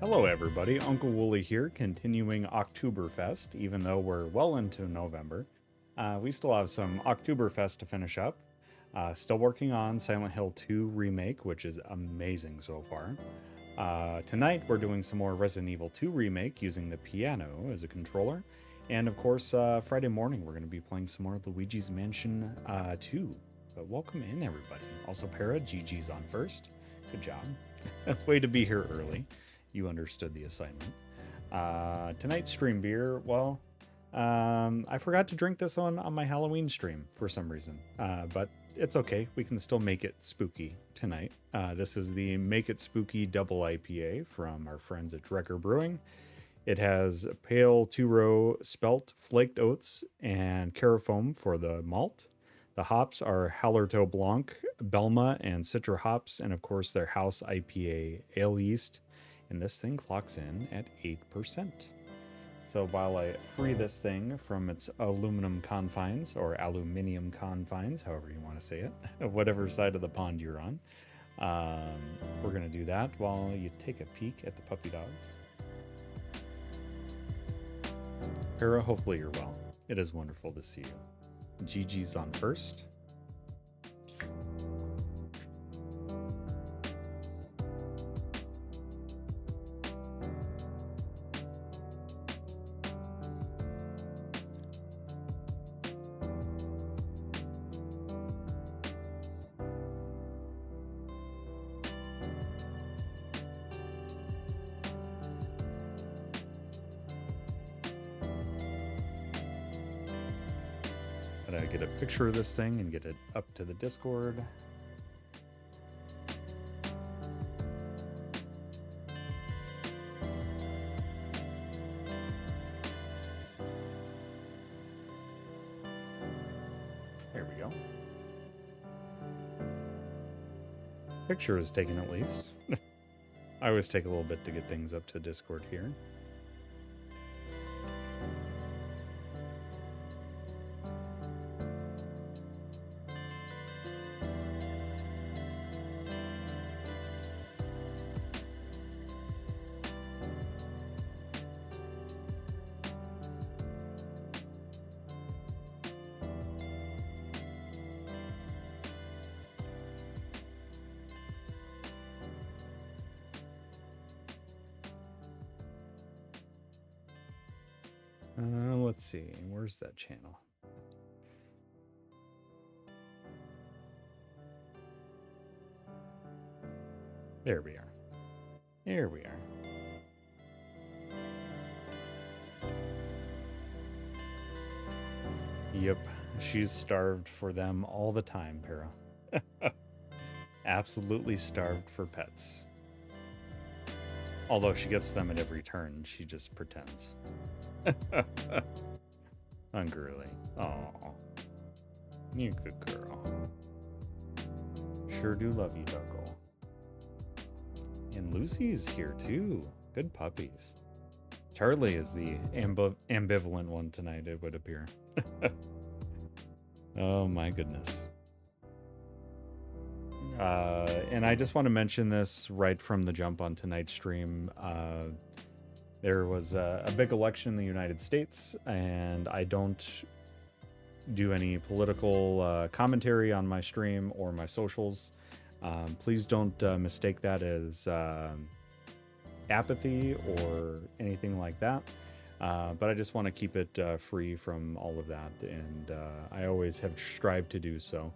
Hello everybody, Uncle Wooly here, continuing Oktoberfest, even though we're well into November. We still have some Oktoberfest to finish up. Still working on Silent Hill 2 Remake, which is amazing so far. Tonight we're doing some more Resident Evil 2 Remake using the piano as a controller. And of course, Friday morning we're going to be playing some more Luigi's Mansion 2. But welcome in everybody. Also Para, GG's on first. Good job. Way to be here early. You understood the assignment. Tonight's stream beer, well, I forgot to drink this one on my Halloween stream for some reason, but it's okay. We can still make it spooky tonight. This is the Make It Spooky Double IPA from our friends at Drecker Brewing. It has pale two-row spelt flaked oats and carafoam for the malt. The hops are Hallertau Blanc, Belma, and Citra hops, and of course their house IPA ale yeast. And this thing clocks in at 8%. So while I free this thing from its aluminum confines, or aluminium confines, however you want to say it, whatever side of the pond you're on, we're going to do that while you take a peek at the puppy dogs. Para, hopefully you're well. It is wonderful to see you. GG's on first. Get a picture of this thing and get it up to the Discord. There we go. Picture is taken at least. I always take a little bit to get things up to Discord here. Let's see, where's that channel? There we are. There we are. Yep, she's starved for them all the time, Para. Absolutely starved for pets. Although she gets them at every turn, she just pretends. Ungirly. Aw. You're a good girl. Sure do love you, Duggle. And Lucy's here too. Good puppies. Charlie is the ambivalent one tonight, it would appear. Oh my goodness. And I just want to mention this right from the jump on tonight's stream. There was a big election in the United States, and I don't do any political commentary on my stream or my socials. Please don't mistake that as apathy or anything like that. But I just want to keep it free from all of that, and I always have strived to do so.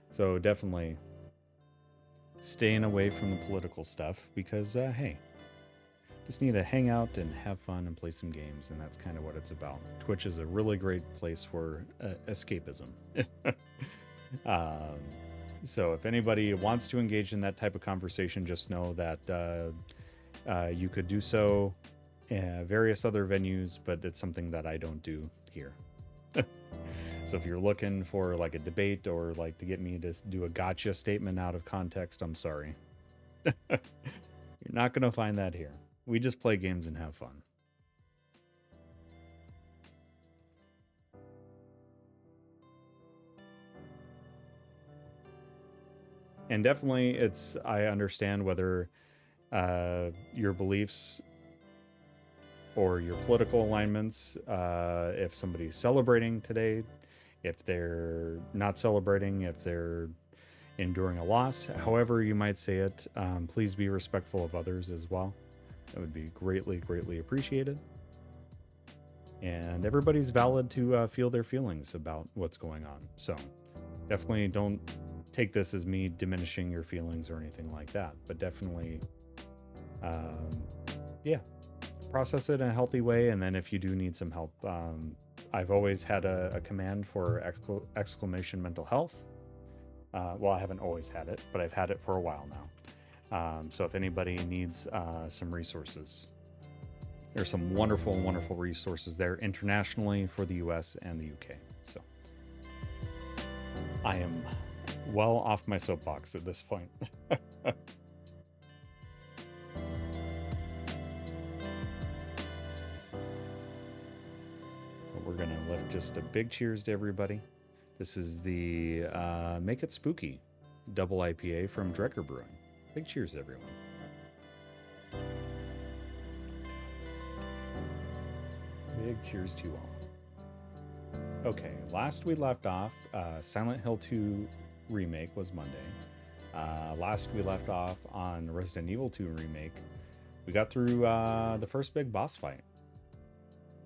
So definitely staying away from the political stuff because, hey, just need to hang out and have fun and play some games, and that's kind of what it's about. Twitch is a really great place for escapism. So if anybody wants to engage in that type of conversation, just know that you could do so in various other venues, but it's something that I don't do here. So if you're looking for like a debate or like to get me to do a gotcha statement out of context, I'm sorry. You're not going to find that here. We just play games and have fun. And definitely I understand whether your beliefs or your political alignments, if somebody's celebrating today, if they're not celebrating, if they're enduring a loss, however you might say it, please be respectful of others as well. That would be greatly, greatly appreciated. And everybody's valid to feel their feelings about what's going on. So definitely don't take this as me diminishing your feelings or anything like that, but definitely, yeah, process it in a healthy way. And then if you do need some help, I've always had a command for exclamation mental health. Well, I haven't always had it, but I've had it for a while now. So if anybody needs some resources, there's some wonderful, wonderful resources there internationally for the US and the UK. So I am well off my soapbox at this point. But we're going to lift just a big cheers to everybody. This is the Make It Spooky double IPA from Drecker Brewing. Big cheers, everyone. Big cheers to you all. Okay, last we left off, Silent Hill 2 Remake was Monday. Last we left off on Resident Evil 2 Remake. We got through the first big boss fight,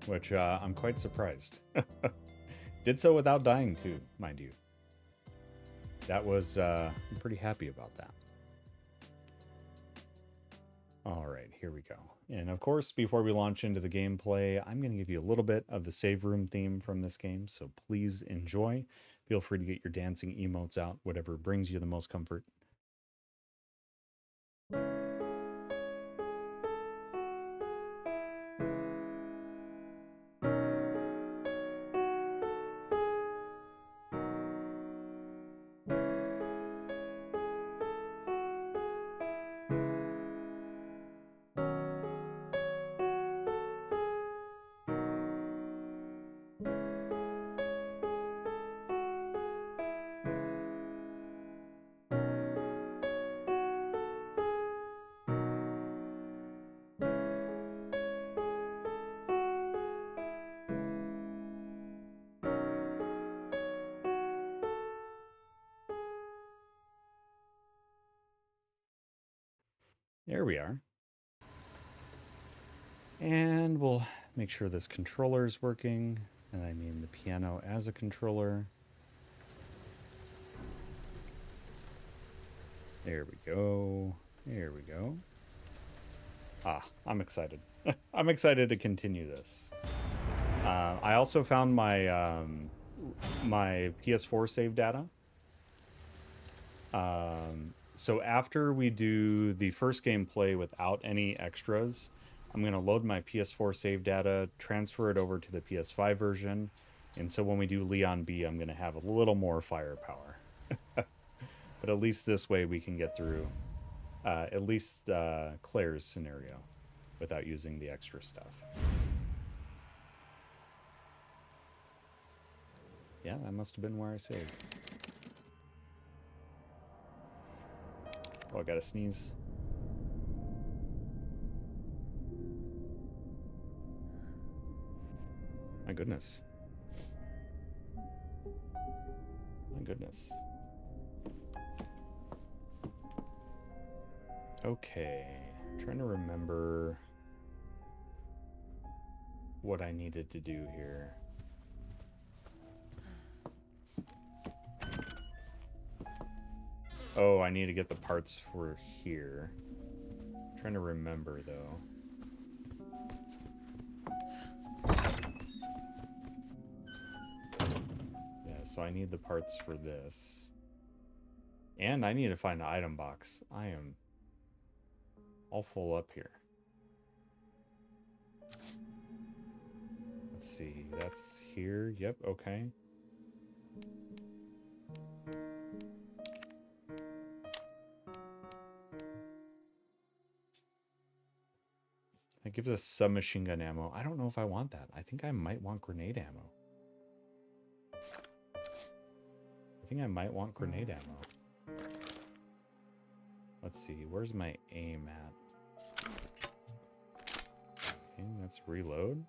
which I'm quite surprised. Did so without dying too, mind you. That was, I'm pretty happy about that. All right, here we go. And of course, before we launch into the gameplay, I'm going to give you a little bit of the save room theme from this game, so please enjoy. Feel free to get your dancing emotes out, whatever brings you the most comfort. There we are. And we'll make sure this controller is working. And I mean the piano as a controller. There we go. There we go. Ah, I'm excited. I'm excited to continue this. I also found my my PS4 save data. So after we do the first gameplay without any extras, I'm going to load my PS4 save data, transfer it over to the PS5 version, and so when we do Leon B, I'm going to have a little more firepower. But at least this way we can get through at least Claire's scenario without using the extra stuff. Yeah, that must have been where I saved. Oh, I gotta sneeze. My goodness. My goodness. Okay, trying to remember what I needed to do here. Oh, I need to get the parts for here. I'm trying to remember though. Yeah, so I need the parts for this. And I need to find the item box. I am all full up here. Let's see, that's here. Yep, okay. I give this submachine gun ammo. I don't know if I want that. I think I might want grenade ammo. I think I might want grenade ammo. Let's see, where's my aim at? Okay, let's reload.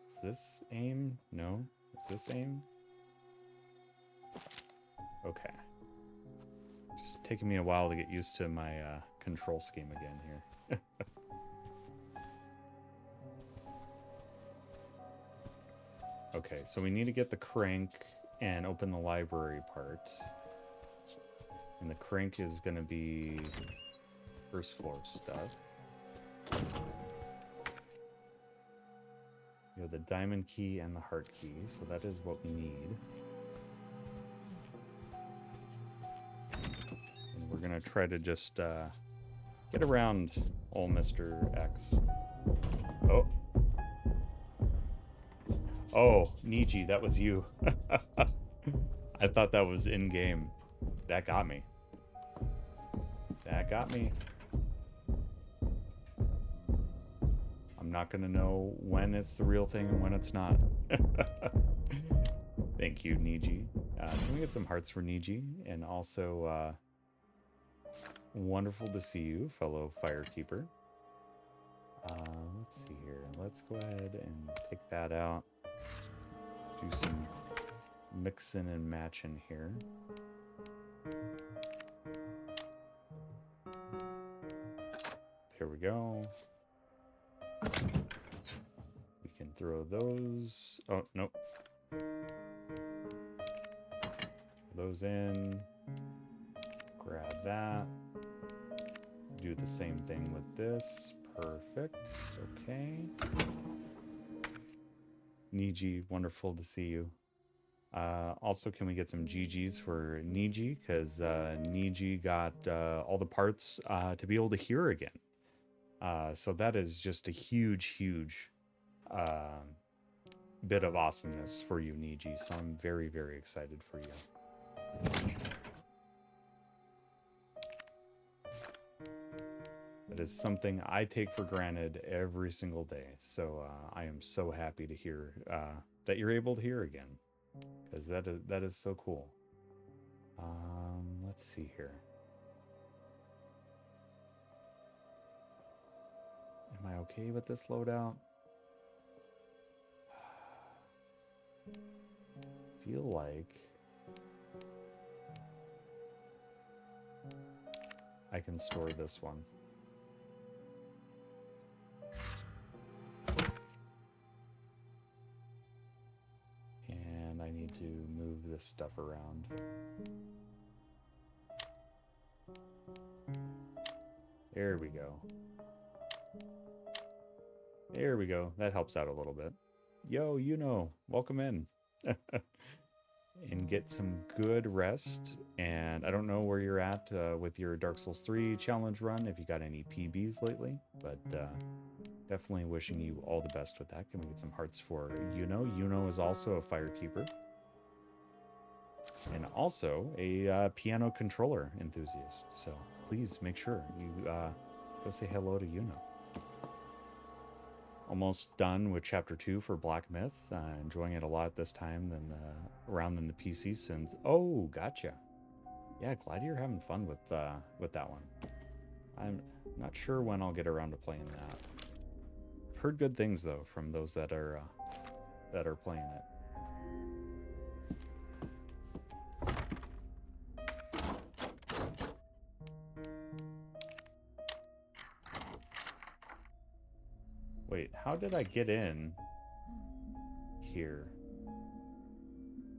Is this aim? No. Is this aim? Okay. Just taking me a while to get used to my control scheme again here. Okay, so we need to get the crank and open the library part. And the crank is going to be first floor stuff. You have the diamond key and the heart key, so that is what we need. And we're going to try to just get around old Mr. X. Oh. Oh, Niji, that was you. I thought that was in-game. That got me. That got me. I'm not gonna know when it's the real thing and when it's not. Thank you, Niji. Can we get some hearts for Niji? And also, wonderful to see you, fellow firekeeper. Let's see here. Let's go ahead and take that out. Do some mixing and matching here. Here we go. We can throw those. Oh, nope. Those in. Grab that. Do the same thing with this. Perfect. Okay. Niji, wonderful to see you. Also, can we get some GGs for Niji? Because Niji got all the parts to be able to hear again. So that is just a huge, huge bit of awesomeness for you, Niji. So I'm very, very excited for you. That is something I take for granted every single day. So I am so happy to hear that you're able to hear again. Because that is so cool. Let's see here. Am I okay with this loadout? Feel like I can store this one. And I need to move this stuff around. There we go. There we go. That helps out a little bit. Yo, welcome in. And get some good rest. And I don't know where you're at with your Dark Souls 3 challenge run, if you got any PBs lately, but definitely wishing you all the best with that. Can we get some hearts for Yuno? Yuno is also a firekeeper. And also a piano controller enthusiast. So please make sure you go say hello to Yuno. Almost done with chapter 2 for Black Myth. Enjoying it a lot this time than the PC since. Oh, gotcha. Yeah, glad you're having fun with that one. I'm not sure when I'll get around to playing that. I've heard good things though from those that are playing it. Wait, how did I get in here?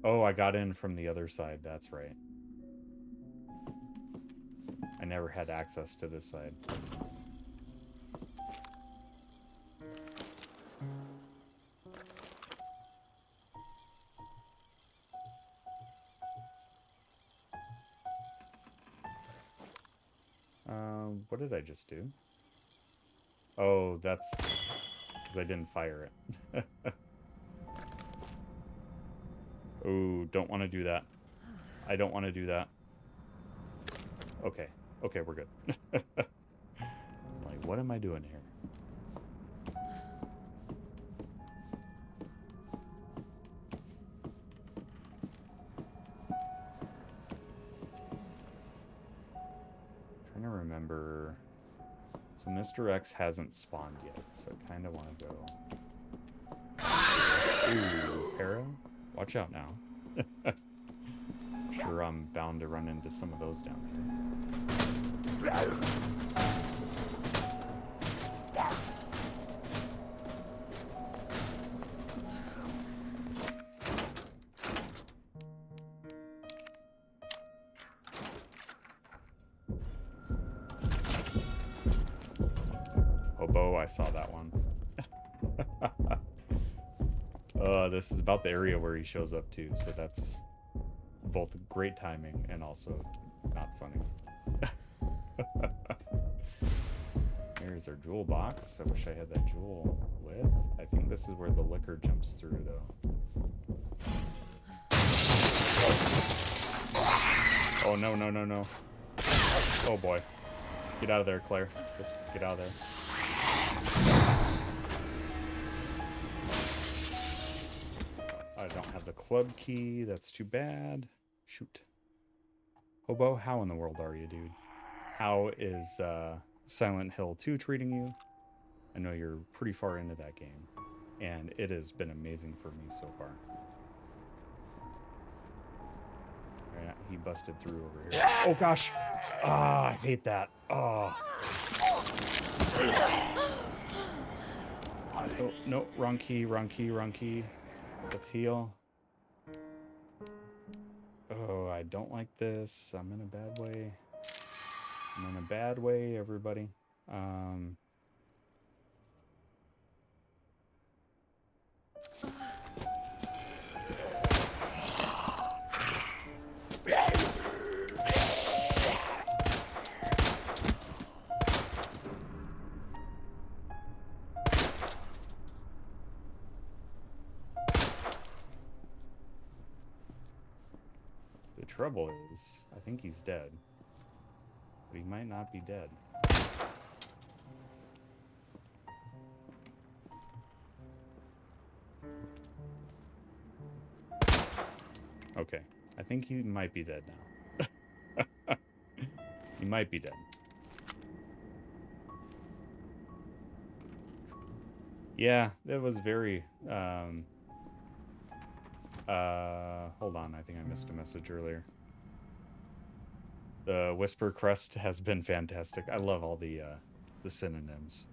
Oh, I got in from the other side. That's right. I never had access to this side. What did I just do? Oh, that's because I didn't fire it. Oh, don't want to do that. I don't want to do that. Okay. Okay, we're good. Like, what am I doing here? Trying to remember So Mr. X hasn't spawned yet, so I kind of want to go. Ooh, para? Watch out now. I'm sure I'm bound to run into some of those down here. Hobo, I saw that one. This is about the area where he shows up too, so that's both great timing and also not funny. Here's our jewel box. I wish I had that jewel with. I think this is where the liquor jumps through though. Oh no, no, no, no. Oh boy. Get out of there, Claire. Just get out of there. I don't have the club key. That's too bad. Shoot. Hobo, how in the world are you, dude? How is Silent Hill 2 treating you? I know you're pretty far into that game, and it has been amazing for me so far. Yeah, he busted through over here. Oh gosh! Ah, I hate that. Oh. Oh, no, wrong key, wrong key, wrong key. Let's heal. Oh, I don't like this. I'm in a bad way. I'm in a bad way, everybody. The trouble is, I think he's dead. But he might not be dead. Okay, I think he might be dead now. He might be dead. Yeah, it was very, hold on, I think I missed a message earlier. The Whisper Crest has been fantastic. I love all the synonyms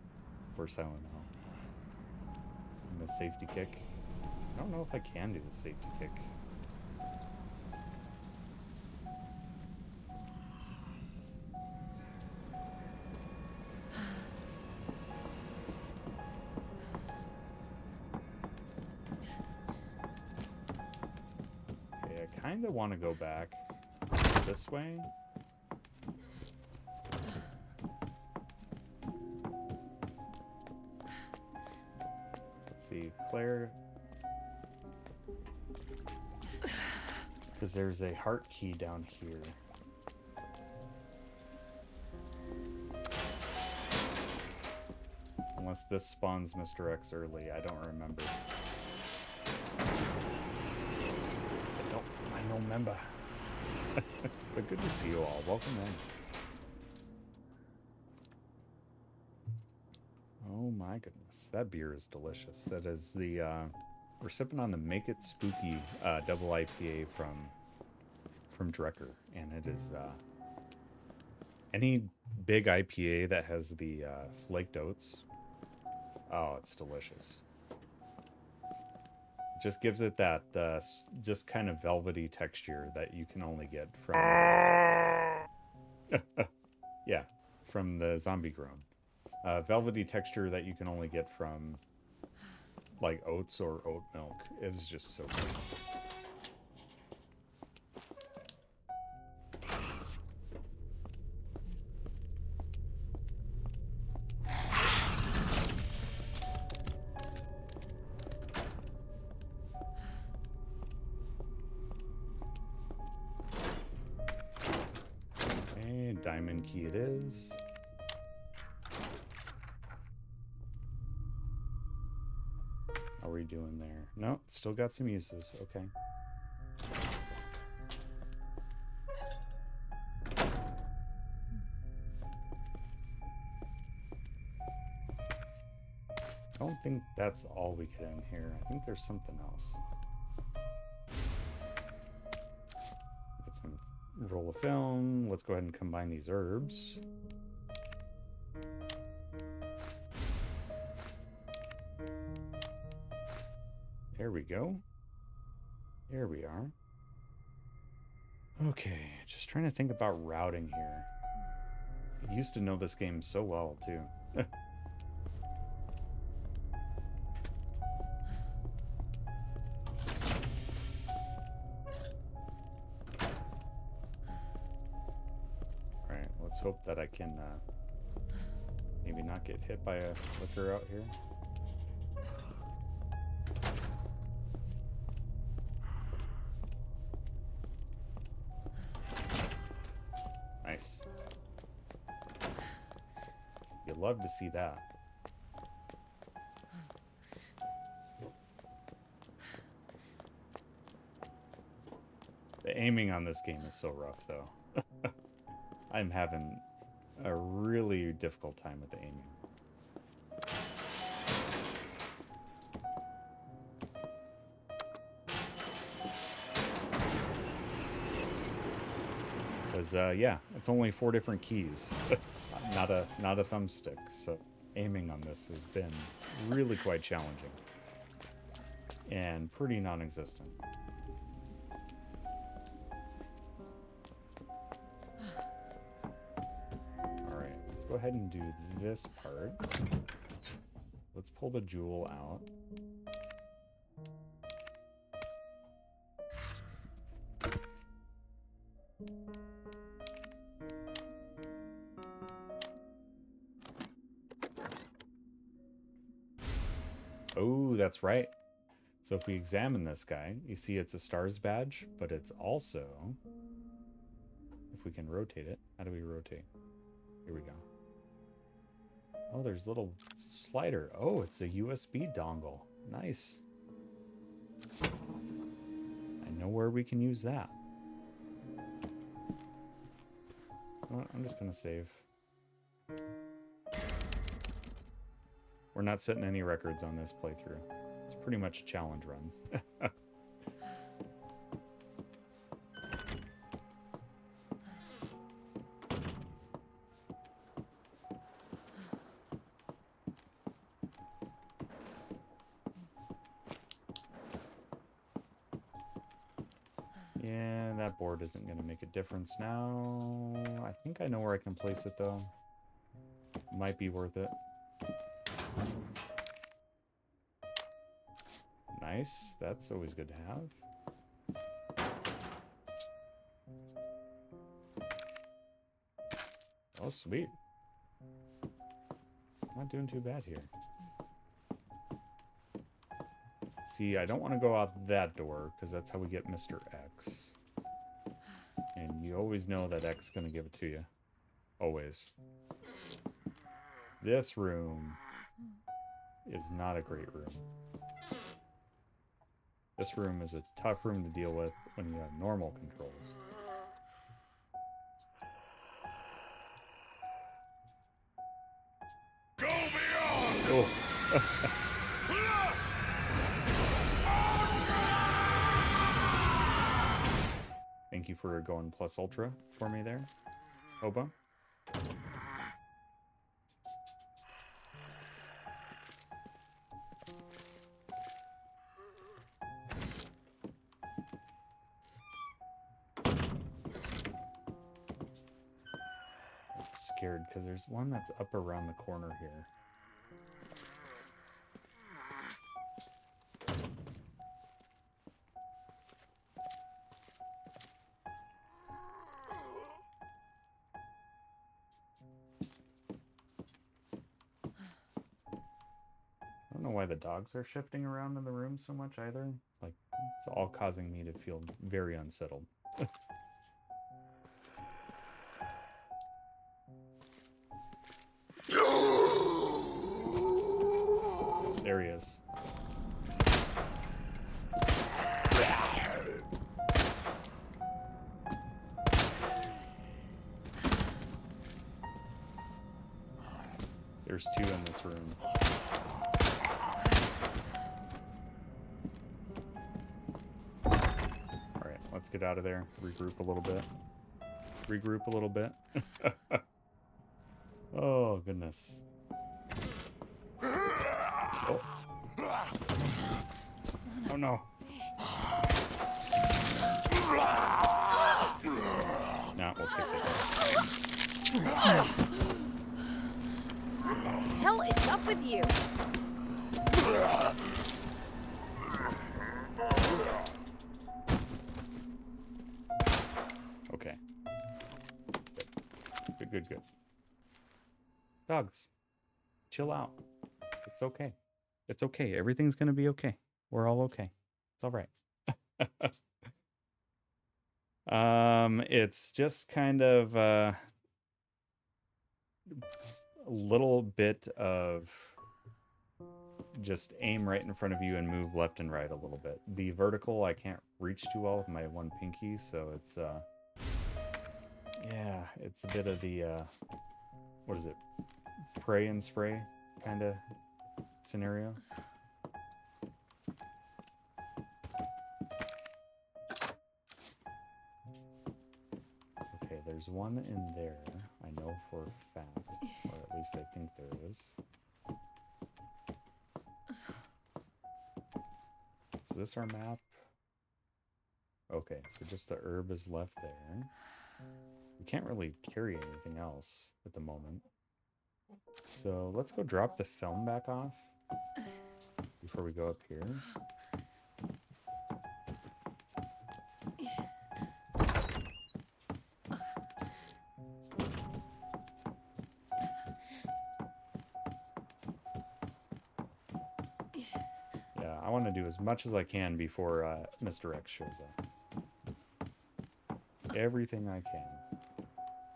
for Silent Hill. And the safety kick. I don't know if I can do the safety kick. Okay, I kind of want to go back this way. Let's see, Claire. Because there's a heart key down here. Unless this spawns Mr. X early, I don't remember. I don't remember. But good to see you all. Welcome in. Oh my goodness, that beer is delicious. That is the we're sipping on the Make It Spooky double IPA from Drecker, and it is any big IPA that has the flaked oats. Oh, it's delicious. It just gives it that just kind of velvety texture that you can only get from yeah, from the zombie groan. Velvety texture that you can only get from like oats or oat milk is just so good. Okay, diamond key it is. How are we doing there? No, still got some uses. Okay. I don't think that's all we get in here. I think there's something else. Get some roll of film. Let's go ahead and combine these herbs. There we go. There we are. Okay, just trying to think about routing here. I used to know this game so well, too. Alright, let's hope that I can maybe not get hit by a clicker out here. Nice. You'd love to see that. The aiming on this game is so rough, though. I'm having a really difficult time with the aiming. Because, yeah, it's only 4 different keys, not a thumbstick, so aiming on this has been really quite challenging. And pretty non-existent. Alright, let's go ahead and do this part. Let's pull the jewel out. Oh, that's right. So if we examine this guy, you see it's a stars badge, but it's also, if we can rotate it, how do we rotate? Here we go. Oh, there's a little slider. Oh, it's a USB dongle. Nice. I know where we can use that. Well, I'm just going to save. We're not setting any records on this playthrough. It's pretty much a challenge run. Yeah, that board isn't going to make a difference now. I think I know where I can place it, though. Might be worth it. Nice. That's always good to have. Oh, sweet. Not doing too bad here. See, I don't want to go out that door, because that's how we get Mr. X. And you always know that X is going to give it to you. Always. This room is not a great room. This room is a tough room to deal with when you have normal controls. Go beyond! Oh. Thank you for going plus ultra for me there, Oba. Scared because there's one that's up around the corner here. I don't know why the dogs are shifting around in the room so much either. Like, it's all causing me to feel very unsettled. There he is. There's 2 in this room. Let's get out of there. Regroup a little bit. Regroup a little bit. Oh, goodness. Oh. Oh, no. Nah, we'll take it. What the hell is up with you? Okay. Good, good, good. Dogs, chill out. It's okay. It's okay. Everything's gonna be okay. We're all okay. It's all right. It's just kind of a little bit of just aim right in front of you and move left and right a little bit. The vertical I can't reach too well with my one pinky, so it's yeah, it's a bit of the what is it? Pray and spray kind of scenario. Okay, there's one in there, I know for a fact, or at least I think there is. Is this our map? Okay, so just the herb is left there. We can't really carry anything else at the moment. So let's go drop the film back off before we go up here. Yeah, I want to do as much as I can before Mr. X shows up. Everything I can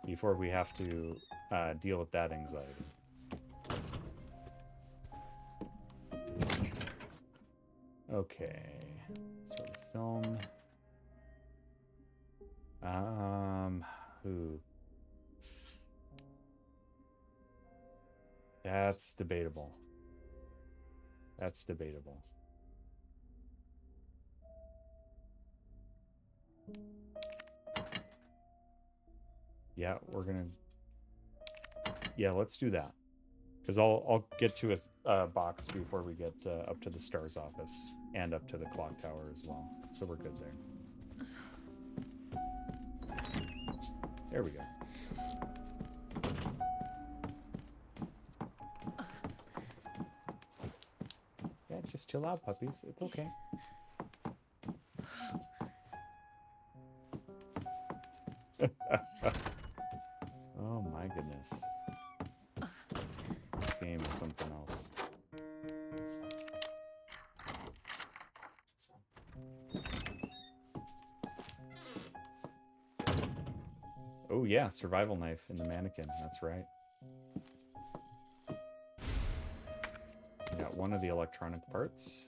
before we have to deal with that anxiety. Okay, so the film. Who? That's debatable. That's debatable. Yeah, we're gonna. Yeah, let's do that. Because I'll get to a box before we get up to the STARS office and up to the clock tower as well. So we're good there. There we go. Yeah, just chill out, puppies. It's okay. Oh my goodness. This game is something else. Oh yeah, survival knife in the mannequin. That's right. Got one of the electronic parts.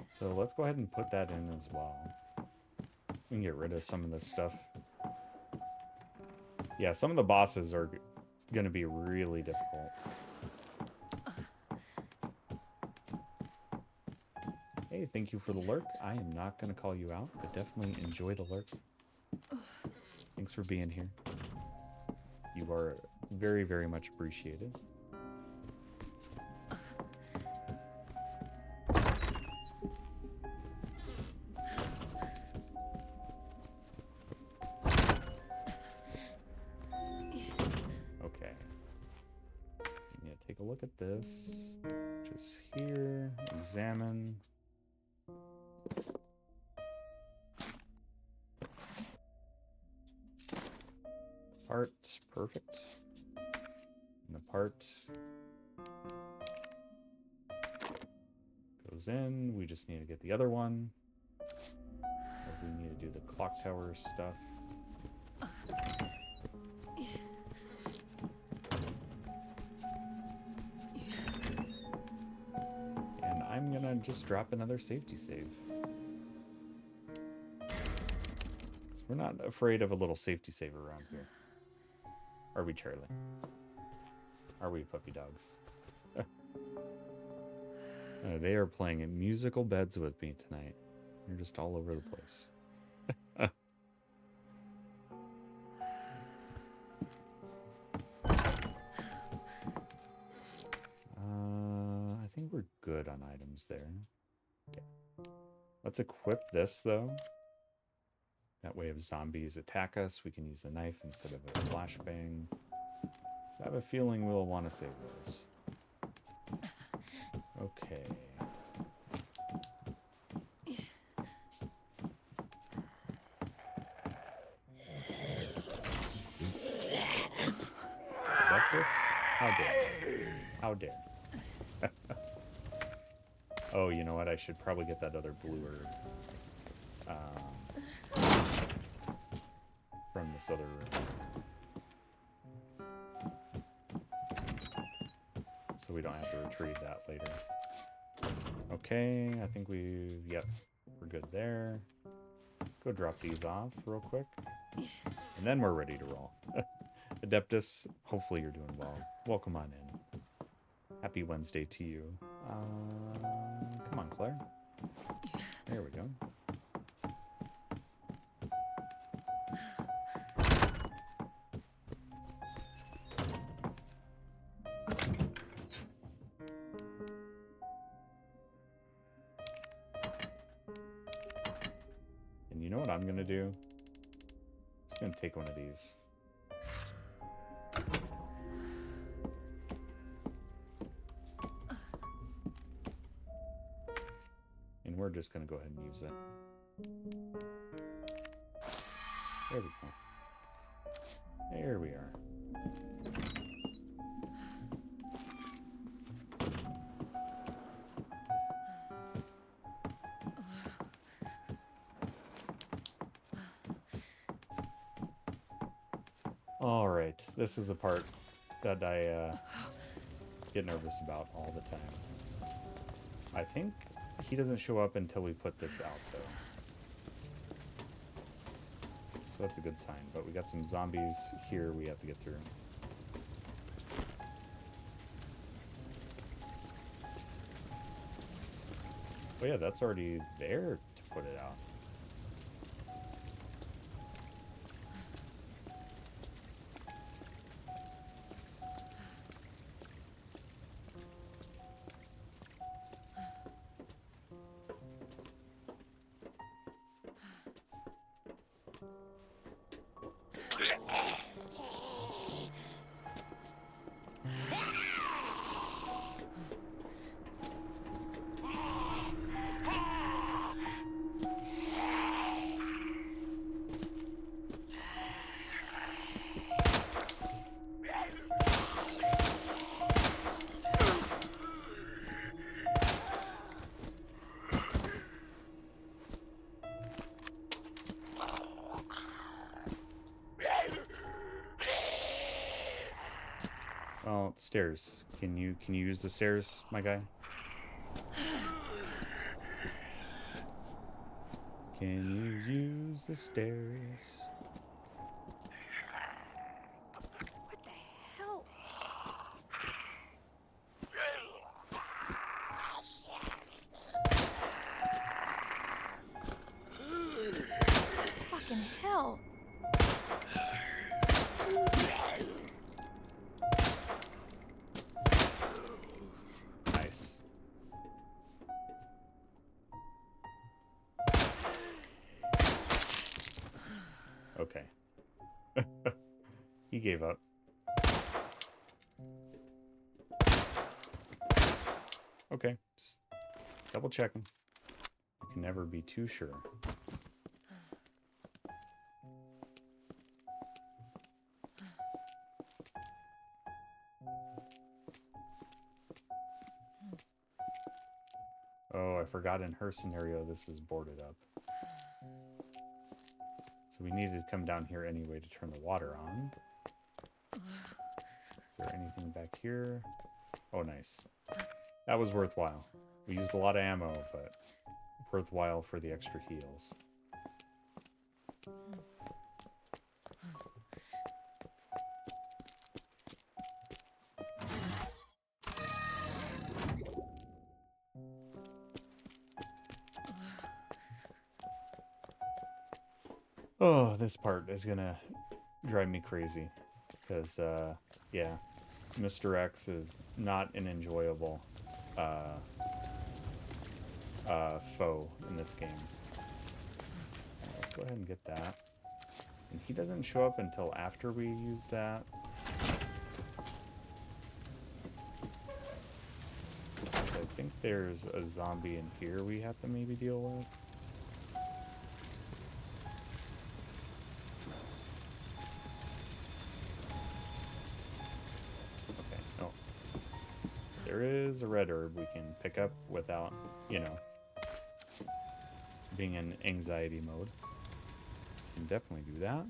So let's go ahead and put that in as well. We can get rid of some of this stuff. Yeah, some of the bosses are going to be really difficult. Hey, thank you for the lurk. I am not going to call you out, but definitely enjoy the lurk. Thanks for being here. You are very, very much appreciated. Okay. Yeah, take a look at this. Just here. Examine. Part, perfect. And the part goes in. We just need to get the other one. Or we need to do the clock tower stuff. And I'm gonna just drop another safety save. So we're not afraid of a little safety save around here. Are we, Charlie? Are we, puppy dogs? They are playing in musical beds with me tonight. They're just all over the place. I think we're good on items there. Yeah. Let's equip this, though. That way if zombies attack us, we can use the knife instead of a flashbang. So I have a feeling we'll want to save those. Okay. Adeptus? How dare. How dare. Oh, you know what? I should probably get that other blue herb. From this other room. So we don't have to retrieve that later. Okay, I think yep, we're good there. Let's go drop these off real quick. And then we're ready to roll. Adeptus, hopefully you're doing well. Welcome on in. Happy Wednesday to you. Come on, Claire. There we go. And you know what I'm gonna do? I'm just gonna take one of these. And we're just gonna go ahead and use it. There we go. There we are. All right, this is the part that I get nervous about all the time. I think he doesn't show up until we put this out, though. So that's a good sign, but we got some zombies here we have to get through. Oh yeah, that's already there to put it out. Well, stairs. Can you use the stairs, my guy? Can you use the stairs? What the hell? Fucking hell. Nice. Okay. He gave up. Okay, just double checking. You can never be too sure. Oh, I forgot in her scenario this is boarded up. So we needed to come down here anyway to turn the water on. Is there anything back here? Oh, nice. That was worthwhile. We used a lot of ammo, but worthwhile for the extra heals. Oh, this part is gonna drive me crazy. Because, yeah, Mr. X is not an enjoyable foe in this game. Let's go ahead and get that. And he doesn't show up until after we use that. I think there's a zombie in here we have to maybe deal with. Okay, oh. There is a red herb we can pick up without, you know, being in anxiety mode. Can definitely do that.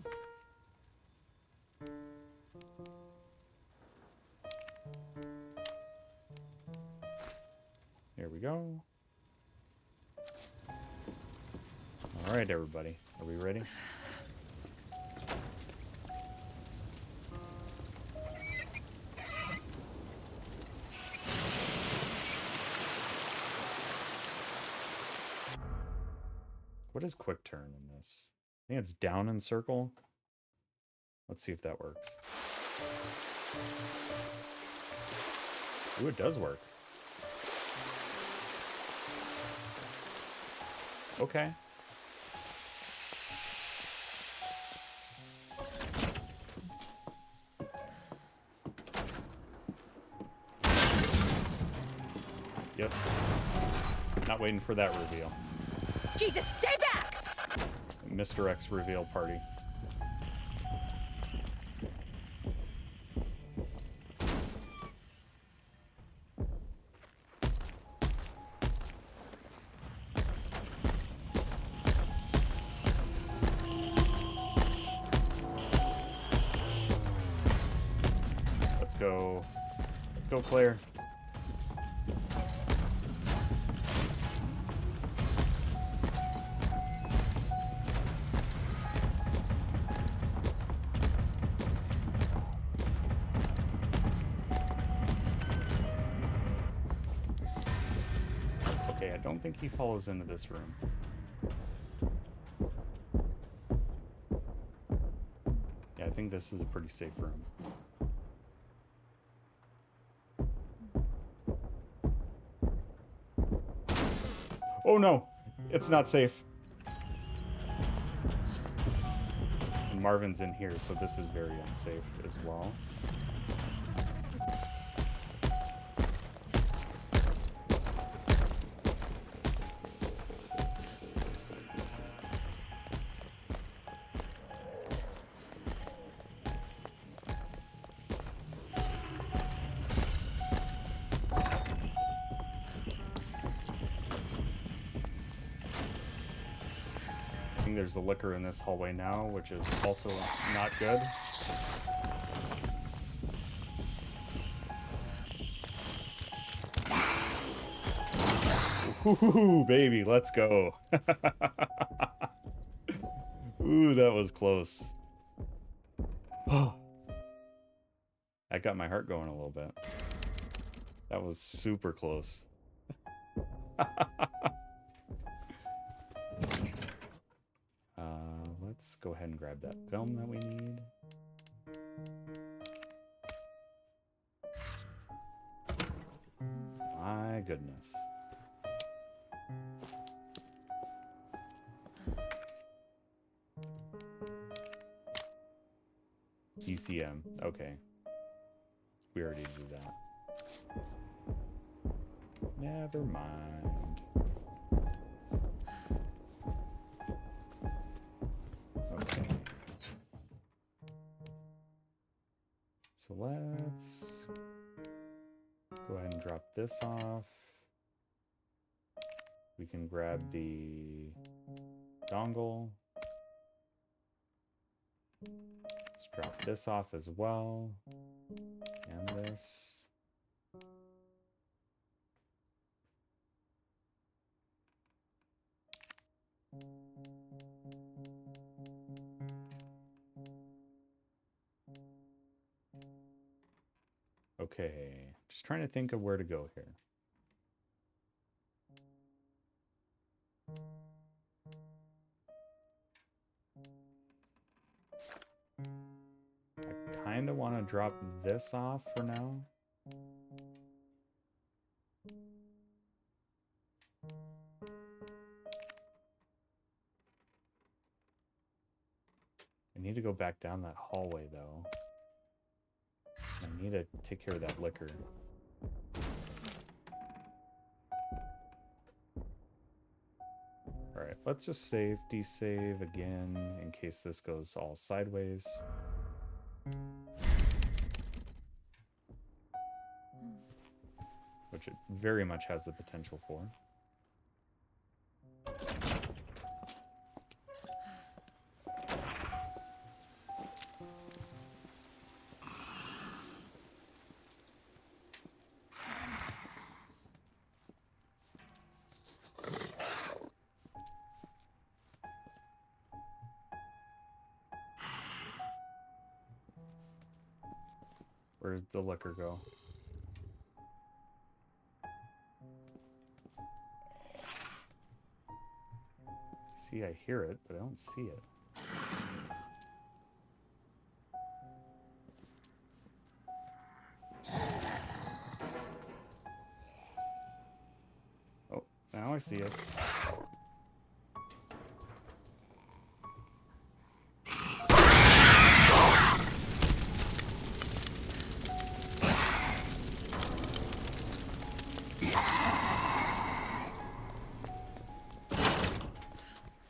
Here we go. All right, everybody. Are we ready? What is quick turn in this? I think it's down and circle. Let's see if that works. Ooh, it does work. Okay. Yep. Not waiting for that reveal. Jesus, stay back! Mr. X reveal party. Let's go. Let's go, Claire. Okay, I don't think he follows into this room. Yeah, I think this is a pretty safe room. Oh no! It's not safe. And Marvin's in here, so this is very unsafe as well. There's a liquor in this hallway now, which is also not good. Ooh, baby, let's go. Ooh, that was close. That got my heart going a little bit. That was super close. Let's go ahead and grab that film that we need. My goodness. ECM. Okay. We already did that. Never mind. Okay. So let's go ahead and drop this off. We can grab the dongle. Let's drop this off as well. And this. Okay, just trying to think of where to go here. gonna drop this off for now. I need to go back down that hallway, though. I need to take care of that liquor. Alright, let's just save, desave again, in case this goes all sideways. Which it very much has the potential for. Where'd the liquor go? See, I hear it, but I don't see it. Oh, now I see it.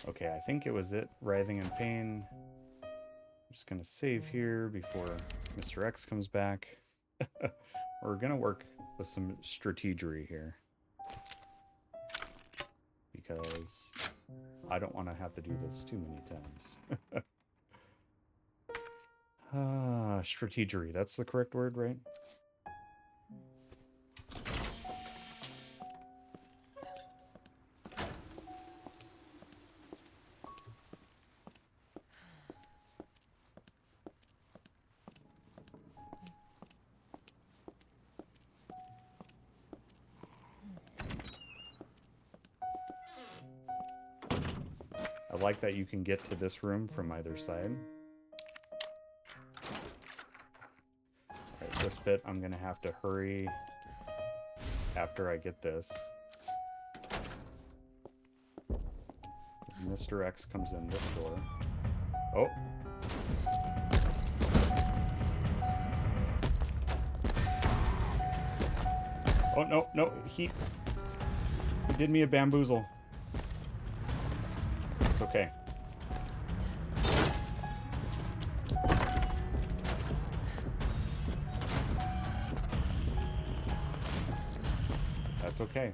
Okay, I think it was it. Writhing in pain. I'm just gonna save here before Mr. X comes back. We're gonna work with some strategery here. Because I don't want to have to do this too many times. Strategery, that's the correct word, right? I like that you can get to this room from either side. Alright, this bit I'm gonna have to hurry after I get this. As Mr. X comes in this door. Oh! Oh, no, no, he did me a bamboozle. It's okay. That's okay.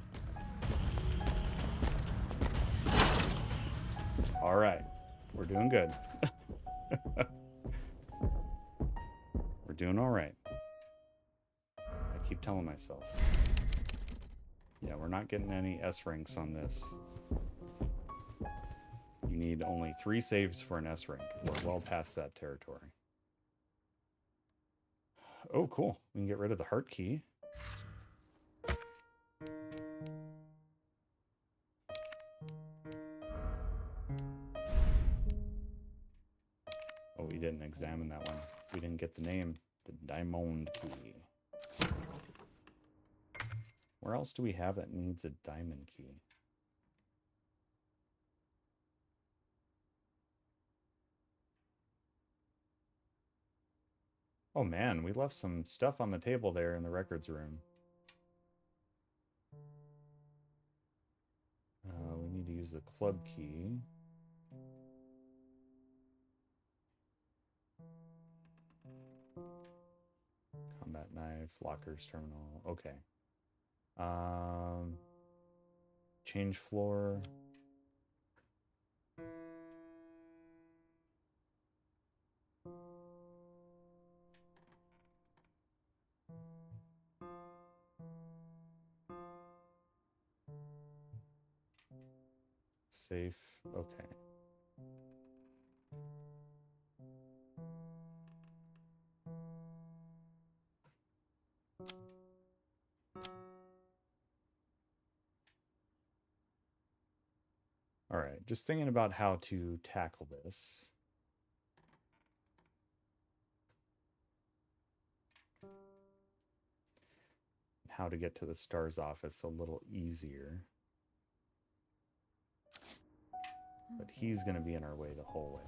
All right. We're doing good. We're doing all right. I keep telling myself. Yeah, we're not getting any S ranks on this. You need only 3 saves for an S rank. We're well past that territory. Oh, cool. We can get rid of the heart key. Oh, we didn't examine that one. We didn't get the name. The diamond key. Where else do we have that needs a diamond key? Oh man, we left some stuff on the table there in the records room. We need to use the club key. Combat knife, lockers, terminal. Okay. Change floor. Safe. Okay. All right, just thinking about how to tackle this. how to get to the STARS office a little easier. But he's going to be in our way the whole way.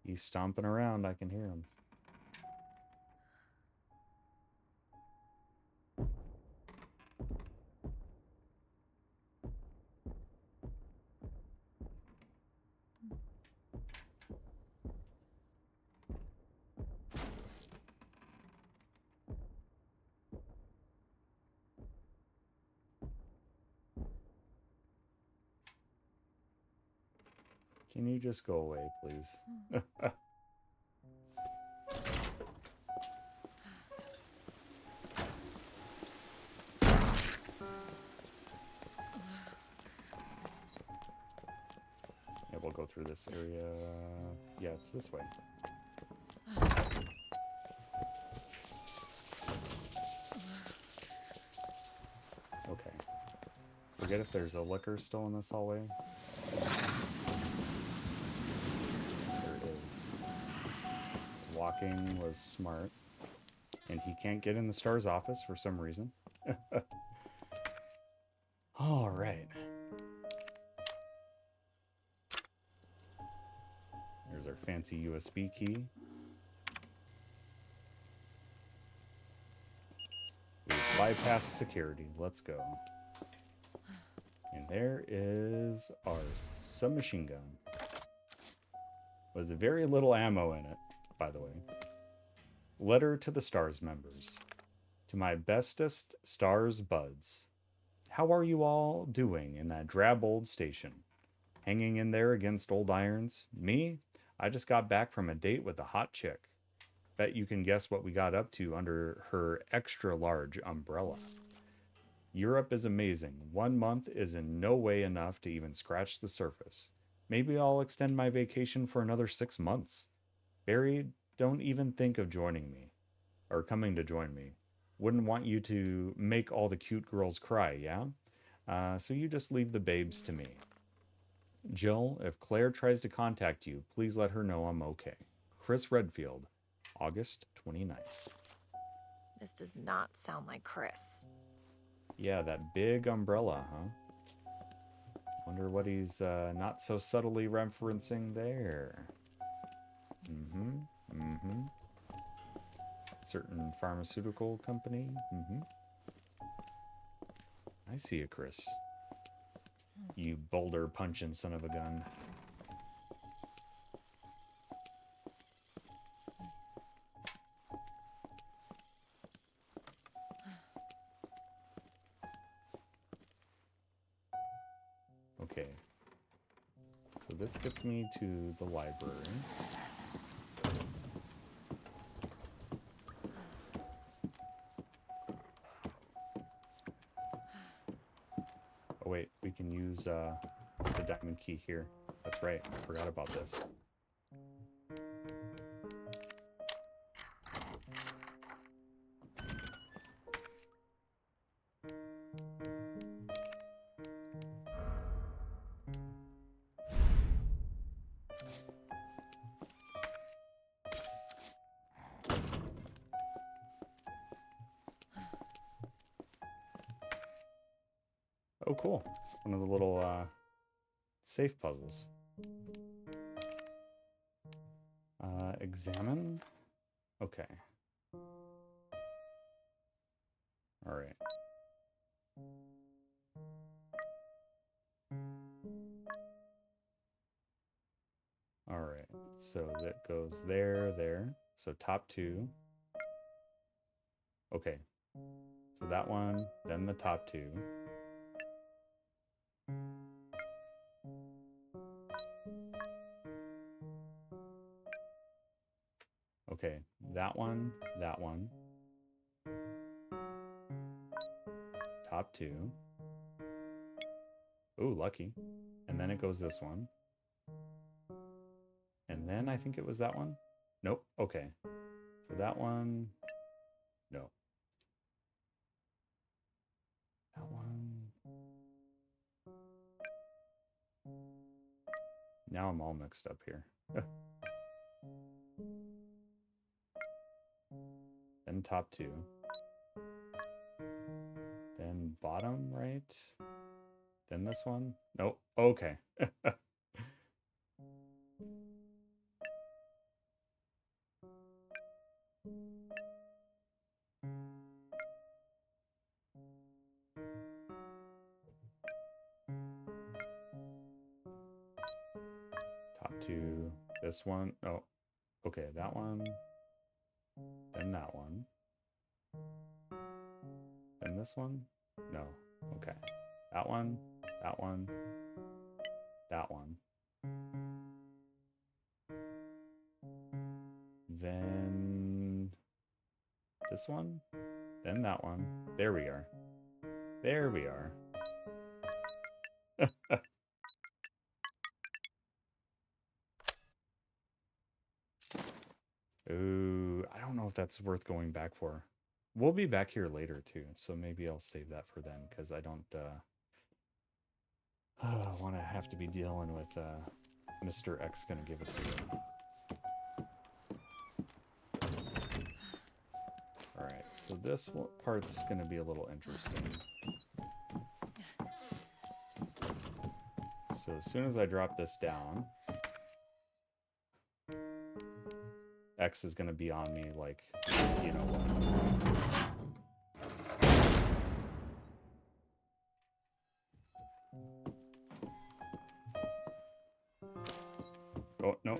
He's stomping around. I can hear him. Can you just go away, please? Yeah, we'll go through this area. Yeah, it's this way. Okay. Forget if there's a liquor still in this hallway. There it is. So walking was smart. And he can't get in the STARS office for some reason. All right. There's our fancy USB key. We've bypassed security. Let's go. And there is our submachine gun. With very little ammo in it, by the way. Letter to the STARS members. To my bestest STARS buds. How are you all doing in that drab old station? Hanging in there against old irons? Me? I just got back from a date with a hot chick. Bet you can guess what we got up to under her extra large umbrella. Europe is amazing. 1 month is in no way enough to even scratch the surface. Maybe I'll extend my vacation for another 6 months. Barry, don't even think of joining me. Or coming to join me. Wouldn't want you to make all the cute girls cry, yeah? So you just leave the babes to me. Jill, if Claire tries to contact you, please let her know I'm okay. Chris Redfield, August 29th. This does not sound like Chris. Yeah, that big umbrella, huh? Wonder what he's not so subtly referencing there. Certain pharmaceutical company. I see you, Chris. You boulder punching son of a gun. Okay. So this gets me to the library. Oh wait, we can use the diamond key here. That's right, I forgot about this. Oh, cool. One of the little safe puzzles. Examine? Okay. All right. All right. So that goes there, there. So top two. Okay. So that one, then the top two. Okay, that one, top two. Ooh, lucky. And then it goes this one. And then I think it was that one. Nope, okay. So that one, Now I'm all mixed up here. Then top two. Then bottom right. Then this one. Nope. Okay. Top two. This one. Oh, okay. That one. Then that one. Then this one. No. Okay. That one. That one. That one. Then this one. Then that one. There we are. There we are. Ooh, I don't know if that's worth going back for. We'll be back here later too, so maybe I'll save that for then, because I don't want to have to be dealing with Mr. X gonna give it to you. Alright, so this part's gonna be a little interesting. So as soon as I drop this down, X is gonna be on me like, you know what. Oh, no.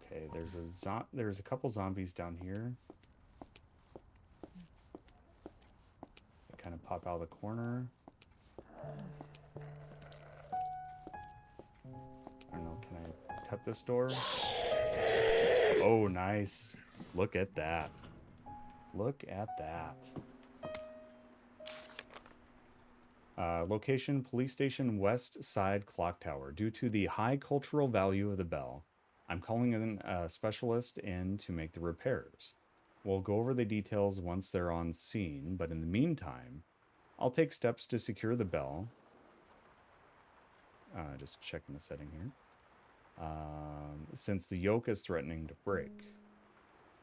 Okay, there's a couple zombies down here. They kind of pop out of the corner. I don't know, can I cut this door? Oh, nice. Look at that. Look at that. Location, police station, west side clock tower. Due to the high cultural value of the bell, I'm calling in a specialist in to make the repairs. We'll go over the details once they're on scene, but in the meantime, I'll take steps to secure the bell. Just checking the setting here. Since the yoke is threatening to break.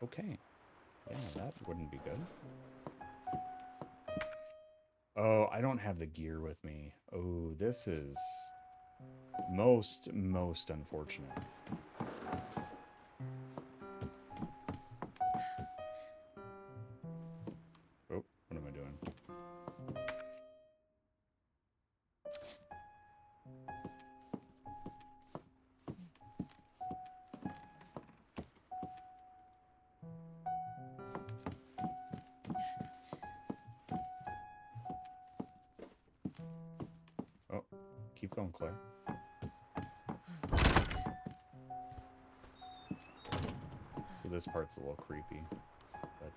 Okay. Yeah, that wouldn't be good. Oh, I don't have the gear with me. Oh, this is most unfortunate. Oh, what am I doing? Oh, keep going, Claire. So this part's a little creepy, but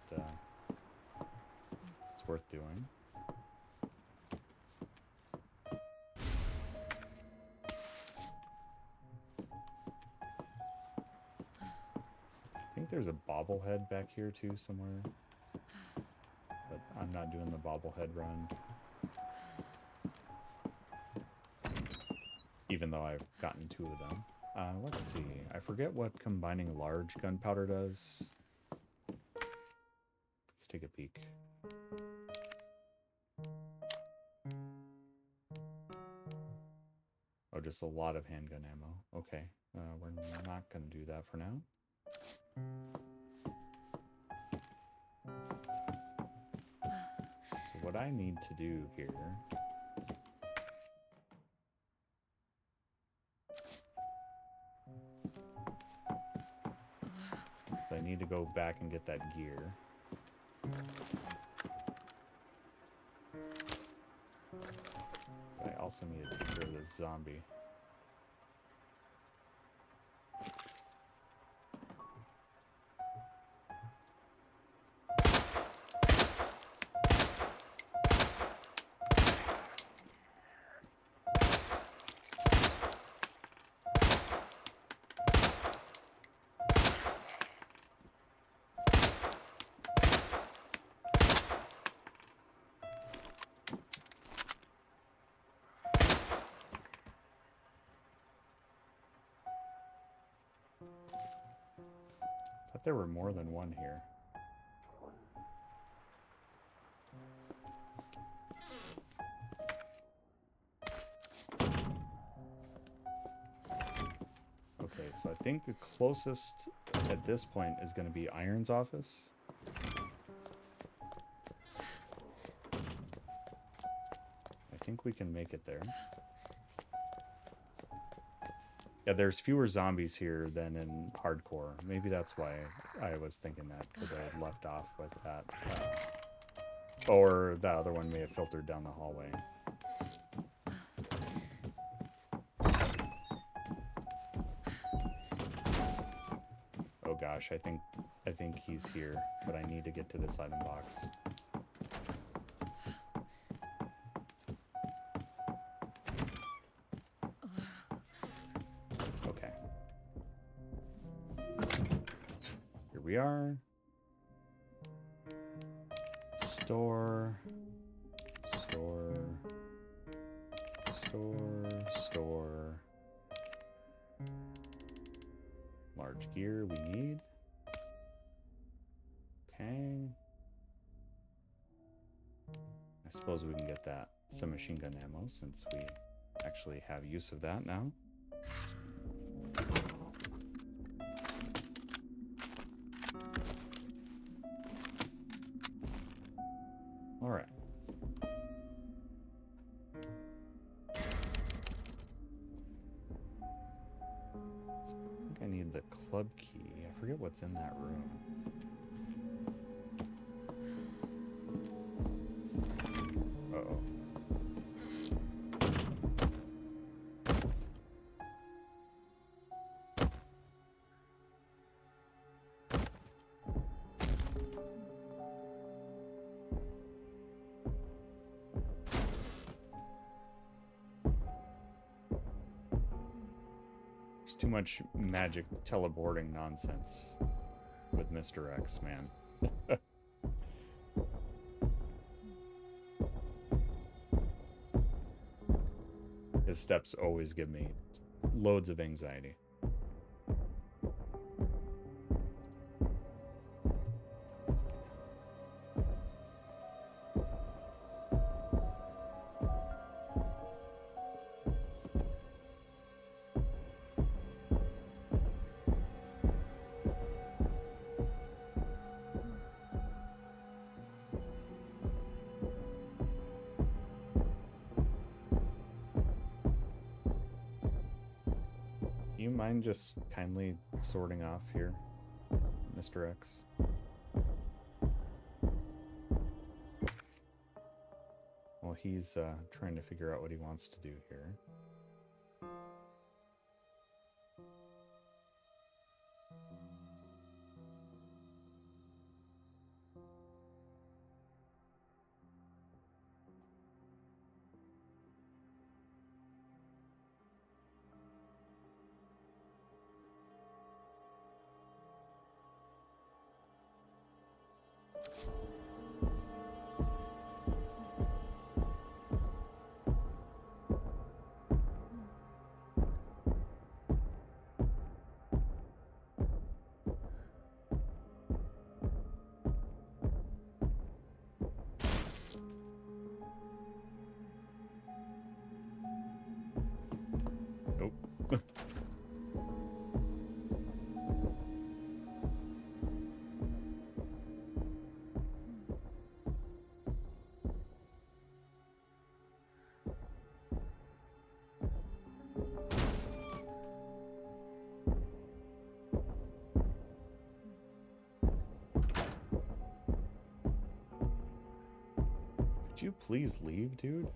it's worth doing. I think there's a bobblehead back here too somewhere, but I'm not doing the bobblehead run. Even though I've gotten 2 of them. Let's see. I forget what combining large gunpowder does. Let's take a peek. Oh, just a lot of handgun ammo. Okay. We're not going to do that for now. So what I need to do here... I need to go back and get that gear. But I also need to take care of this zombie. But there were more than one here. Okay, so I think the closest at this point is going to be Iron's office. I think we can make it there. Yeah, there's fewer zombies here than in hardcore. Maybe that's why I was thinking that, because I had left off with that. Or the other one may have filtered down the hallway. Oh gosh, I think he's here, but I need to get to this item box. Okay. Here we are. Store. Store. Store. Store. Large gear we need. Okay. I suppose we can get that submachine gun ammo since we actually have use of that now. All right. So I think I need the club key. I forget what's in that room. Uh-oh. There's too much magic teleporting nonsense with Mr. X, man. His steps always give me loads of anxiety. Do you mind just kindly sorting off here, Mr. X? Well, he's trying to figure out what he wants to do here. Nope. Could you please leave, dude?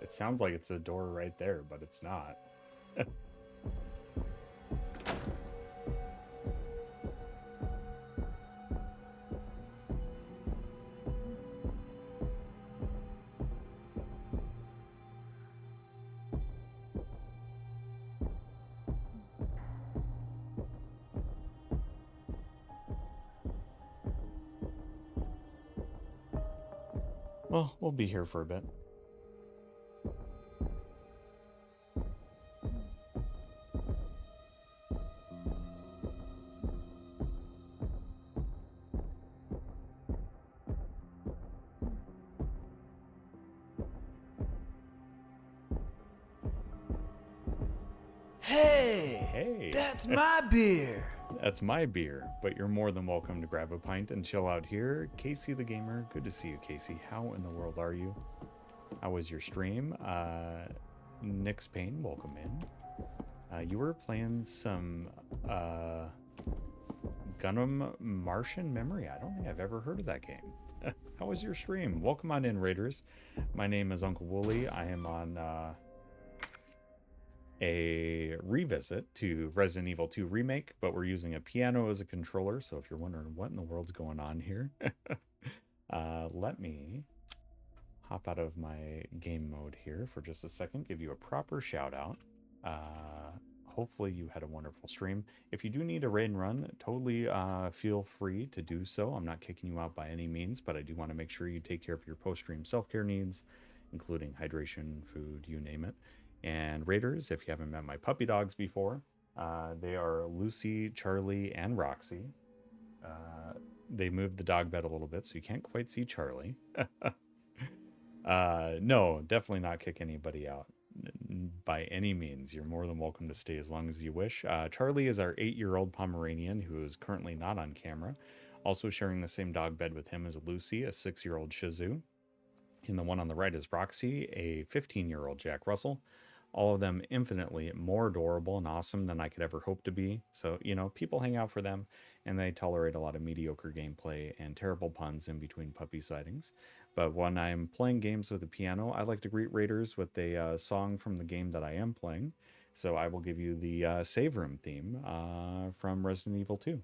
It sounds like it's a door right there, but it's not. Well, we'll be here for a bit. Hey, that's my beer. That's my beer, but you're more than welcome to grab a pint and chill out here. Casey the Gamer, good to see you, Casey. How in the world are you? How was your stream? Nick's Payne, welcome in. You were playing some Gundam Martian Memory. I don't think I've ever heard of that game. How was your stream? Welcome on in, Raiders. My name is Uncle Wooly. I am on a revisit to Resident Evil 2 Remake, but we're using a piano as a controller, so if you're wondering what in the world's going on here, let me hop out of my game mode here for just a second, give you a proper shout out. Hopefully you had a wonderful stream. If you do need a raid and run, totally feel free to do so. I'm not kicking you out by any means, but I do want to make sure you take care of your post-stream self-care needs, including hydration, food, you name it. And Raiders, if you haven't met my puppy dogs before, they are Lucy, Charlie, and Roxy. They moved the dog bed a little bit, so you can't quite see Charlie. No, definitely not kick anybody out by any means. You're more than welcome to stay as long as you wish. Charlie is our 8-year-old Pomeranian who is currently not on camera. Also sharing the same dog bed with him is Lucy, a 6-year-old Shih Tzu. And the one on the right is Roxy, a 15-year-old Jack Russell. All of them infinitely more adorable and awesome than I could ever hope to be. So, you know, people hang out for them, and they tolerate a lot of mediocre gameplay and terrible puns in between puppy sightings. But when I'm playing games with a piano, I like to greet Raiders with a song from the game that I am playing. So I will give you the save room theme from Resident Evil 2.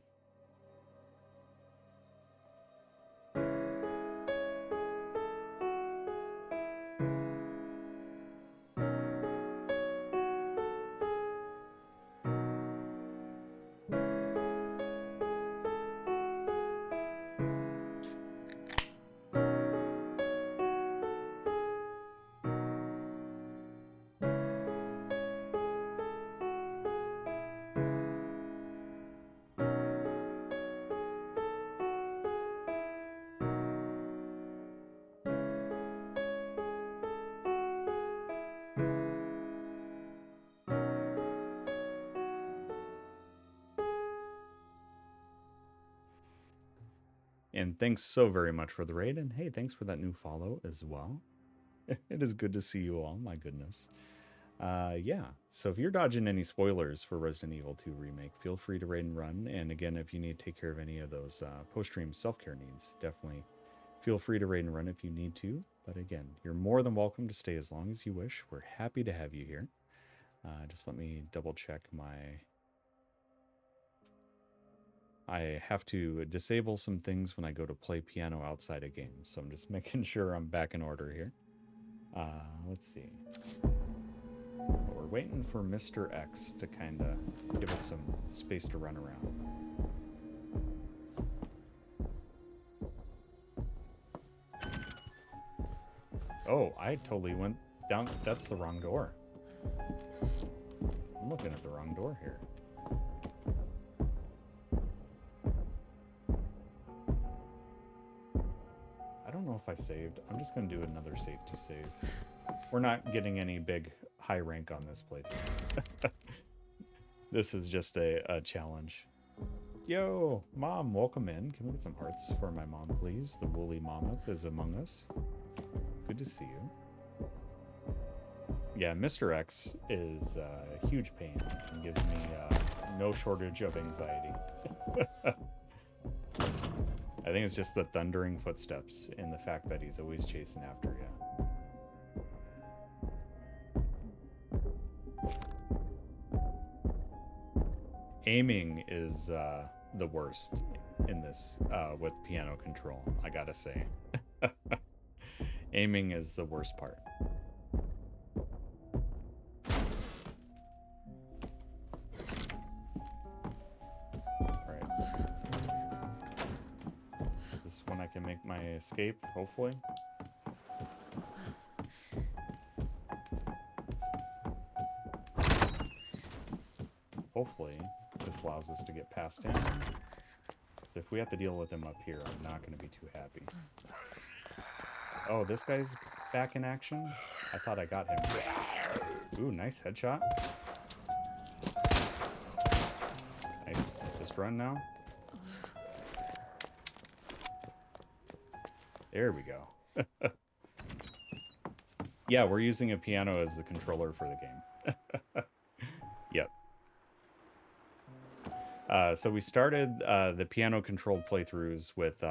And thanks so very much for the raid. And hey, thanks for that new follow as well. It is good to see you all. My goodness. Yeah. So if you're dodging any spoilers for Resident Evil 2 Remake, feel free to raid and run. And again, if you need to take care of any of those post-stream self-care needs, definitely feel free to raid and run if you need to. But again, you're more than welcome to stay as long as you wish. We're happy to have you here. Just let me double check my... I have to disable some things when I go to play piano outside a game, so I'm just making sure I'm back in order here. Let's see. But we're waiting for Mr. X to kind of give us some space to run around. Oh, I totally went down. That's the wrong door. I'm looking at the wrong door here. I don't know if I saved. I'm just going to do another safety save. We're not getting any big high rank on this playthrough. This is just a challenge. Yo, Mom, welcome in. Can we get some hearts for my mom, please? The woolly mammoth is among us. Good to see you. Yeah, Mr. X is a huge pain and gives me no shortage of anxiety. I think it's just the thundering footsteps and the fact that he's always chasing after you. Aiming is the worst in this with piano control, I gotta say. Aiming is the worst part. This is when I can make my escape, hopefully. hopefully this allows us to get past him. So if we have to deal with him up here, I'm not going to be too happy. Oh, this guy's back in action? I thought I got him. Ooh, nice headshot. Nice. Just run now. There we go. Yeah, we're using a piano as the controller for the game. Yep. So we started the piano-controlled playthroughs with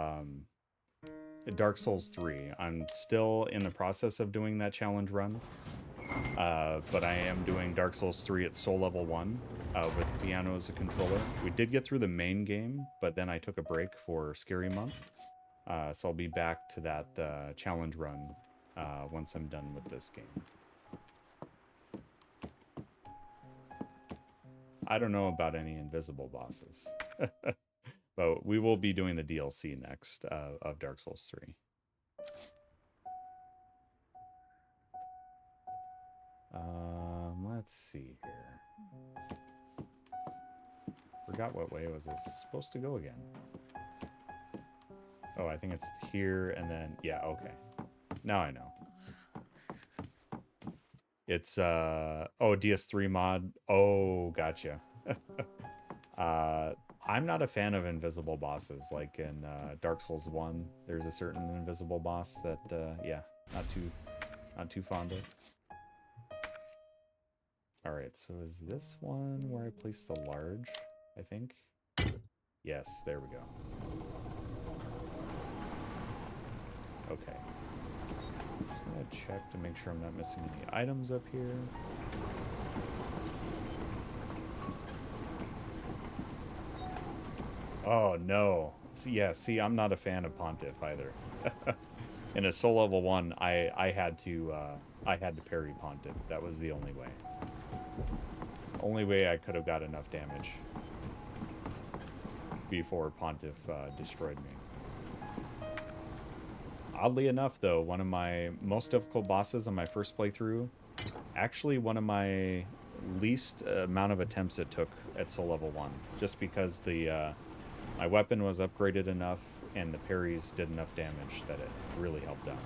Dark Souls 3. I'm still in the process of doing that challenge run, but I am doing Dark Souls 3 at Soul Level 1 with the piano as a controller. We did get through the main game, but then I took a break for Scary Month, so I'll be back to that challenge run once I'm done with this game. I don't know about any invisible bosses, but we will be doing the DLC next of Dark Souls 3. Let's see here. Forgot what way was this supposed to go again. Oh, I think it's here and then, yeah, okay. Now I know. It's, oh, DS3 mod. Oh, gotcha. I'm not a fan of invisible bosses. Like in Dark Souls 1, there's a certain invisible boss that, yeah, not too fond of. Alright, so is this one where I place the large, I think? Yes, there we go. Okay. Just gonna check to make sure I'm not missing any items up here. Oh no. See, I'm not a fan of Pontiff either. In a Soul Level 1, I had to parry Pontiff. That was the only way. Only way I could have got enough damage before Pontiff destroyed me. Oddly enough, though, one of my most difficult bosses on my first playthrough, actually one of my least amount of attempts it took at Soul Level 1, just because the my weapon was upgraded enough and the parries did enough damage that it really helped out.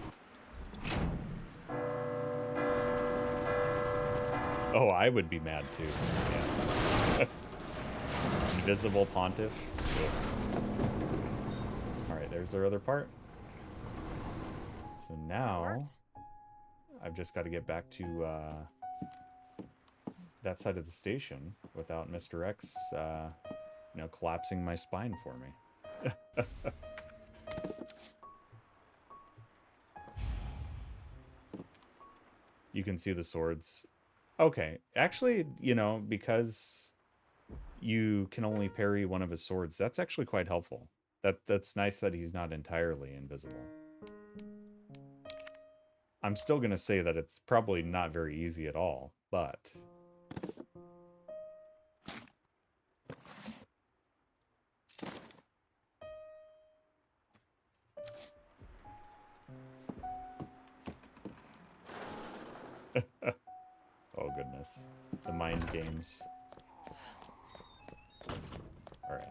Oh, I would be mad too. Yeah. Invisible Pontiff. Alright, there's our other part. So now, I've just got to get back to that side of the station without Mr. X, you know, collapsing my spine for me. You can see the swords. Okay, actually, you know, because you can only parry one of his swords, that's actually quite helpful. That's nice that he's not entirely invisible. I'm still going to say that it's probably not very easy at all, but... Oh, goodness. The mind games. Alright.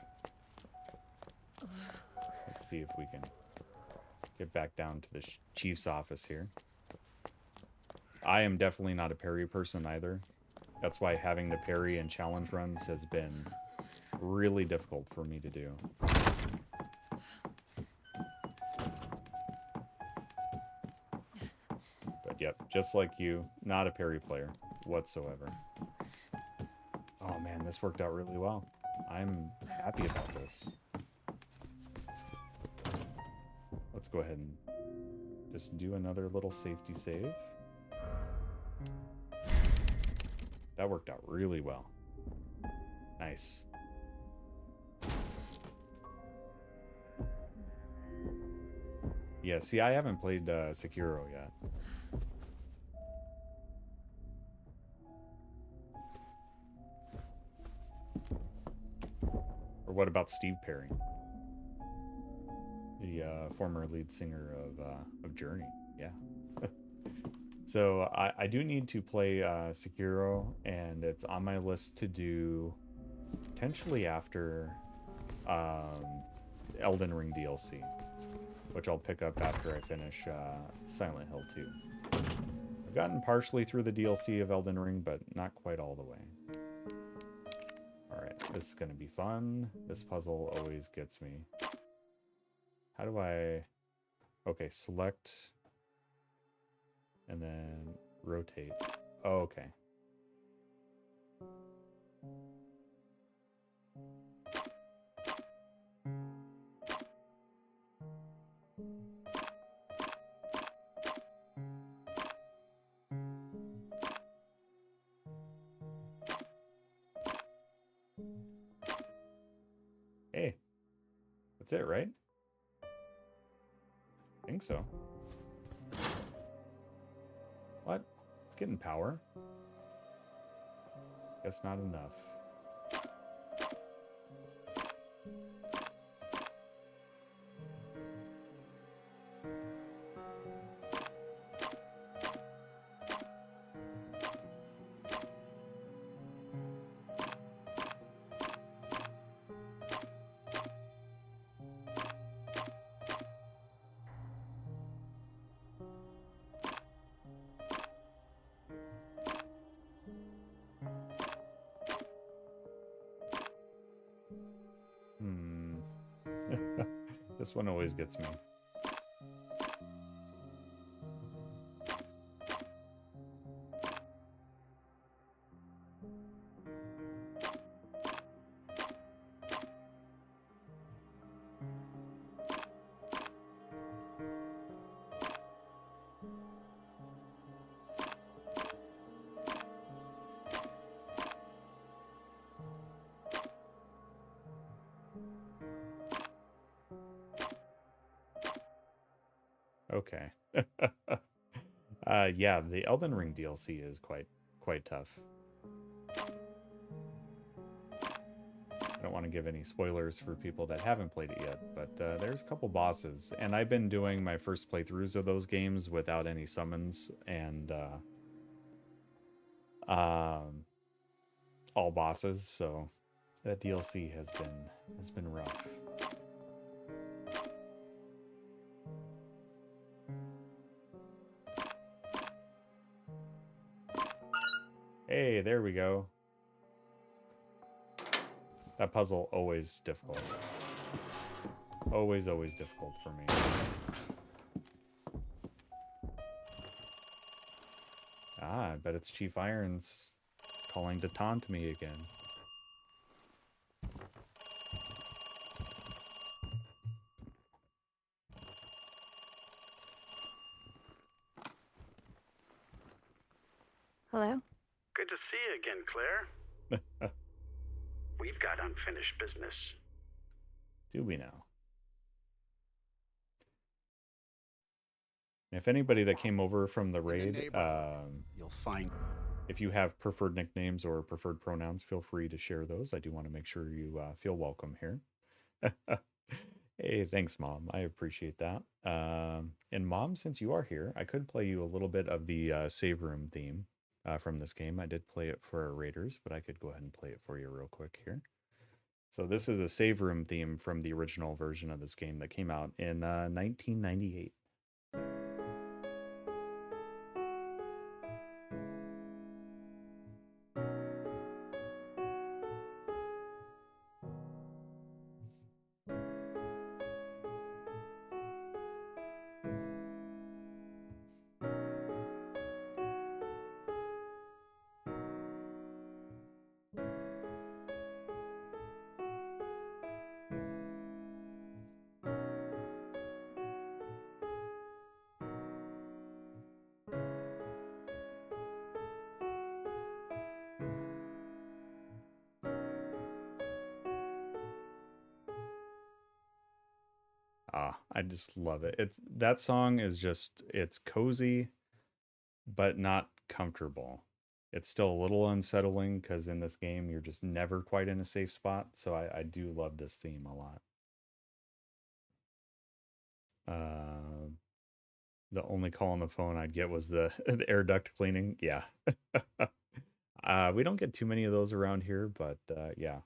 Let's see if we can get back down to the chief's office here. I am definitely not a parry person either. That's why having the parry and challenge runs has been really difficult for me to do. But yep, just like you, not a parry player whatsoever. Oh man, this worked out really well. I'm happy about this. Let's go ahead and just do another little safety save. That worked out really well. Nice. Yeah, see, I haven't played Sekiro yet. Or what about Steve Perry? The former lead singer of Journey. Yeah. So I do need to play Sekiro, and it's on my list to do potentially after Elden Ring DLC, which I'll pick up after I finish Silent Hill 2. I've gotten partially through the DLC of Elden Ring, but not quite all the way. Alright, this is going to be fun. This puzzle always gets me. How do I... Okay, select... and then rotate. Oh, okay. Hey, that's it, right? I think so. What? It's getting power. Guess not enough. This one always gets me. Okay. Yeah, the Elden Ring DLC is quite tough. I don't want to give any spoilers for people that haven't played it yet, but there's a couple bosses, and I've been doing my first playthroughs of those games without any summons and all bosses, so that DLC has been rough. Hey, there we go. That puzzle always difficult. Always difficult for me. Ah, I bet it's Chief Irons calling to taunt me again. Hello? Good to see you again, Claire. We've got unfinished business. Do we now? If anybody that came over from the raid, You'll find... if you have preferred nicknames or preferred pronouns, feel free to share those. I do want to make sure you feel welcome here. Hey, thanks, Mom. I appreciate that. And Mom, since you are here, I could play you a little bit of the save room theme from this game. I did play it for our raiders, but I could go ahead and play it for you real quick here. So this is a save room theme from the original version of this game that came out in 1998. I just love it. That song is just, it's cozy, but not comfortable. It's still a little unsettling because in this game, you're just never quite in a safe spot. So I do love this theme a lot. The only call on the phone I'd get was the air duct cleaning. Yeah. We don't get too many of those around here, but yeah.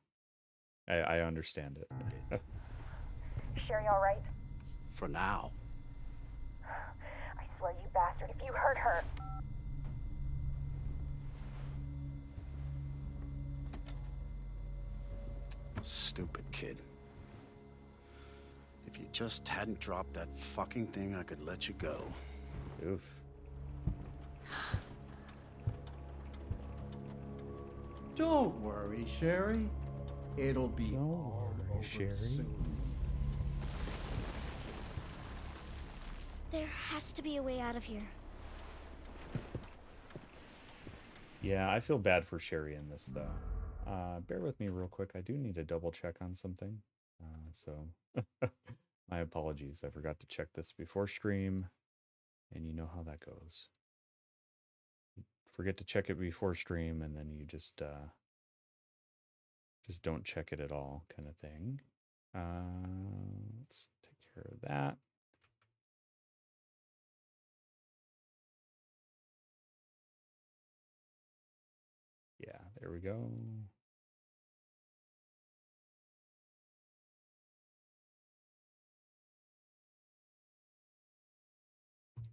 I understand it. Sherry all right? For now. I swear, you bastard, if you hurt her... Stupid kid. If you just hadn't dropped that fucking thing, I could let you go. Oof. Don't worry, Sherry. It'll be all over Sherry. soon. There has to be a way out of here. Yeah, I feel bad for Sherry in this, though. Bear with me real quick. I do need to double check on something. So my apologies. I forgot to check this before stream, and you know how that goes. You forget to check it before stream, and then you just don't check it at all, kind of thing. Let's take care of that. Yeah, there we go.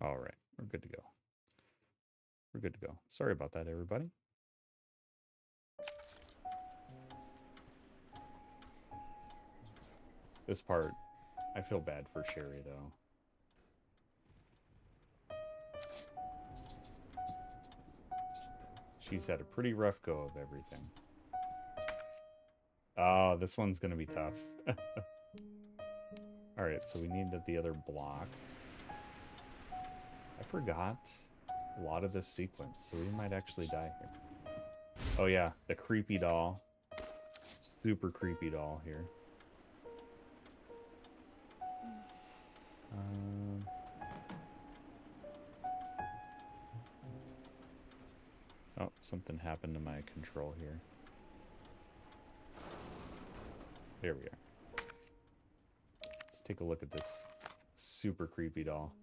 All right, we're good to go. We're good to go. Sorry about that, everybody. This part, I feel bad for Sherry, though. She's had a pretty rough go of everything. Oh, this one's going to be tough. All right, so we need the other block. I forgot a lot of this sequence, so we might actually die here. Oh yeah, the creepy doll. Super creepy doll here. Oh, something happened to my control here. There we are. Let's take a look at this super creepy doll.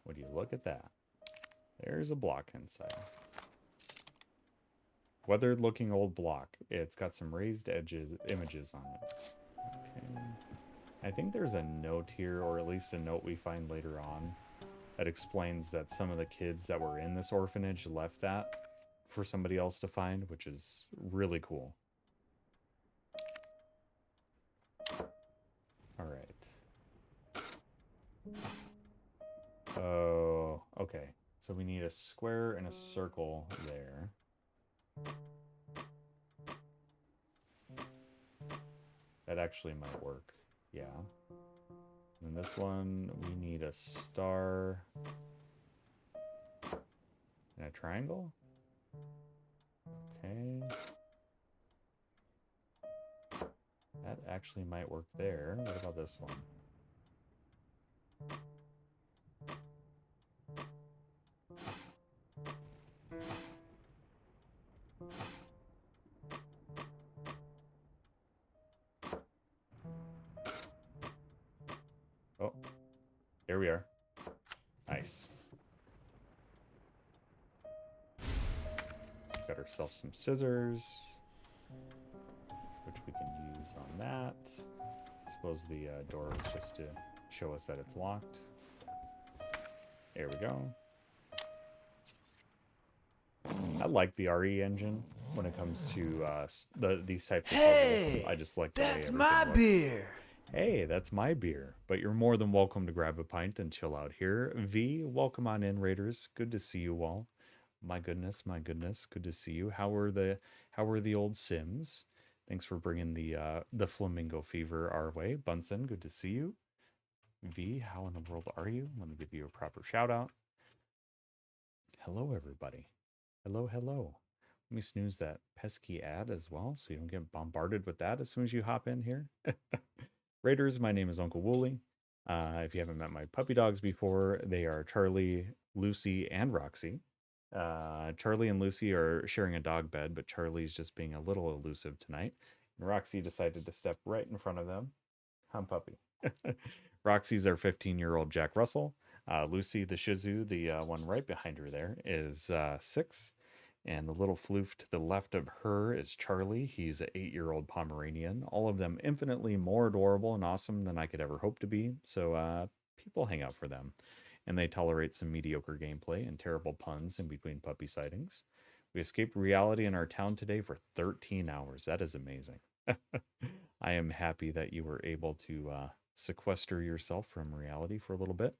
Would you look at that? There's a block inside. Weathered looking old block. It's got some raised images on it. Okay. I think there's a note here, or at least a note we find later on, that explains that some of the kids that were in this orphanage left that for somebody else to find, which is really cool. All right. Oh, okay. So we need a square and a circle there. That actually might work. Yeah. And this one, we need a star and a triangle. Okay. That actually might work there. What about this one? Oh, here we are. Nice. So we got ourselves some scissors, which we can use on that. I suppose the door is just to show us that it's locked. There we go. I like the RE engine when it comes to these types of puzzles. I just like the way everything my looks. beer. Hey, that's my beer. But you're more than welcome to grab a pint and chill out here. V, welcome on in, Raiders. Good to see you all. My goodness, good to see you. How were the old Sims? Thanks for bringing the flamingo fever our way. Bunsen, good to see you. V, how in the world are you? Let me give you a proper shout out. Hello, everybody. Hello, hello. Let me snooze that pesky ad as well so you don't get bombarded with that as soon as you hop in here. Raiders, my name is Uncle Wooly. If you haven't met my puppy dogs before, they are Charlie, Lucy, and Roxy. Charlie and Lucy are sharing a dog bed, but Charlie's just being a little elusive tonight. And Roxy decided to step right in front of them. Puppy. Roxy's our 15-year-old Jack Russell. Lucy the Shih Tzu, the one right behind her there, is 6. And the little floof to the left of her is Charlie. He's an 8-year-old Pomeranian. All of them infinitely more adorable and awesome than I could ever hope to be. So people hang out for them. And they tolerate some mediocre gameplay and terrible puns in between puppy sightings. We escaped reality in our town today for 13 hours. That is amazing. I am happy that you were able to sequester yourself from reality for a little bit.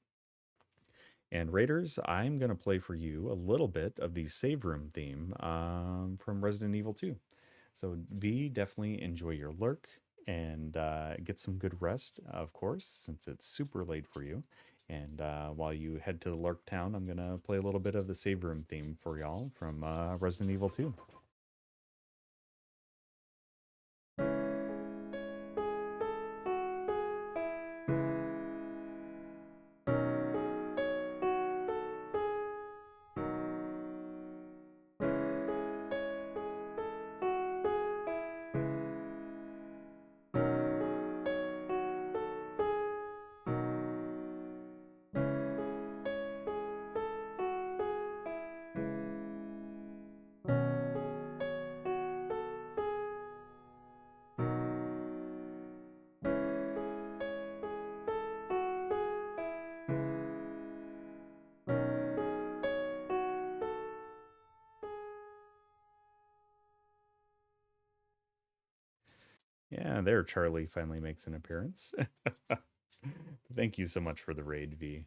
And Raiders, I'm going to play for you a little bit of the save room theme from Resident Evil 2. So V, definitely enjoy your lurk and get some good rest, of course, since it's super late for you. And while you head to the lurk town, I'm going to play a little bit of the save room theme for y'all from Resident Evil 2. Yeah, there Charlie finally makes an appearance. Thank you so much for the raid, V.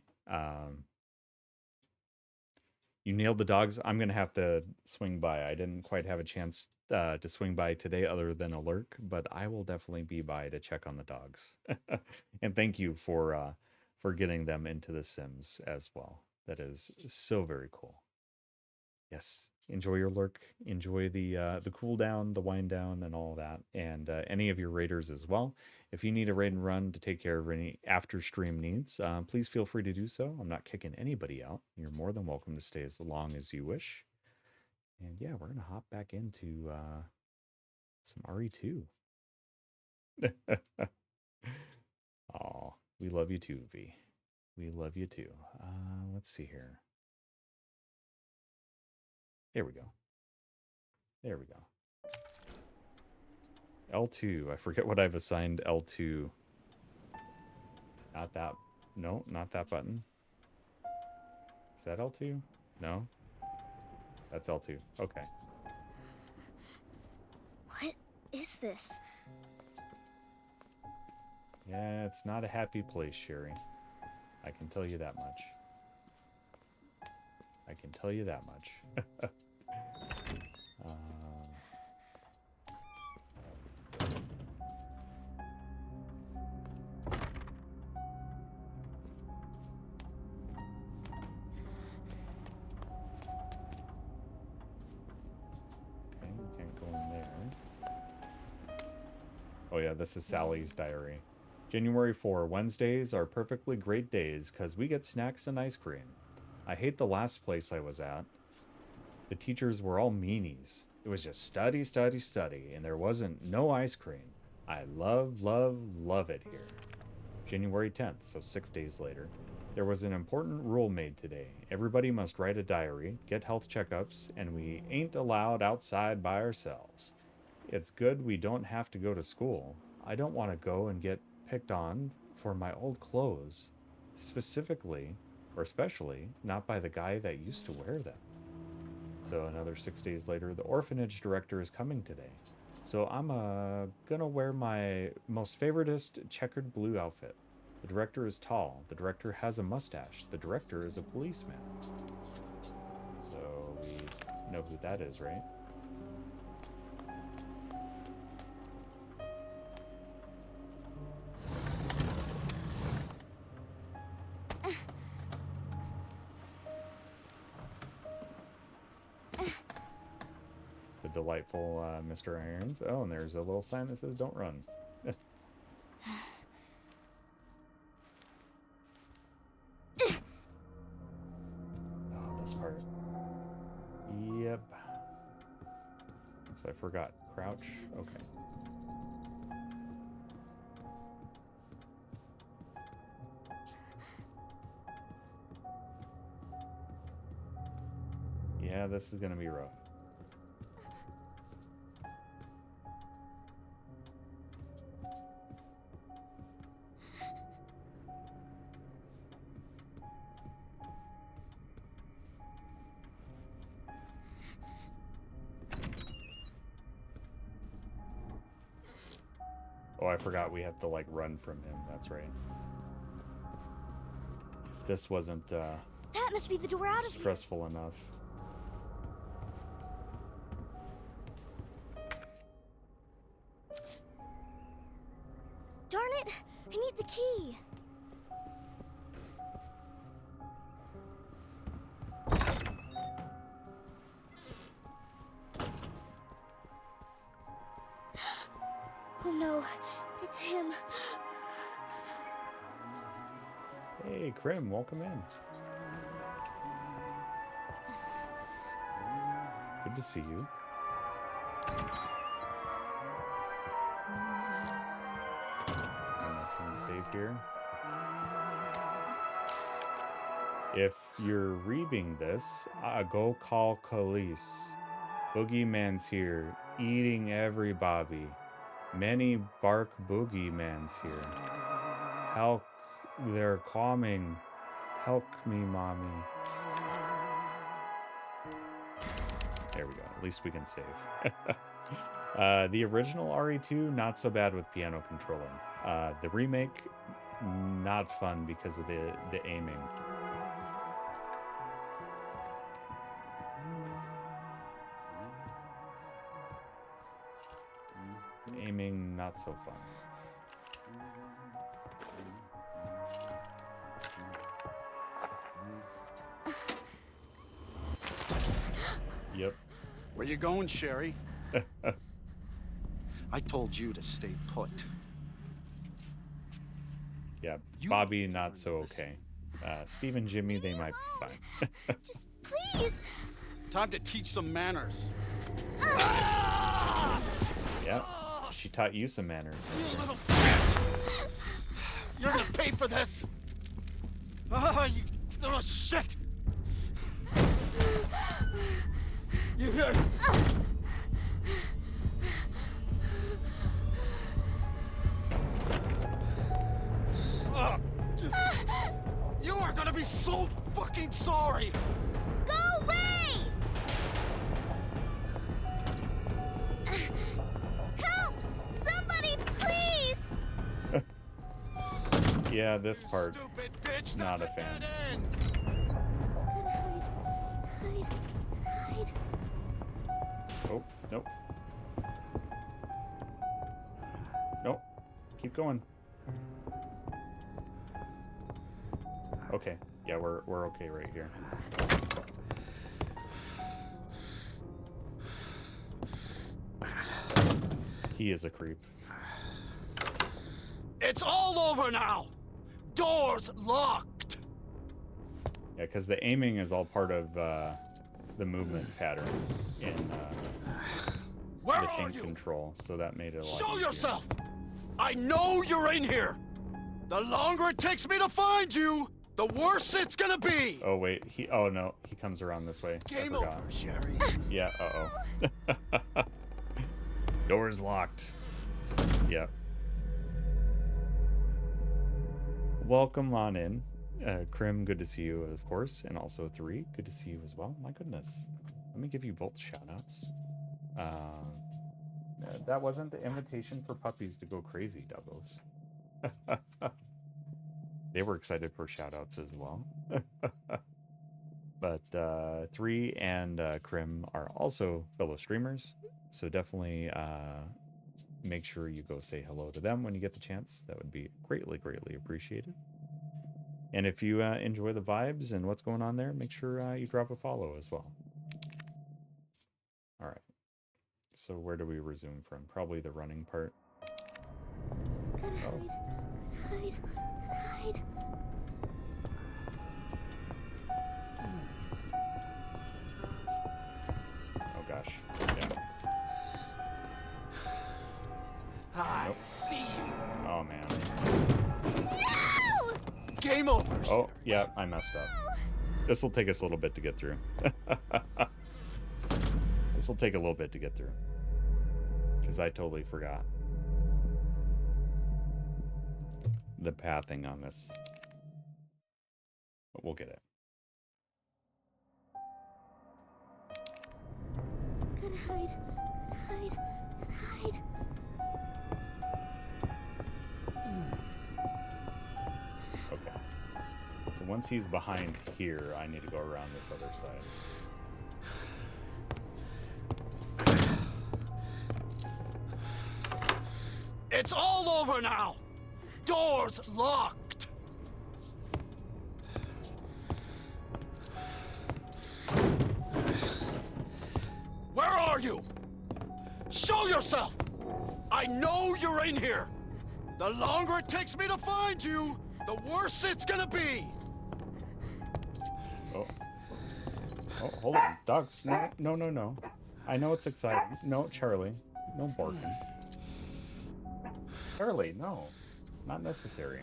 You nailed the dogs. I'm going to have to swing by. I didn't quite have a chance to swing by today other than a lurk, but I will definitely be by to check on the dogs. And thank you for getting them into the Sims as well. That is so very cool. Yes, enjoy your lurk, enjoy the cool down, the wind down, and all that, and any of your raiders as well. If you need a raid and run to take care of any after stream needs, please feel free to do so. I'm not kicking anybody out. You're more than welcome to stay as long as you wish. And yeah, we're gonna hop back into some RE2. Oh, we love you too, V. We love you too. Let's see here. There we go. There we go. L2. I forget what I've assigned L2. Not that. No, not that button. Is that L2? No. That's L2. Okay. What is this? Yeah, it's not a happy place, Sherry. I can tell you that much. I can tell you that much. Oh yeah, this is Sally's diary. January 4, Wednesdays are perfectly great days because we get snacks and ice cream. I hate the last place I was at. The teachers were all meanies. It was just study, study, study, and there wasn't no ice cream. I love, love, love it here. January 10th, so 6 days later. There was an important rule made today. Everybody must write a diary, get health checkups, and we ain't allowed outside by ourselves. It's good we don't have to go to school. I don't want to go and get picked on for my old clothes. Specifically, or especially, not by the guy that used to wear them. So another 6 days later, the orphanage director is coming today. So I'm gonna wear my most favoritist checkered blue outfit. The director is tall. The director has a mustache. The director is a policeman. So we know who that is, right? The delightful Mr. Irons. Oh, and there's a little sign that says "Don't run." Oh, this part. Yep. So I forgot. Crouch. Okay. Yeah, this is gonna be rough. Oh, I forgot we have to, like, run from him. That's right. If this wasn't, That must be the door out of here. stressful enough. Darn it! I need the key. Oh no, it's him. Hey, Krim, welcome in. Good to see you. Can we save here? If you're reading this, go call Khalees. Boogeyman's here, eating every Bobby. Many bark boogeyman's here. Help, they're coming. Help me, mommy. There we go. At least we can save. The original RE2, not so bad with piano controller. The remake, not fun because of the aiming. Aiming, not so fun. Yep. Where you going, Sherry? I told you to stay put. Yeah, Bobby, not so okay. Steve and Jimmy, they might be fine. Just please. Time to teach some manners. Yeah, she taught you some manners, You mister. little bitch! You're gonna pay for this! You little shit! You hear? You are gonna be so fucking sorry! Go away! Help! Somebody, please! Yeah, this part, Stupid bitch! not That's a fan. dead end. Hide. Oh, nope. Nope. Keep going. Okay. Yeah, we're okay right here. He is a creep. It's all over now! Doors locked! Yeah, because the aiming is all part of the movement pattern in Where the are tank you? control, so that made it a lot Show easier. yourself! I know you're in here! The longer it takes me to find you, the worse it's gonna be! Oh, wait. Oh, no. He comes around this way. Game I forgot. over, Sherry. Yeah, uh-oh. Door's locked. Yep. Welcome on in. Krim, good to see you, of course. And also 3, good to see you as well. My goodness. Let me give you both shout-outs. That wasn't the invitation for puppies to go crazy, Dubbos. They were excited for shout-outs as well. But 3 and Krim are also fellow streamers, so definitely make sure you go say hello to them when you get the chance. That would be greatly, greatly appreciated. And if you enjoy the vibes and what's going on there, make sure you drop a follow as well. All right. So where do we resume from? Probably the running part. Gotta hide. Oh gosh. Yeah. I Nope. see you. Oh man. No! Game over, Oh, Sherry. yeah, I messed up. This will take us a little bit to get through. This will take a little bit to get through. Because I totally forgot the pathing on this. But we'll get it. Gotta hide. Hide. Hide. Okay. So once he's behind here, I need to go around this other side. It's all over now! Doors locked! Where are you? Show yourself! I know you're in here! The longer it takes me to find you, the worse it's gonna be! Oh. Oh, hold on. Dogs. No, no, no, no. I know it's exciting. No, Charlie. No barking. Charlie, no. Not necessary.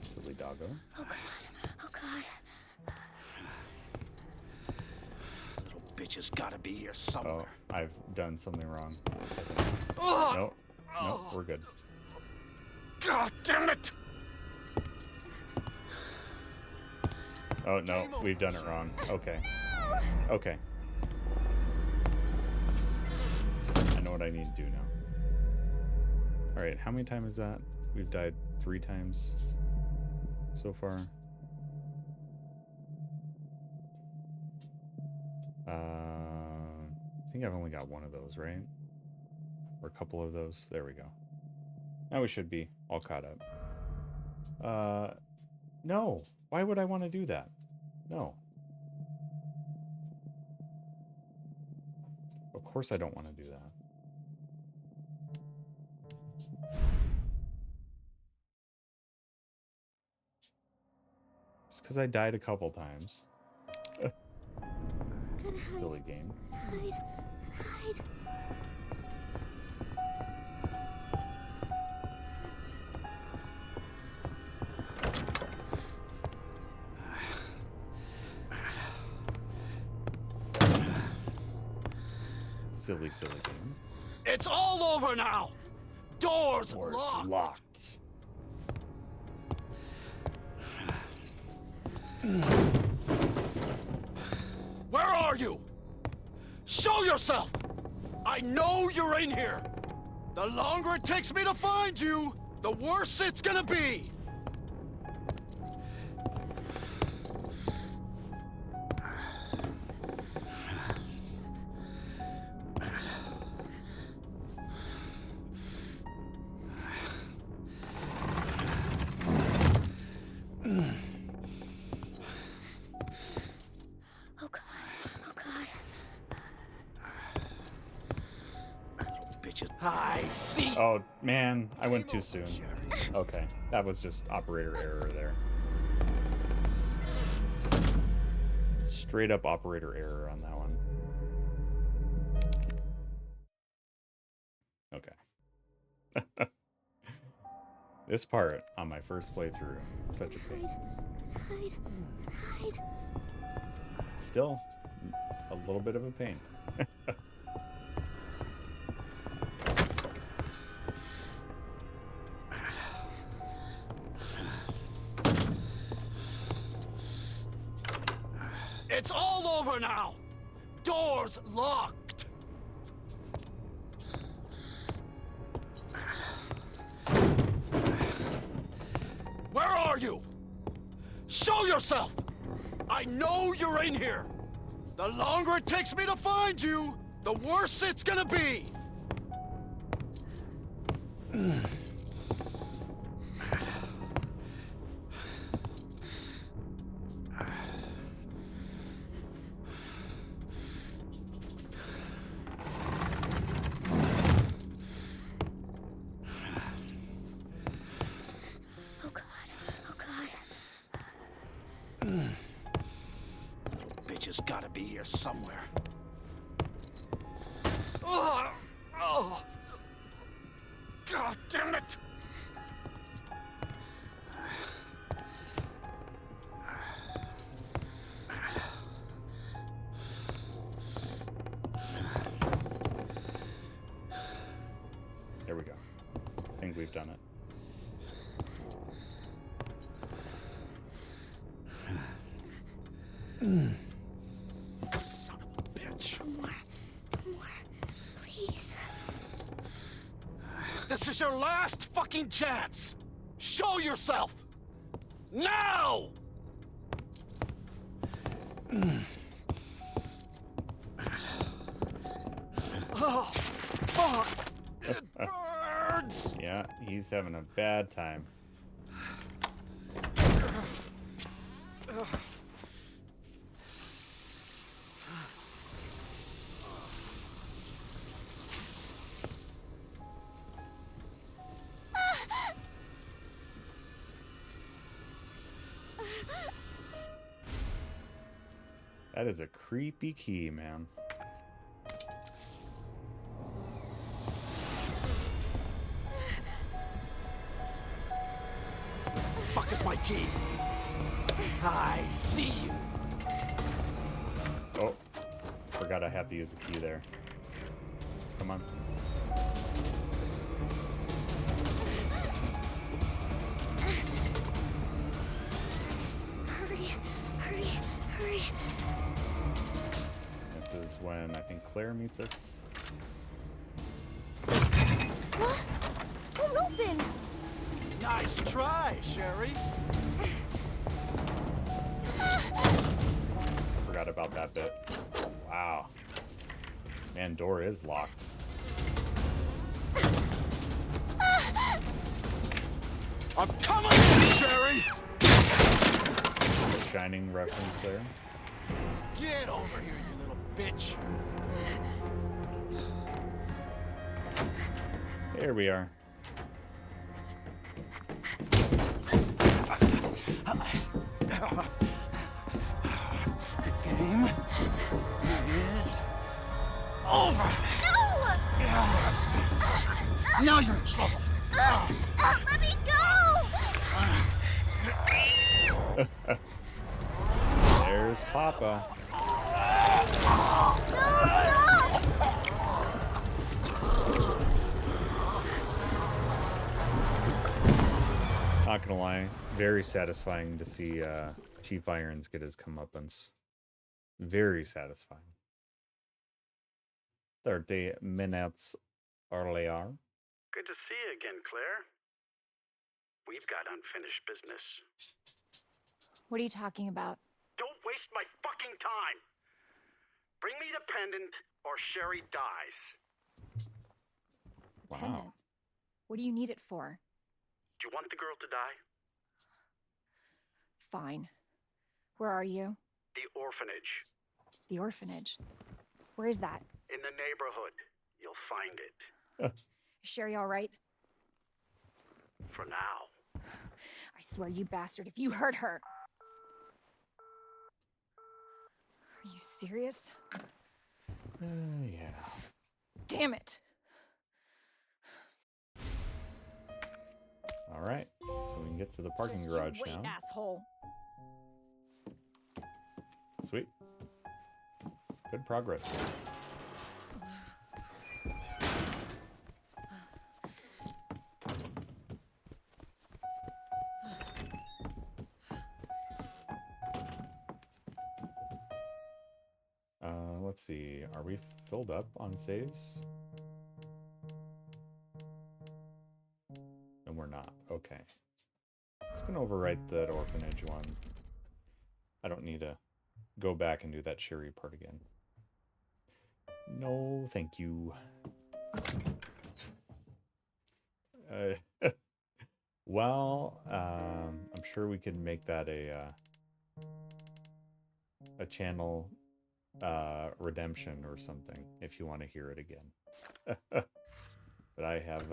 Silly doggo. Oh god. Oh god. Little bitch has gotta be here Oh, somewhere. I've done something wrong. Ugh! Nope. Nope, we're good. God damn it! Oh, no, we've done it wrong. Okay. Okay. I know what I need to do now. Alright, how many times is that? We've died 3 times so far. I think I've only got one of those, right? Or a couple of those. There we go. Now we should be all caught up. No. Why would I want to do that? No. Of course I don't want to do that. Just because I died a couple times. Silly game. Hide. Hide. Silly, silly game. It's all over now! Doors Doors locked! locked. Where are you? Show yourself! I know you're in here! The longer it takes me to find you, the worse it's gonna be! Oh god. Oh god. Bitches. I see! Oh, man. I went too soon. Okay. That was just operator error there. Straight up operator error on that one. Okay. This part on my first playthrough, such a pain. Hide. Hide. Still, a little bit of a pain. It's all over now! Doors locked! Where are you? Show yourself! I know you're in here! The longer it takes me to find you, the worse it's gonna be! Oh god. Oh god. Little bitch has gotta be here somewhere. Ugh! Oh! God damn it! we've done it. Son of a bitch. No more. No more. Please. This is your last fucking chance. Show yourself. Now! Oh, fuck. It burns. Yeah, he's having a bad time. That is a creepy key, man. Fuck is my key? I see you. Oh, forgot I have to use the key there. Come on. Hurry. Hurry. Hurry. This is when I think Claire meets us. What? Won't open. Nice try, Sherry. Forgot about that bit. Wow. Man, door is locked. I'm coming in, Sherry. Shining reference there. Get over here, you little bitch. Here we are. The game is over. No! Now you're in trouble. Let me go! There's Papa. No, stop! Not gonna lie, very satisfying to see Chief Irons get his comeuppance. Very satisfying. 30 minutes earlier. Good to see you again, Claire. We've got unfinished business. What are you talking about? Don't waste my fucking time. Bring me the pendant or Sherry dies. Wow. Pendant. What do you need it for? Do you want the girl to die? Fine. Where are you? The orphanage. The orphanage. Where is that? In the neighborhood. You'll find it. Is Sherry all right? For now. I swear, you bastard, if you hurt her. Are you serious? Yeah. Damn it. All right. So we can get to the parking Just garage you wait, now. asshole. Sweet. Good progress here. Let's see. Are we filled up on saves? And we're not. Okay. Just gonna overwrite that orphanage one. I don't need to go back and do that Sherry part again. No, thank you. Well, I'm sure we could make that a channel redemption or something if you want to hear it again. But I have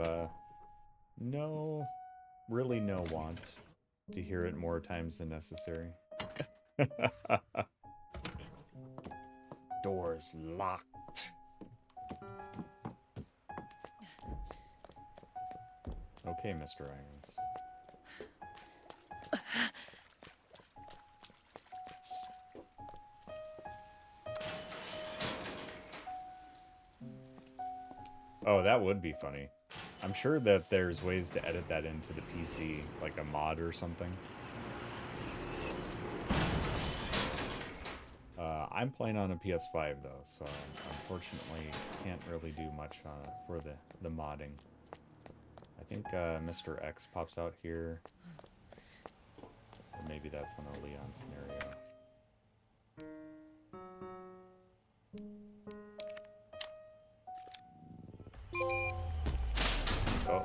really no want to hear it more times than necessary. Doors locked. Okay, Mr. Irons. Oh, that would be funny. I'm sure that there's ways to edit that into the PC, like a mod or something. I'm playing on a PS5 though, so unfortunately can't really do much for the modding. I think Mr. X pops out here. Or maybe that's on a Leon scenario. Oh.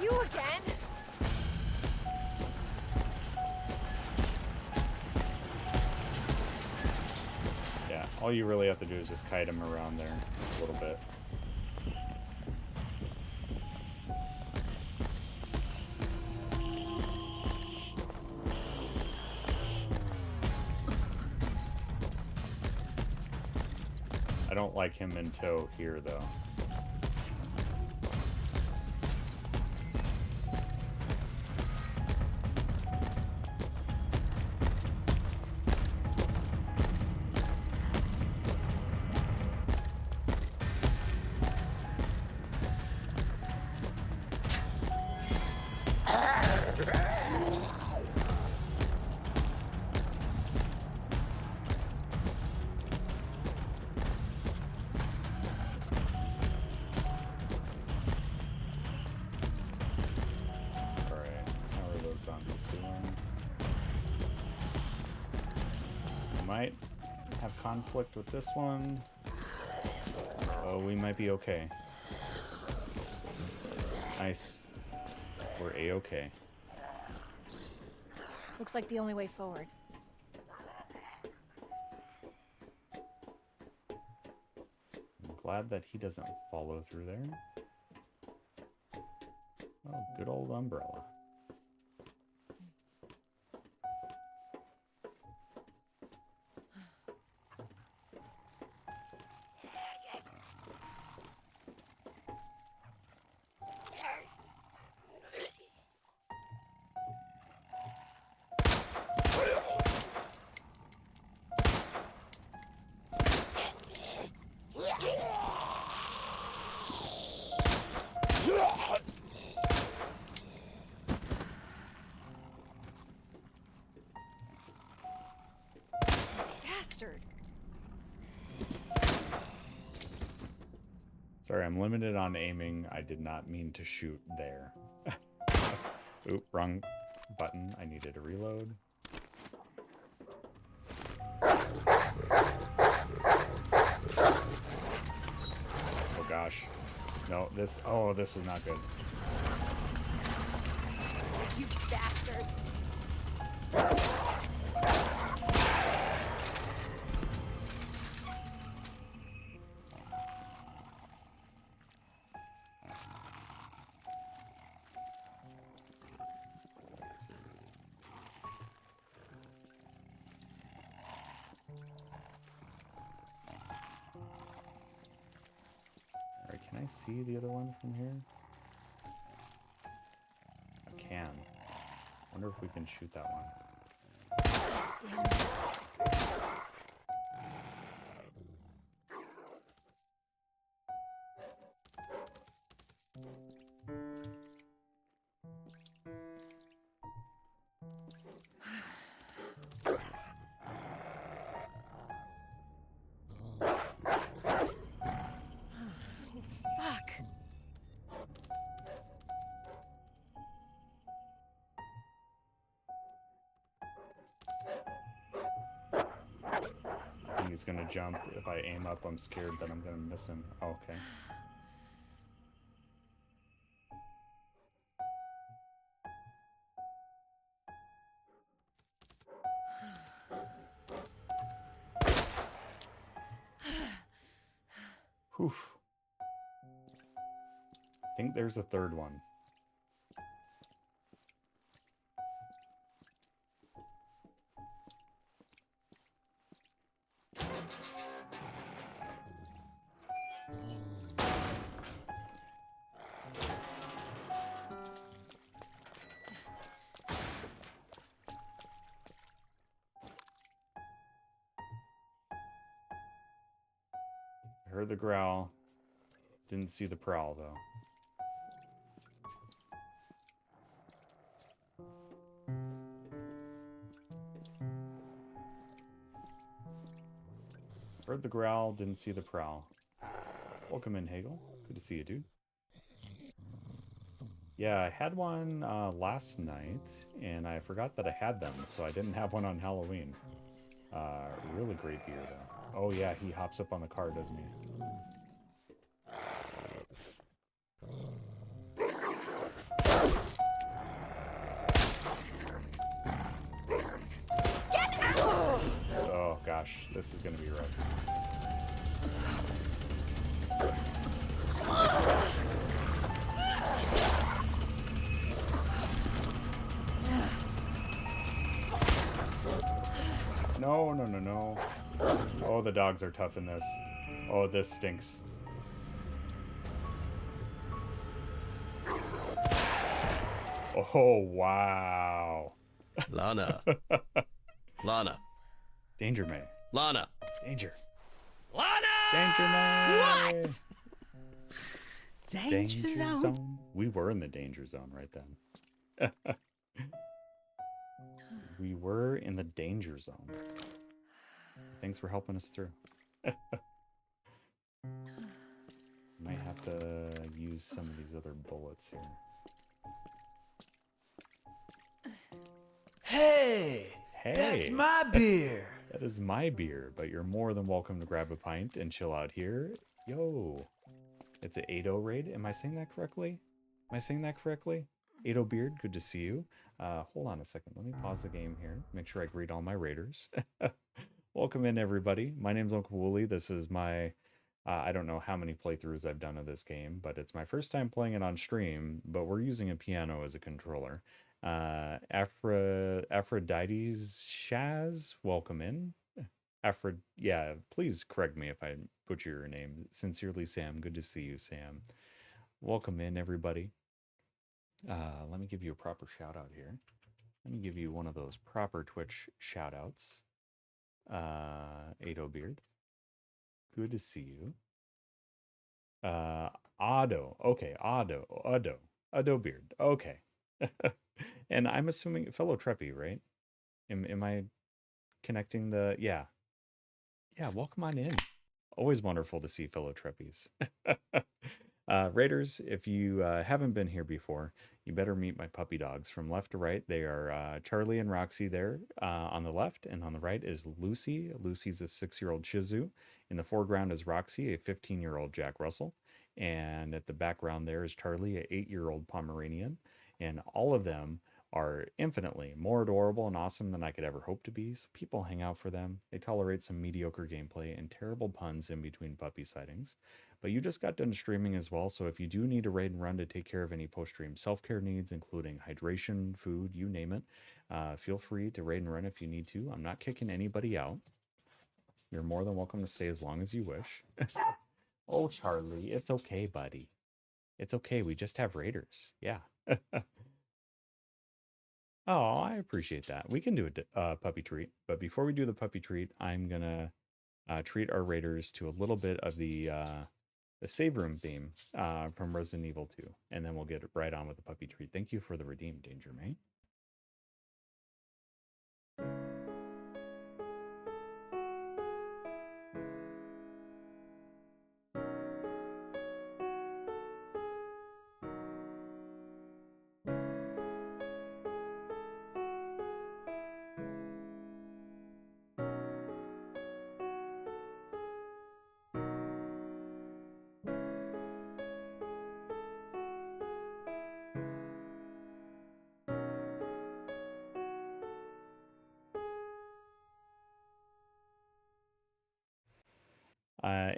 You again? Yeah, all you really have to do is just kite him around there a little bit. I don't like him in tow here, though. Zombies doing. Might have conflict with this one. Oh, we might be okay. Nice. We're A-okay. Looks like the only way forward. I'm glad that he doesn't follow through there. Oh, good old umbrella. Bastard. Sorry, I'm limited on aiming. I did not mean to shoot there. Oop, wrong button. I needed to reload. Oh gosh. No, this is not good. You bastard. Alright, can I see the other one from here? I can. Wonder if we can shoot that one. Damn it. Fuck. I think he's gonna jump. If I aim up, I'm scared that I'm gonna miss him. Oh, okay. Whew. I think there's a third one. I heard the growl. Didn't see the prowl, though. Heard the growl, didn't see the prowl. Welcome in, Hagel. Good to see you, dude. Yeah, I had one last night, and I forgot that I had them, so I didn't have one on Halloween. Really great beer, though. Oh yeah, he hops up on the car, doesn't he? Oh gosh, this is gonna be rough. No, no, no, no. Oh, the dogs are tough in this. Oh, this stinks. Oh, wow. Lana. Lana. Danger, May. Lana. Danger. Lana! Danger, May. What? Danger zone. We were in the danger zone right then. We were in the danger zone. Thanks for helping us through. Might have to use some of these other bullets here. Hey! Hey! That's my beer! That is my beer, but you're more than welcome to grab a pint and chill out here. Yo! It's an 8-0 raid. Am I saying that correctly? Am I saying that correctly? 8-0 Beard, good to see you. Hold on a second. Let me pause the game here. Make sure I greet all my raiders. Welcome in, everybody. My name's Uncle Wooly. This is my... I don't know how many playthroughs I've done of this game, but it's my first time playing it on stream, but we're using a piano as a controller. Aphrodite's Shaz, welcome in. Yeah, please correct me if I butcher your name. Sincerely, Sam. Good to see you, Sam. Welcome in, everybody. Let me give you a proper shout out here. Let me give you one of those proper Twitch shout outs. 8-0 Beard. Good to see you. Otto. Okay, Otto Beard. Okay. And I'm assuming fellow Treppy, right? Am I connecting the... Yeah, welcome on in. Always wonderful to see fellow Treppies. Raiders, if you haven't been here before, you better meet my puppy dogs. From left to right, they are Charlie and Roxy there on the left, and on the right is Lucy. Lucy's a 6-year-old Shih Tzu. In the foreground is Roxy, a 15-year-old Jack Russell. And at the background there is Charlie, a 8-year-old Pomeranian. And all of them are infinitely more adorable and awesome than I could ever hope to be, so people hang out for them. They tolerate some mediocre gameplay and terrible puns in between puppy sightings. But you just got done streaming as well, so if you do need a raid and run to take care of any post-stream self-care needs, including hydration, food, you name it, feel free to raid and run if you need to. I'm not kicking anybody out. You're more than welcome to stay as long as you wish. Oh, Charlie, it's okay, buddy. It's okay, we just have raiders. Yeah. Oh, I appreciate that. We can do a puppy treat, but before we do the puppy treat, I'm gonna treat our raiders to a little bit of the save room theme from Resident Evil 2, and then we'll get right on with the puppy treat. Thank you for the redeem, Danger May.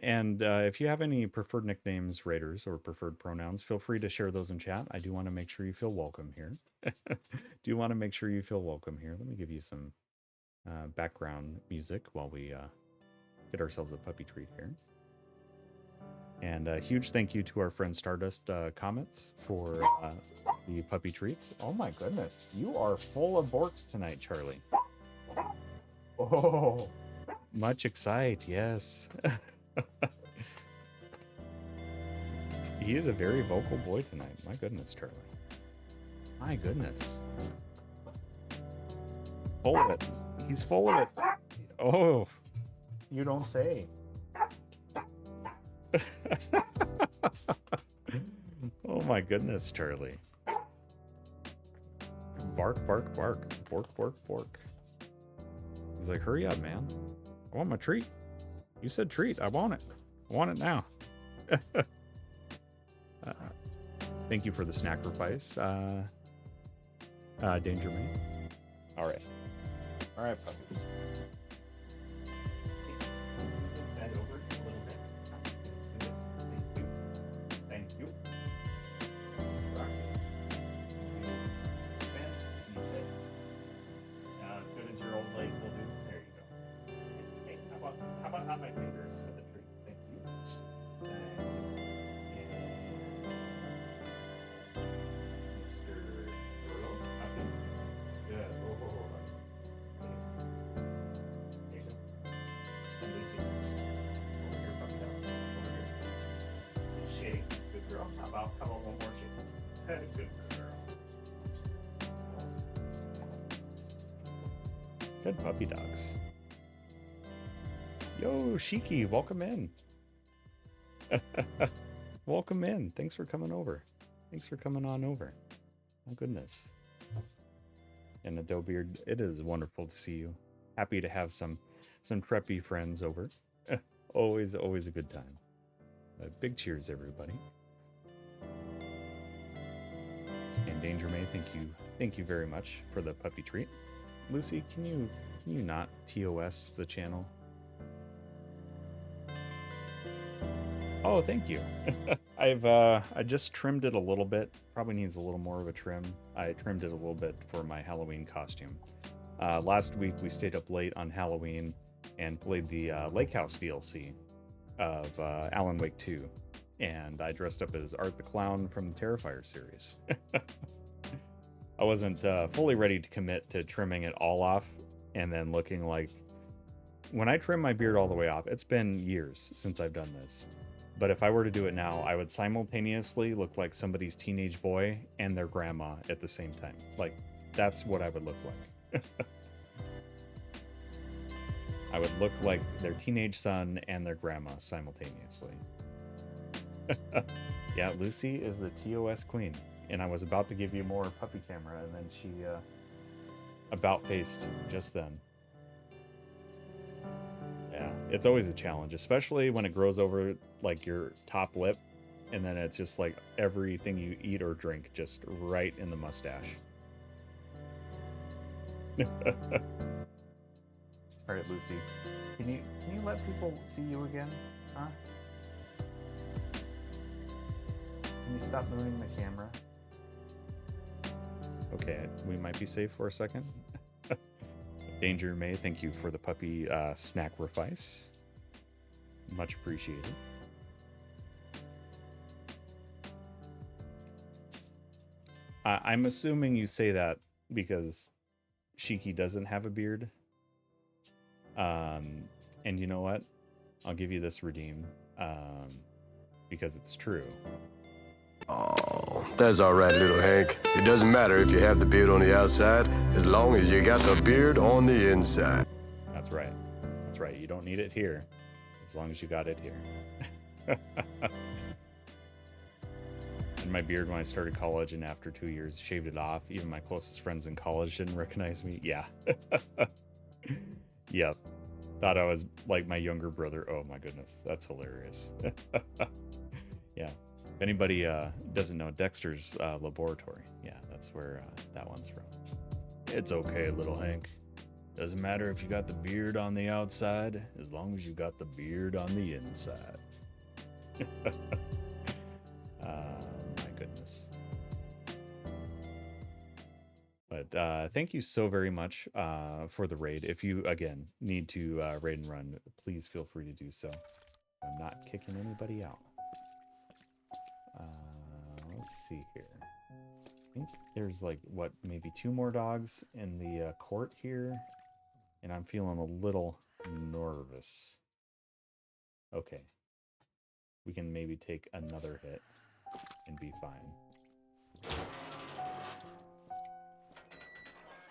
And if you have any preferred nicknames, raiders, or preferred pronouns, feel free to share those in chat. I do want to make sure you feel welcome here. Do want to make sure you feel welcome here. Let me give you some background music while we get ourselves a puppy treat here. And a huge thank you to our friend Stardust Comets for the puppy treats. Oh my goodness, you are full of borks tonight, Charlie. Oh, much excite, yes. He is a very vocal boy tonight. My goodness, Charlie. My goodness. Full of it. He's full of it. Oh, you don't say. Oh my goodness, Charlie. Bark, bark, bark. Bork, bork, bork. He's like, hurry up, man. I want my treat. You said treat. I want it. I want it now. Thank you for the sacrifice, Danger Man. All right. All right, puppies. Bend over a little bit. Thank you. Thank you. Roxy. Bend. You sit. As good as your old leg will do. There you go. Hey, how about not my fingers for the treat? Thank you. Mr. Turtle. Puppy. Good. Oh. Jason. And Lucy. Over here, puppy dog. Over here. And shake. Good girl. How about one more shake? Good girl. Good puppy dogs. Yo, Shiki, welcome in. Welcome in. Thanks for coming over. Thanks for coming on over. Oh, goodness. And the Doughbeard, it is wonderful to see you. Happy to have some preppy friends over. Always a good time. Big cheers, everybody. And Danger May, thank you very much for the puppy treat. Lucy, can you not TOS the channel? Oh, thank you. I just trimmed it a little bit. Probably needs a little more of a trim. I trimmed it a little bit for my Halloween costume. Last week we stayed up late on Halloween and played the Lake House DLC of Alan Wake 2. And I dressed up as Art the Clown from the Terrifier series. I wasn't fully ready to commit to trimming it all off and then looking like... When I trim my beard all the way off, it's been years since I've done this. But if I were to do it now, I would simultaneously look like somebody's teenage boy and their grandma at the same time. Like, that's what I would look like. I would look like their teenage son and their grandma simultaneously. Yeah, Lucy is the TOS queen. And I was about to give you more puppy camera, and then she about-faced just then. Yeah, it's always a challenge, especially when it grows over like your top lip, and then it's just like everything you eat or drink just right in the mustache. All right, Lucy, can you let people see you again, huh? Can you stop moving the camera? Okay, we might be safe for a second. Danger May, thank you for the puppy sacrifice. Much appreciated. I'm assuming you say that because Shiki doesn't have a beard. And you know what? I'll give you this redeem. Because it's true. Oh, that's all right, little Hank. It doesn't matter if you have the beard on the outside, as long as you got the beard on the inside. That's right. That's right. You don't need it here, as long as you got it here. And my beard when I started college, and after 2 years, shaved it off. Even my closest friends in college didn't recognize me. Yeah. Yep. Thought I was like my younger brother. Oh my goodness. That's hilarious. Yeah. If anybody doesn't know Dexter's Laboratory, yeah, that's where that one's from. It's okay, little Hank. Doesn't matter if you got the beard on the outside, as long as you got the beard on the inside. My goodness. But thank you so very much for the raid. If you, again, need to raid and run, please feel free to do so. I'm not kicking anybody out. Let's see here. I think there's like, what, maybe 2 more dogs in the court here. And I'm feeling a little nervous. Okay. We can maybe take another hit. and be fine.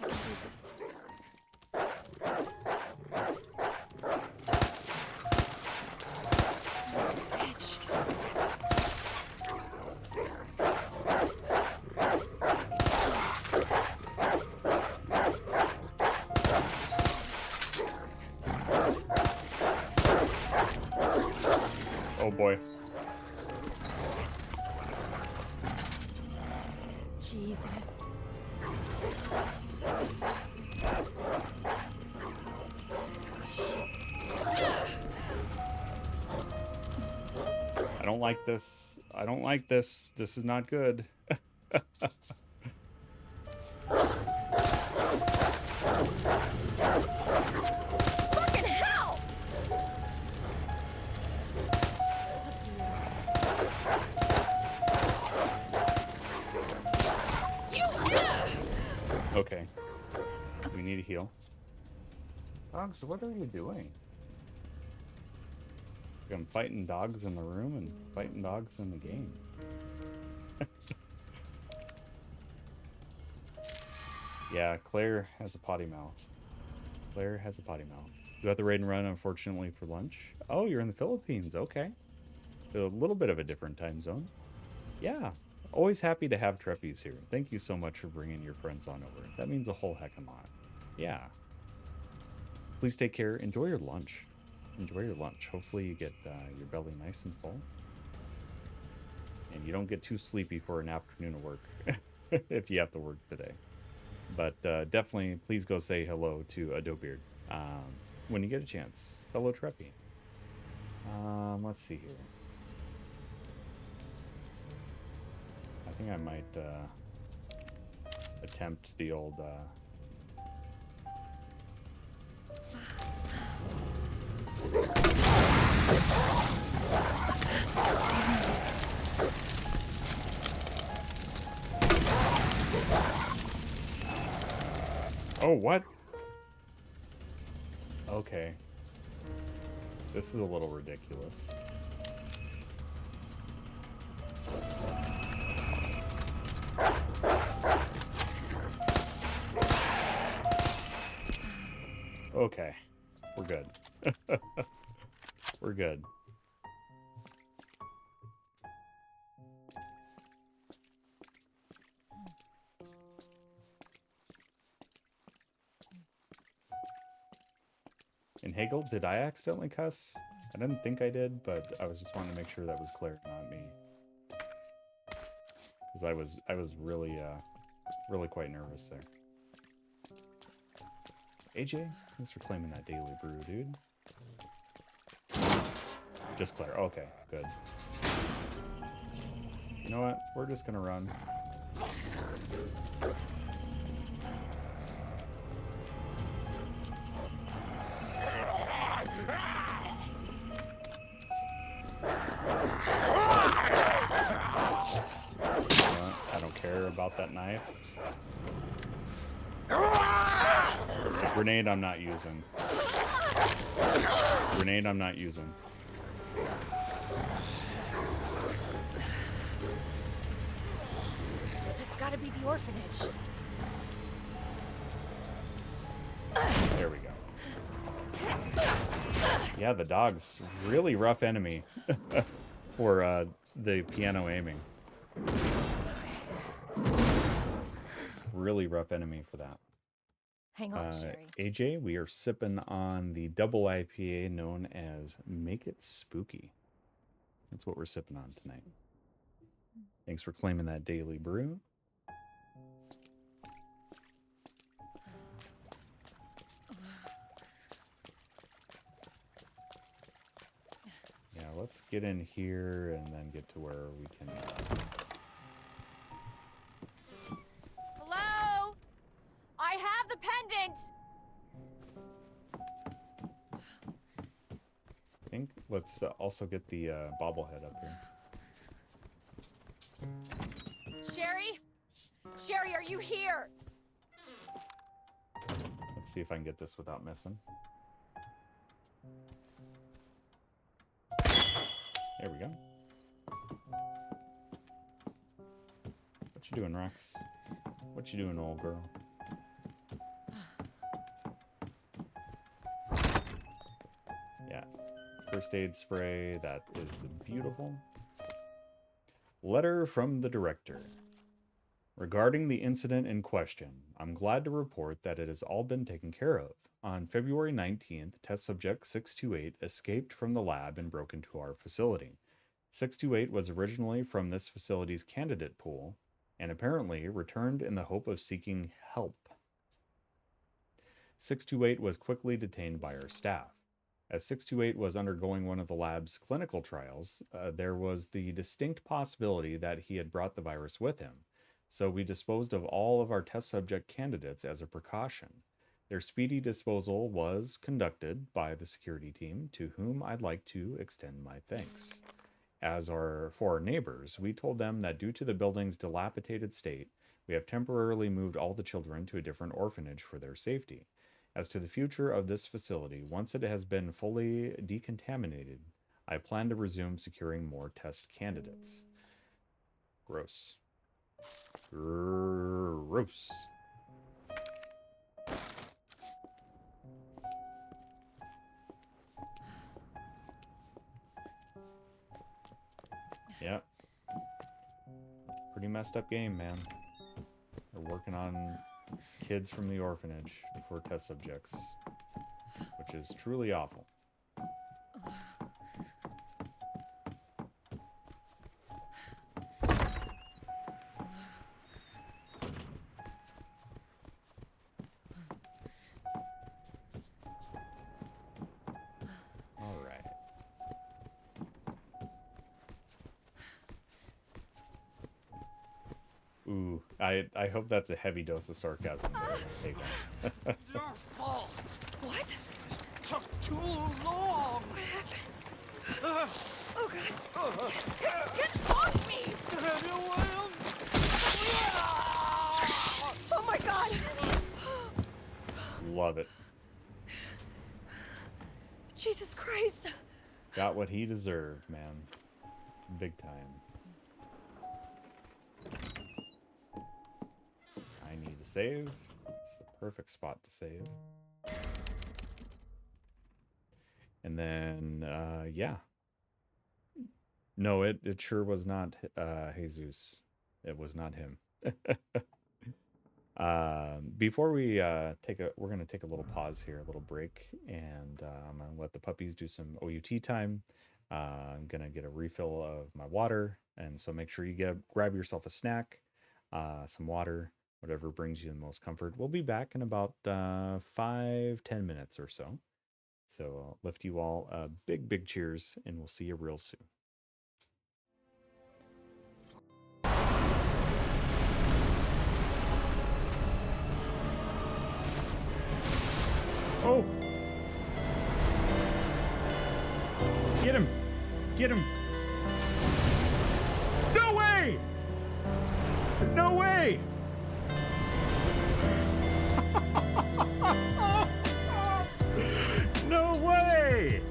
I can do this. Bitch. Oh boy. Jesus. I don't like this. I don't like this. This is not good. Fucking hell! You. Okay. We need a heal. Dogs, what are you doing? I'm fighting dogs in the room and fighting dogs in the game. Yeah, Claire has a potty mouth. Claire has a potty mouth. You got the raid and run, unfortunately, for lunch. Oh, you're in the Philippines. Okay. A little bit of a different time zone. Yeah. Always happy to have Treppies here. Thank you so much for bringing your friends on over. That means a whole heck of a lot. Yeah. Please take care. Enjoy your lunch. Enjoy your lunch. Hopefully you get your belly nice and full. And you don't get too sleepy for an afternoon of work if you have to work today. But definitely, please go say hello to Adobeard when you get a chance. Hello, Treppy. Let's see here. I think I might attempt the old... Oh, what? Okay. This is a little ridiculous. Okay. We're good. We're good. And Hegel, did I accidentally cuss? I didn't think I did, but I was just wanting to make sure that was Claire, not me. Because I was really really quite nervous there. AJ, thanks for claiming that daily brew, dude. Just Claire. Okay, good. You know what? We're just gonna run. I don't care about that knife. The grenade I'm not using. Grenade I'm not using. It's gotta be the orphanage. There we go. Yeah, the dog's really rough enemy for the piano aiming. Really rough enemy for that. Hang on, Sherry. AJ, we are sipping on the double IPA known as Make It Spooky. That's what we're sipping on tonight. Thanks for claiming that daily brew. Yeah, let's get in here and then get to where we can... Hello? I have the pendant! I think let's also get the bobblehead up here. Sherry? Sherry, are you here? Let's see if I can get this without missing. There we go. you doing, Rox? What you doing, old girl? Yeah. First aid spray. That is beautiful. Letter from the director. Regarding the incident in question, I'm glad to report that it has all been taken care of. On February 19th, test subject 628 escaped from the lab and broke into our facility. 628 was originally from this facility's candidate pool, and apparently returned in the hope of seeking help. 628 was quickly detained by our staff. As 628 was undergoing one of the lab's clinical trials, there was the distinct possibility that he had brought the virus with him, so we disposed of all of our test subject candidates as a precaution. Their speedy disposal was conducted by the security team, to whom I'd like to extend my thanks. For our neighbors, we told them that due to the building's dilapidated state, we have temporarily moved all the children to a different orphanage for their safety. As to the future of this facility, once it has been fully decontaminated, I plan to resume securing more test candidates. Gross. Gross. Yep. Pretty messed up game, man. They're working on kids from the orphanage for test subjects, which is truly awful. Ooh, I hope that's a heavy dose of sarcasm there. Your fault. What? It took too long. What happened? Oh, God. Get off me! Oh, my God. Love it. Jesus Christ. Got what he deserved, man. Big time. I need to save. It's a perfect spot to save. And then, yeah. No, it sure was not Jesus. It was not him. Before we we're gonna take a little pause here, a little break, and I'm gonna let the puppies do some OUT time. I'm gonna get a refill of my water, and so make sure you grab yourself a snack, some water, whatever brings you the most comfort. We'll be back in about 5-10 minutes or so. So I'll lift you all a big cheers, and we'll see you real soon. Oh! Get him! Get him! No way! No way! No way!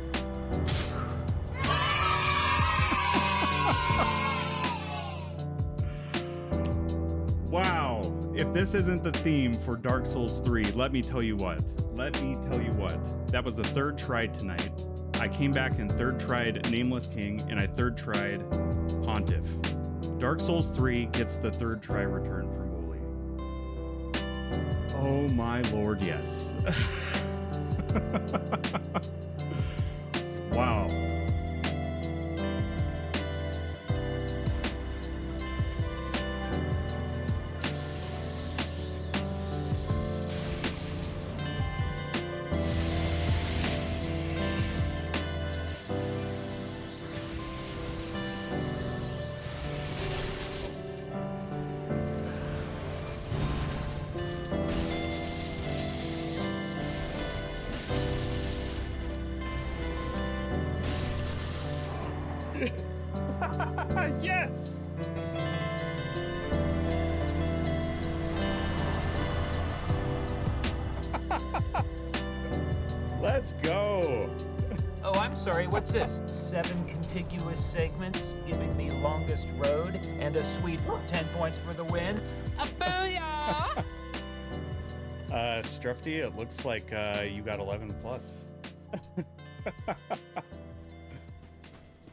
Wow. If this isn't the theme for Dark Souls 3, let me tell you what. That was the third try tonight. I came back and third tried Nameless King, and I third tried Pontiff. Dark Souls 3 gets the third try return from Wooly. Oh my lord, yes. Wow. Yes! Let's go! Oh, I'm sorry, what's this? 7 contiguous segments giving me longest road and a sweet 10 points for the win? A booyah! Strefty, it looks like you got 11 plus.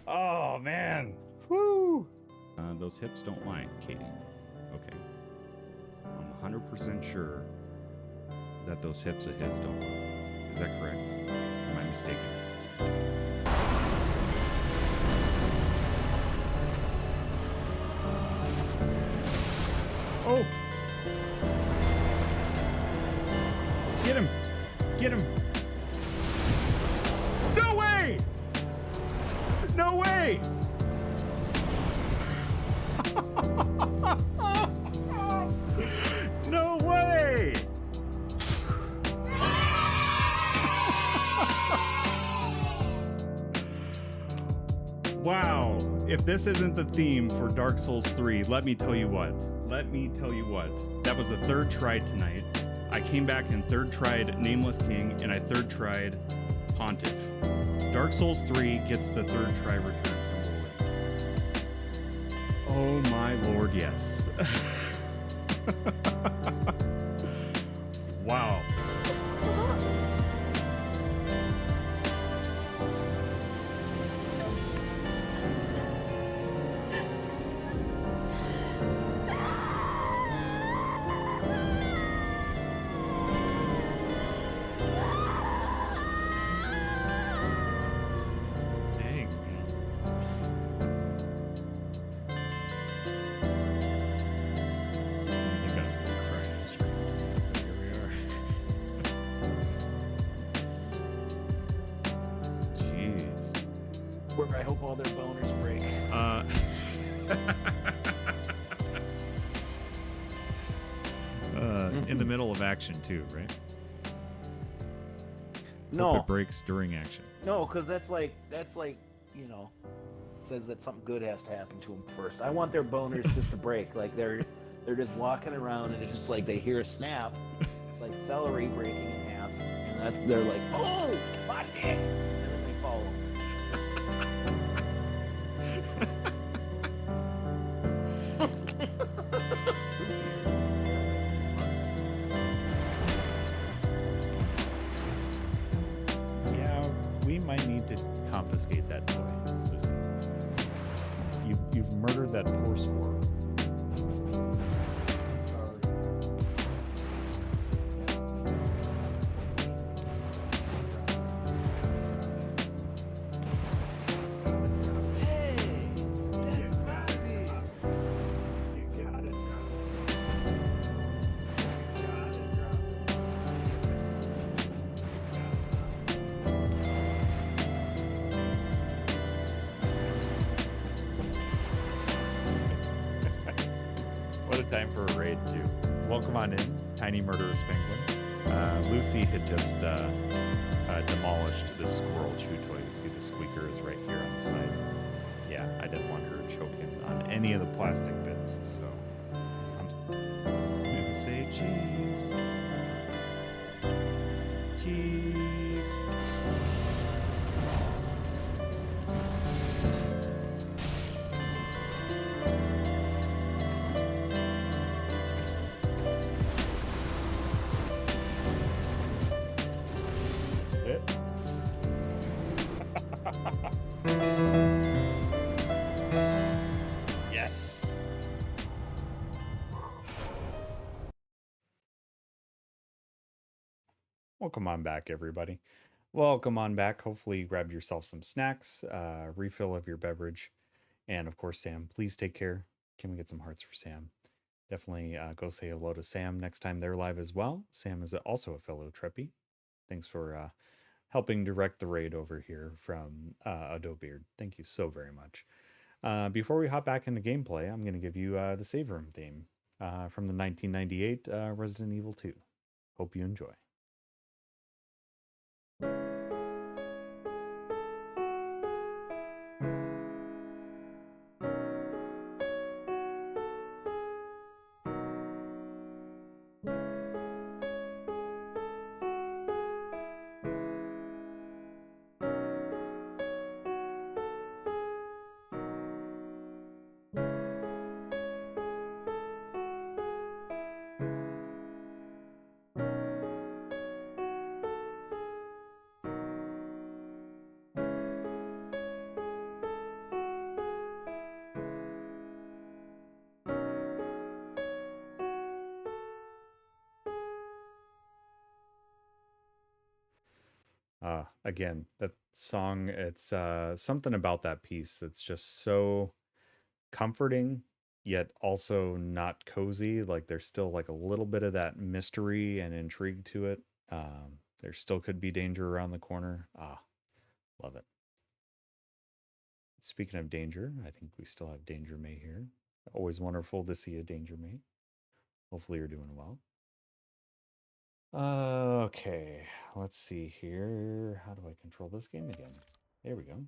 Oh, man. Woo! Those hips don't lie, Katie. Okay. I'm 100% sure that those hips of his don't lie. Is that correct? Am I mistaken? Oh! Get him! Get him! No way! No way! No way! Wow. If this isn't the theme for Dark Souls 3, let me tell you what. Let me tell you what. That was the third try tonight. I came back and third tried Nameless King, and I third tried Pontiff. Dark Souls 3 gets the third try return from Wooly. Oh my lord, yes. Wow. Dang, man. Didn't think I was gonna cry on stream tonight, but here we are. Jeez. Where I hope all their boners break. In the middle of action too, right? No. Hope it breaks during action. No, because that's like, you know, says that something good has to happen to them first. I want their boners just to break. Like they're just walking around and it's just like they hear a snap, like celery breaking in half, and they're like, oh, my dick, and then they follow. Yeah, we might need to confiscate that toy, Lucy. You've murdered that poor squirrel. What a time for a raid, too. Welcome on in, Tiny Murderous Penguin. Lucy had just demolished this squirrel chew toy. You see the squeaker is right here on the side. Yeah, I didn't want her choking on any of the plastic bits, so I'm gonna say cheese. Cheese. This is it. Yes. Welcome on back, everybody. Welcome on back. Hopefully you grabbed yourself some snacks, refill of your beverage, and of course, Sam, please take care. Can we get some hearts for Sam? Definitely go say hello to Sam next time they're live as well. Sam is also a fellow Treppy. Thanks for helping direct the raid over here from Adobeard. Thank you so very much. Before we hop back into gameplay, I'm going to give you the save room theme from the 1998 Resident Evil 2. Hope you enjoy. Again, that song, it's something about that piece that's just so comforting, yet also not cozy. Like there's still like a little bit of that mystery and intrigue to it. There still could be danger around the corner. Love it. Speaking of danger, I think we still have Danger May here. Always wonderful to see a Danger May. Hopefully you're doing well. Okay, let's see here. How do I control this game again? There we go.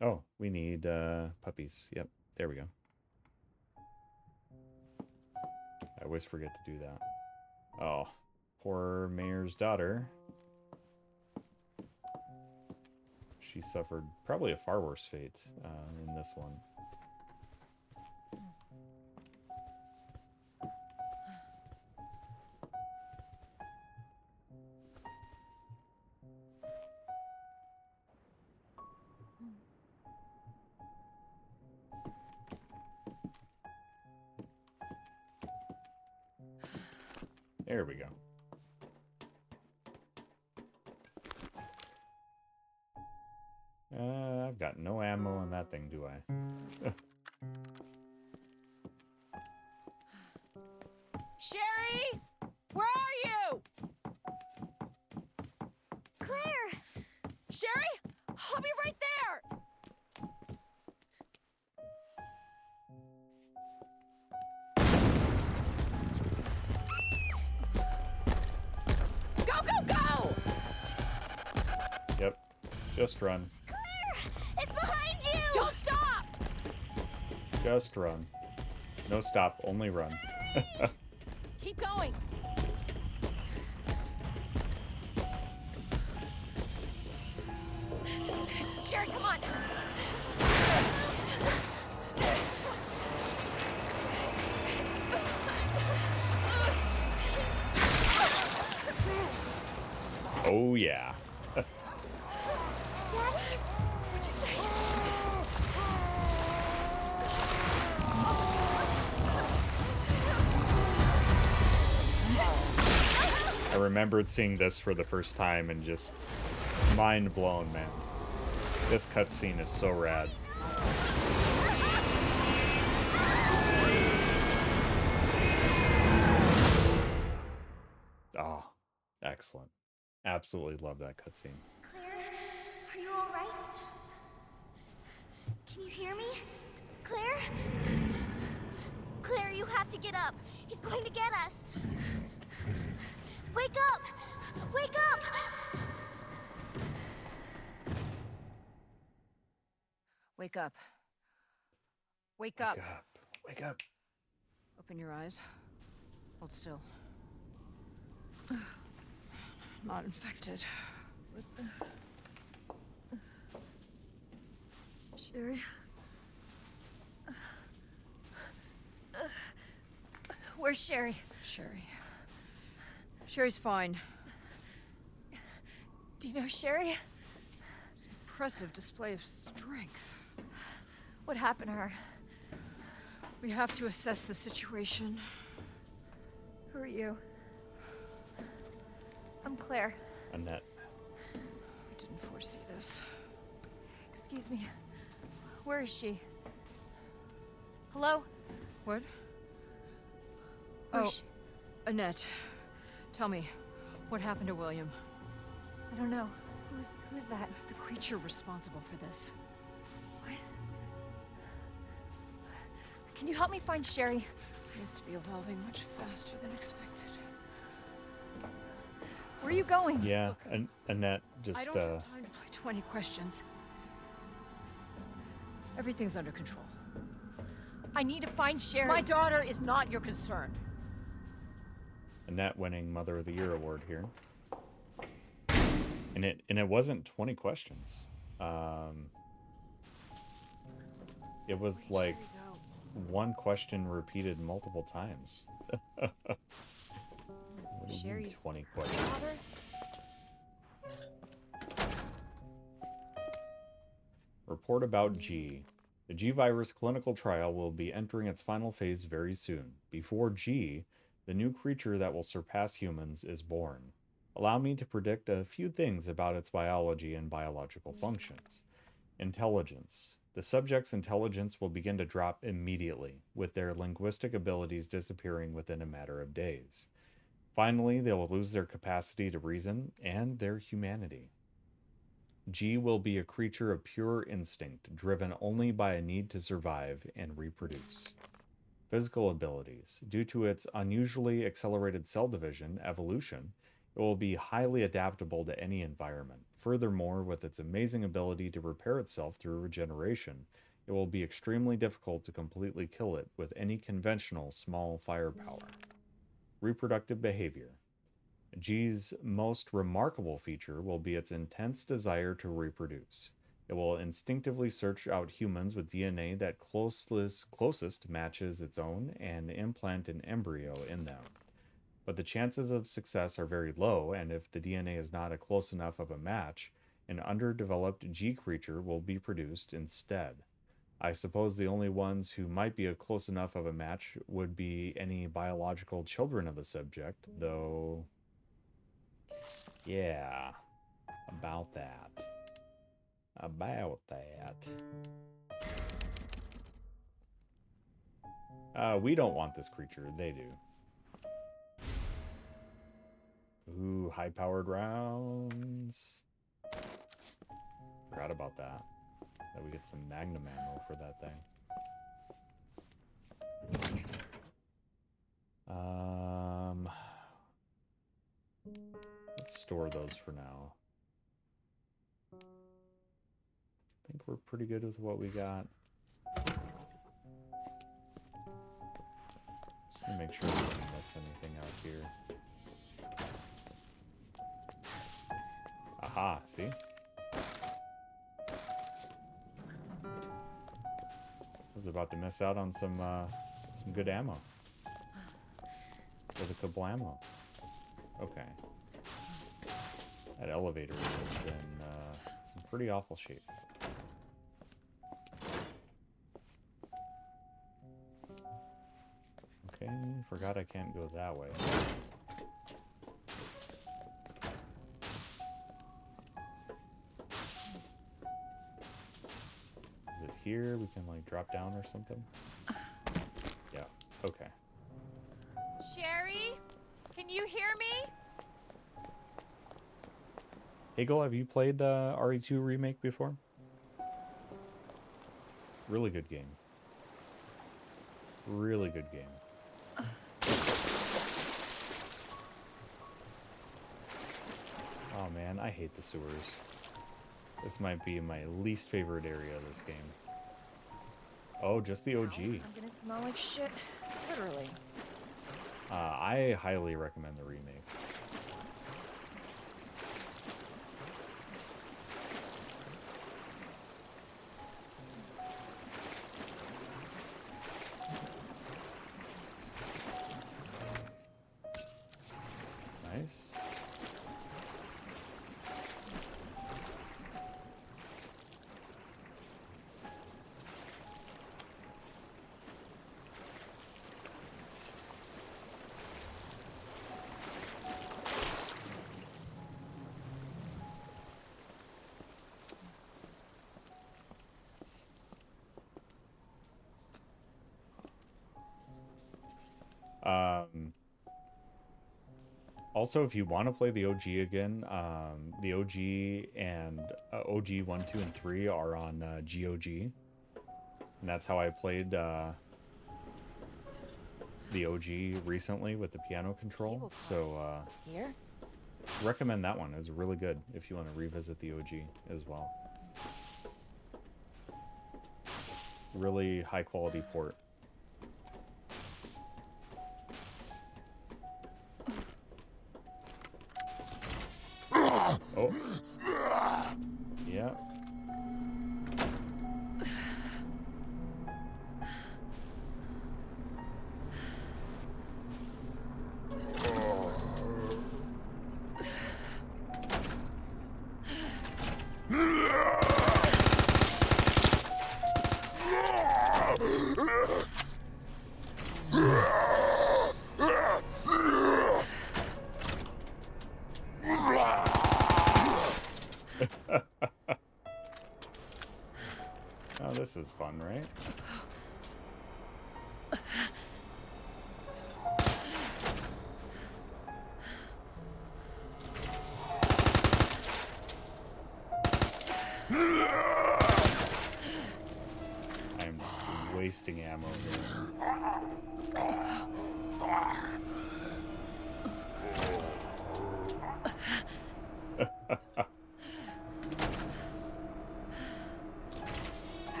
Oh, we need puppies. Yep, there we go. I always forget to do that. Oh, poor mayor's daughter. She suffered probably a far worse fate in this one. There we go. I've got no ammo in that thing, do I? Sherry! Where are you? Claire! Sherry? I'll be right there! Go, go, go! Yep, just run. Claire! It's behind you! Don't stop! Just run. No stop, only run. Keep going. Sherry, come on. Oh yeah. Daddy? What'd you say? I remembered seeing this for the first time and just mind blown, man. This cutscene is so rad. Oh, excellent. Absolutely love that cutscene. Claire, are you alright? Can you hear me? Claire? Claire, you have to get up. He's going to get us. Wake up! Wake up! Wake up. Wake up. Wake up. Wake up. Open your eyes. Hold still. Not infected. What the... Sherry? Where's Sherry? Sherry's fine. Do you know Sherry? It's an impressive display of strength. What happened to her? We have to assess the situation. Who are you? I'm Claire. Annette. We didn't foresee this. Excuse me. Where is she? Hello? What? Oh, Annette. Tell me, what happened to William? I don't know. Who's that? The creature responsible for this. What? Can you help me find Sherry? Seems to be evolving much faster than expected. Where are you going? Yeah, Annette just, I don't have time to play 20 questions. Everything's under control. I need to find Sherry. My daughter is not your concern. Annette winning Mother of the Year award here. And it wasn't 20 questions. It was like one question repeated multiple times. What do you mean 20 questions? Report about G. The G virus clinical trial will be entering its final phase very soon. Before G, The new creature that will surpass humans is born. Allow me to predict a few things about its biology and biological functions. Intelligence. The subject's intelligence will begin to drop immediately, with their linguistic abilities disappearing within a matter of days. Finally, they will lose their capacity to reason and their humanity. G will be a creature of pure instinct, driven only by a need to survive and reproduce. Physical abilities. Due to its unusually accelerated cell division, evolution, it will be highly adaptable to any environment. Furthermore, with its amazing ability to repair itself through regeneration, it will be extremely difficult to completely kill it with any conventional small firepower. Reproductive behavior. G's most remarkable feature will be its intense desire to reproduce. It will instinctively search out humans with DNA that closest matches its own and implant an embryo in them. But the chances of success are very low, and if the DNA is not a close enough of a match, an underdeveloped G creature will be produced instead. I suppose the only ones who might be a close enough of a match would be any biological children of the subject, though... yeah, about that. We don't want this creature, they do. Ooh, high-powered rounds. Forgot about that. That we get some magnum ammo for that thing. Let's store those for now. I think we're pretty good with what we got. Just gonna make sure we don't miss anything out here. Aha, see? I was about to miss out on some good ammo. For the kablamo. Okay. That elevator is in some pretty awful shape. Okay, forgot I can't go that way. Is it here? We can like drop down or something? Yeah, okay. Sherry? Can you hear me? Hagel, have you played RE2 Remake before? Really good game. Really good game. Oh man, I hate the sewers. This might be my least favorite area of this game. Oh, just the OG. I'm gonna smell like shit. Literally. I highly recommend the remake. Nice. Also, if you want to play the OG again, the OG and OG 1, 2, and 3 are on GOG. And that's how I played the OG recently with the piano control. So, Here? recommend that one. It's really good if you want to revisit the OG as well. Really high quality port. Oh. Yeah. Oh, this is fun, right? I'm just wasting ammo here.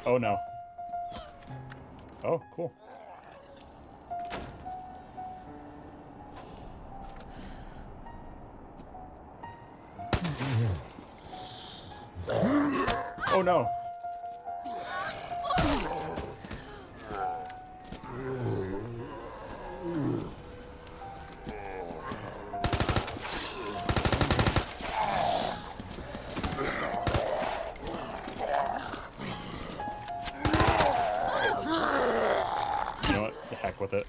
Oh no. Oh, cool. Oh no. You know what? The heck with it.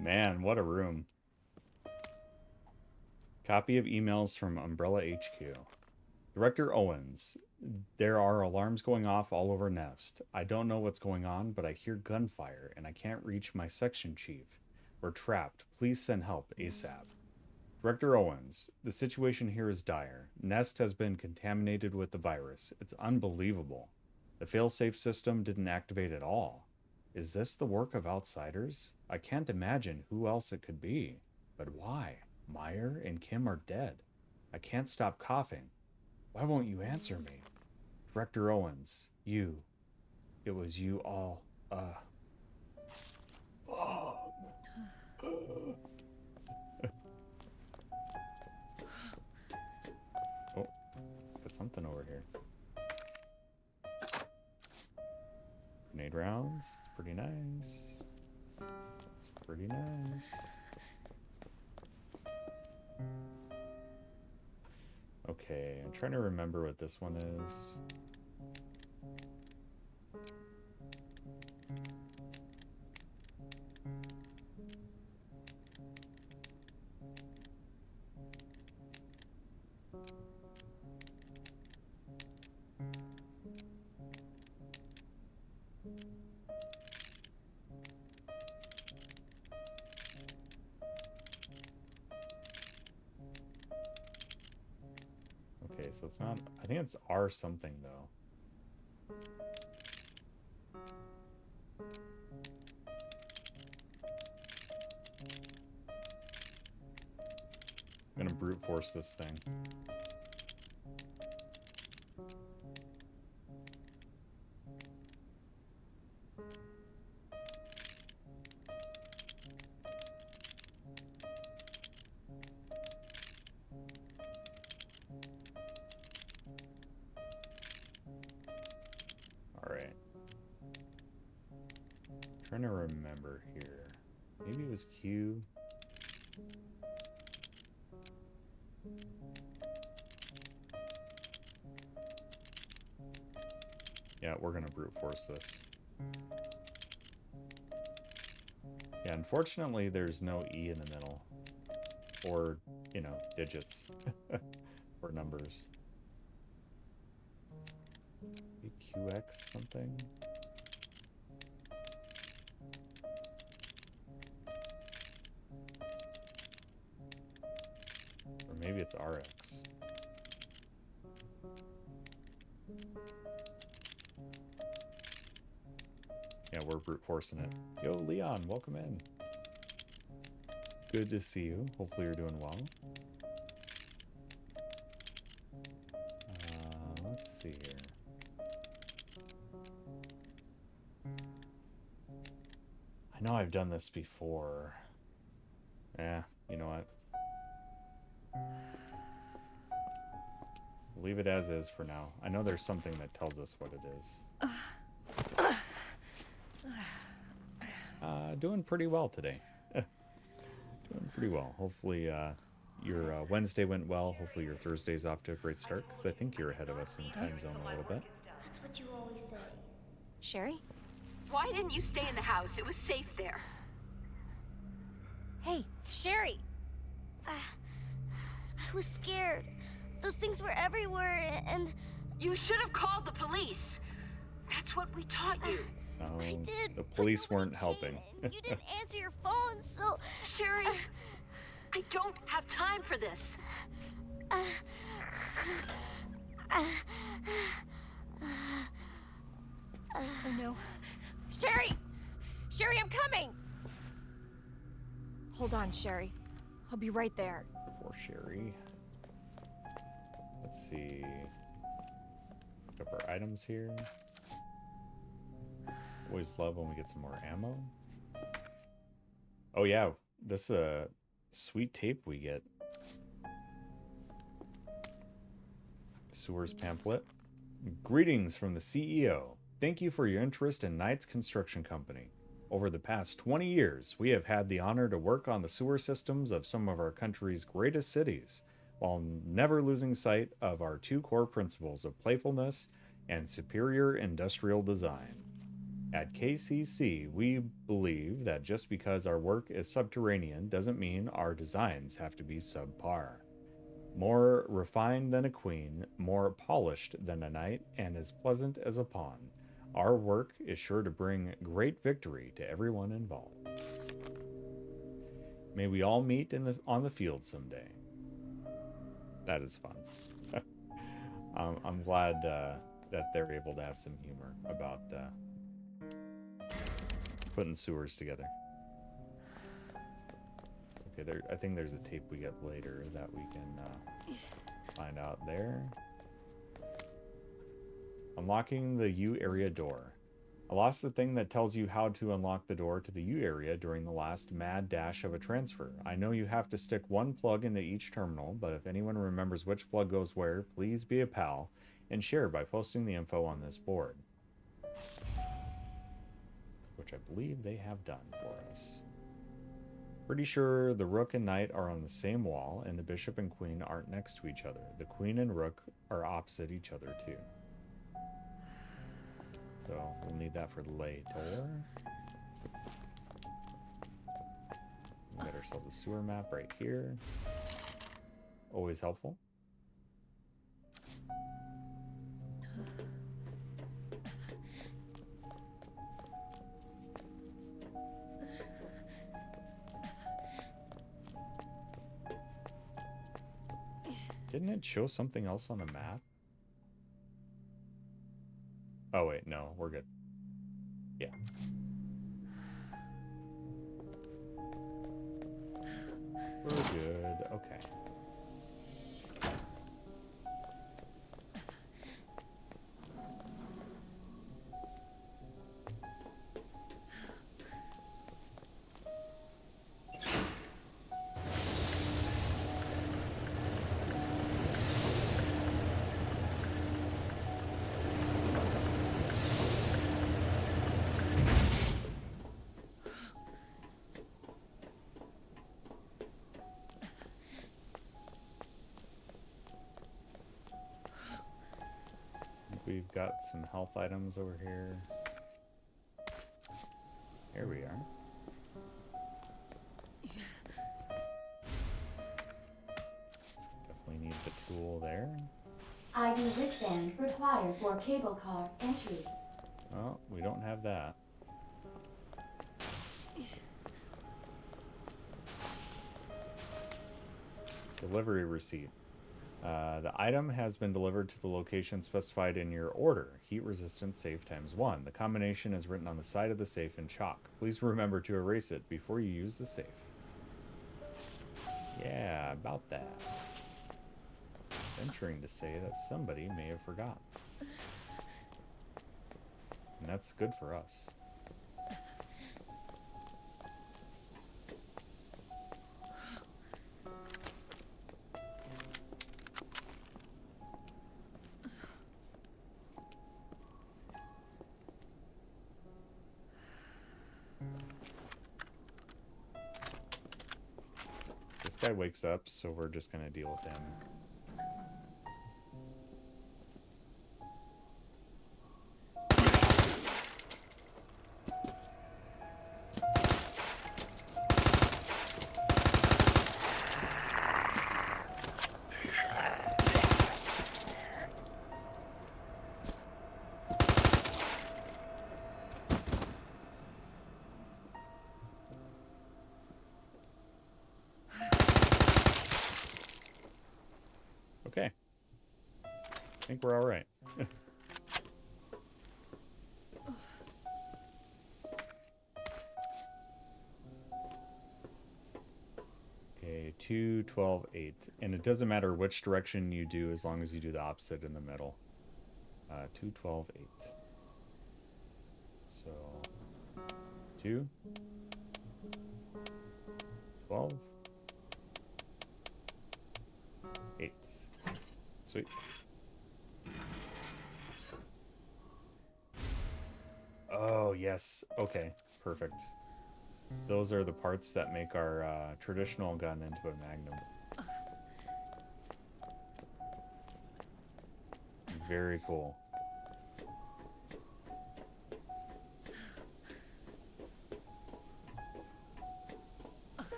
Man, what a room. Copy of emails from Umbrella HQ. Director Owens, there are alarms going off all over Nest. I don't know what's going on, but I hear gunfire and I can't reach my section chief. We're trapped. Please send help ASAP. Director Owens, the situation here is dire. Nest has been contaminated with the virus. It's unbelievable. The failsafe system didn't activate at all. Is this the work of outsiders? I can't imagine who else it could be. But why? Meyer and Kim are dead. I can't stop coughing. Why won't you answer me? Director Owens, you. It was you all, Oh, got something over here. Grenade rounds. It's pretty nice. It's pretty nice. Okay, I'm trying to remember what this one is. Okay, so it's not... I think it's R something, though. I'm gonna brute force this thing. Alright. Trying to remember here. Maybe it was Q. Yeah, we're gonna brute force this. Yeah, unfortunately there's no E in the middle. Or, you know, digits. Or numbers. QX something? Or maybe it's RX. Yeah, we're brute forcing it. Yo, Leon, welcome in. Good to see you. Hopefully you're doing well. Let's see here. I know I've done this before. Yeah, you know what? We'll leave it as is for now. I know there's something that tells us what it is. Doing pretty well today. Doing pretty well. Hopefully your Wednesday went well. Hopefully your Thursday's off to a great start, because I think you're ahead of us in time zone a little bit. That's what you always say. Sherry? Why didn't you stay in the house? It was safe there. Hey, Sherry! I was scared. Those things were everywhere, and... You should have called the police. That's what we taught you. Oh, I did. the police weren't helping. You didn't answer your phone, so... Sherry, I don't have time for this. Oh no. Sherry! Sherry, I'm coming! Hold on, Sherry. I'll be right there. Poor Sherry. Let's see. Pick up our items here. Always love when we get some more ammo. Oh yeah, this sweet tape we get. Sewers pamphlet. Greetings from the CEO. Thank you for your interest in Knight's Construction Company. Over the past 20 years, we have had the honor to work on the sewer systems of some of our country's greatest cities, while never losing sight of our two core principles of playfulness and superior industrial design. At KCC, we believe that just because our work is subterranean doesn't mean our designs have to be subpar. More refined than a queen, more polished than a knight, and as pleasant as a pawn, our work is sure to bring great victory to everyone involved. May we all meet on the field someday. That is fun. I'm glad that they're able to have some humor about putting sewers together. Okay, I think there's a tape we get later that we can find out there. Unlocking the U area door. I lost the thing that tells you how to unlock the door to the U area during the last mad dash of a transfer. I know you have to stick one plug into each terminal, but if anyone remembers which plug goes where, please be a pal and share by posting the info on this board. Which I believe they have done for us. Pretty sure the rook and knight are on the same wall, and the bishop and queen aren't next to each other. The queen and rook are opposite each other too. So we'll need that for later. We got ourselves a sewer map right here. Always helpful. Didn't it show something else on the map? Oh wait, no, we're good. Yeah. We're good, okay. We've got some health items over here. Here we are. Definitely need the tool there. ID wristband required for cable car entry. Oh, we don't have that. Delivery receipt. The item has been delivered to the location specified in your order. Heat resistant safe ×1. The combination is written on the side of the safe in chalk. Please remember to erase it before you use the safe. Yeah, about that. Venturing to say that somebody may have forgotten. And that's good for us. guy wakes up, so we're just gonna deal with him. Okay. I think we're all right. Okay, 2, 12, 8. And it doesn't matter which direction you do as long as you do the opposite in the middle. 2, 12, 8. So, 2, 12, 8. Sweet. Oh, yes. Okay, perfect. Those are the parts that make our traditional gun into a magnum. Very cool.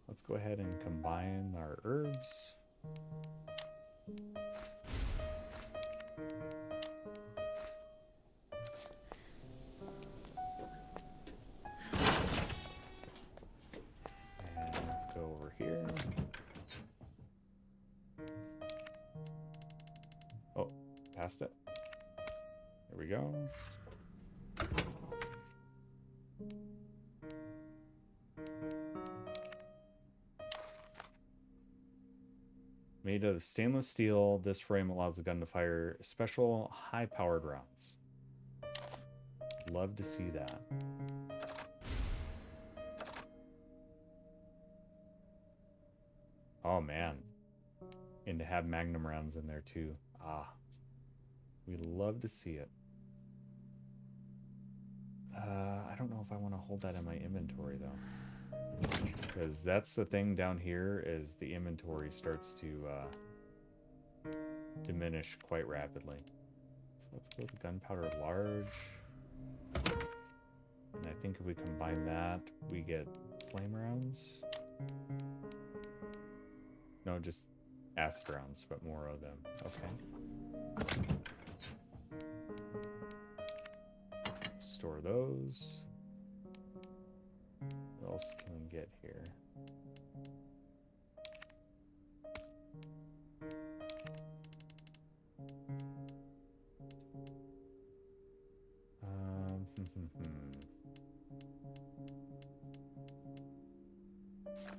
Let's go ahead and combine our herbs. And let's go over here. Oh, passed it. There we go. Made of stainless steel, this frame allows the gun to fire special high-powered rounds. Love to see that. Oh man. And to have magnum rounds in there too. Ah. We love to see it. I don't know if I want to hold that in my inventory though. Because that's the thing down here is the inventory starts to diminish quite rapidly. So let's go with gunpowder large. And I think if we combine that, we get flame rounds. No, just acid rounds, but more of them. Okay. Store those. What else can we get here?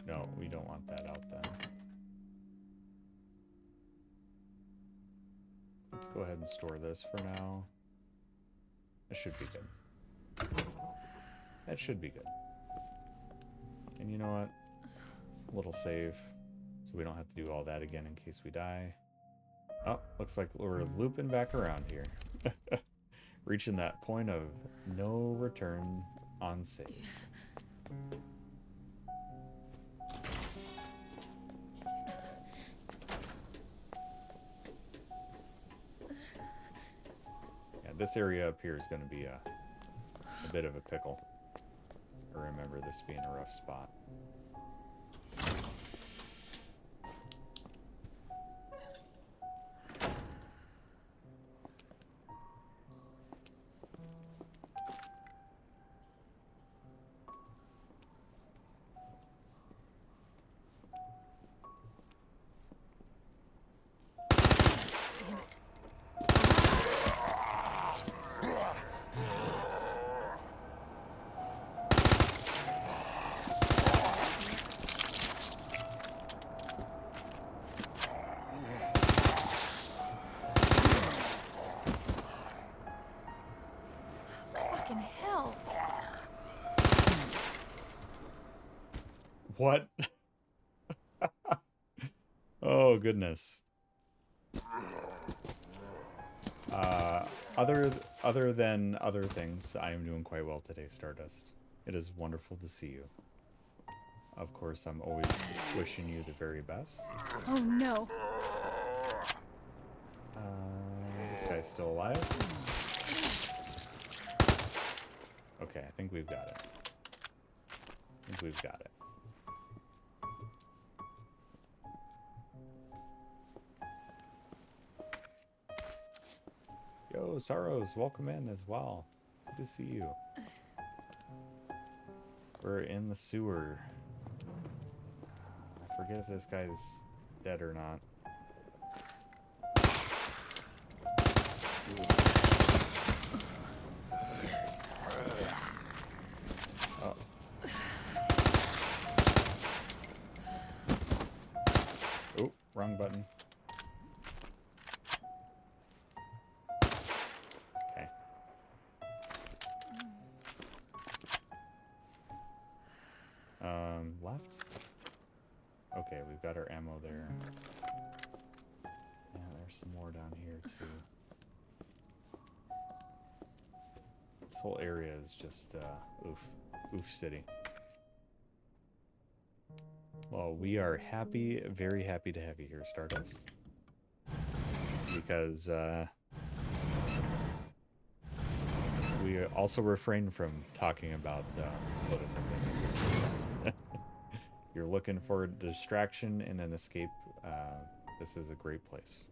No, we don't want that out then. Let's go ahead and store this for now. That should be good. That should be good. And you know what? A little save. So we don't have to do all that again in case we die. Oh, looks like we're looping back around here. Reaching that point of no return on saves. Yeah, this area up here is going to be a bit of a pickle. I remember this being a rough spot. Fucking hell. What? Oh, goodness. Other than other things, I am doing quite well today, Stardust. It is wonderful to see you. Of course, I'm always wishing you the very best. Oh no. This guy's still alive. Okay, I think we've got it. I think we've got it. Yo, Sorrows, welcome in as well. Good to see you. We're in the sewer. I forget if this guy's dead or not. Oh. Oh, wrong button. Okay. Left? Okay, we've got our ammo there. Yeah, there's some more down here too. This whole area is just, oof city. Well, we are happy, very happy to have you here, Stardust. Because, we also refrain from talking about, political things here. You're looking for a distraction and an escape, this is a great place.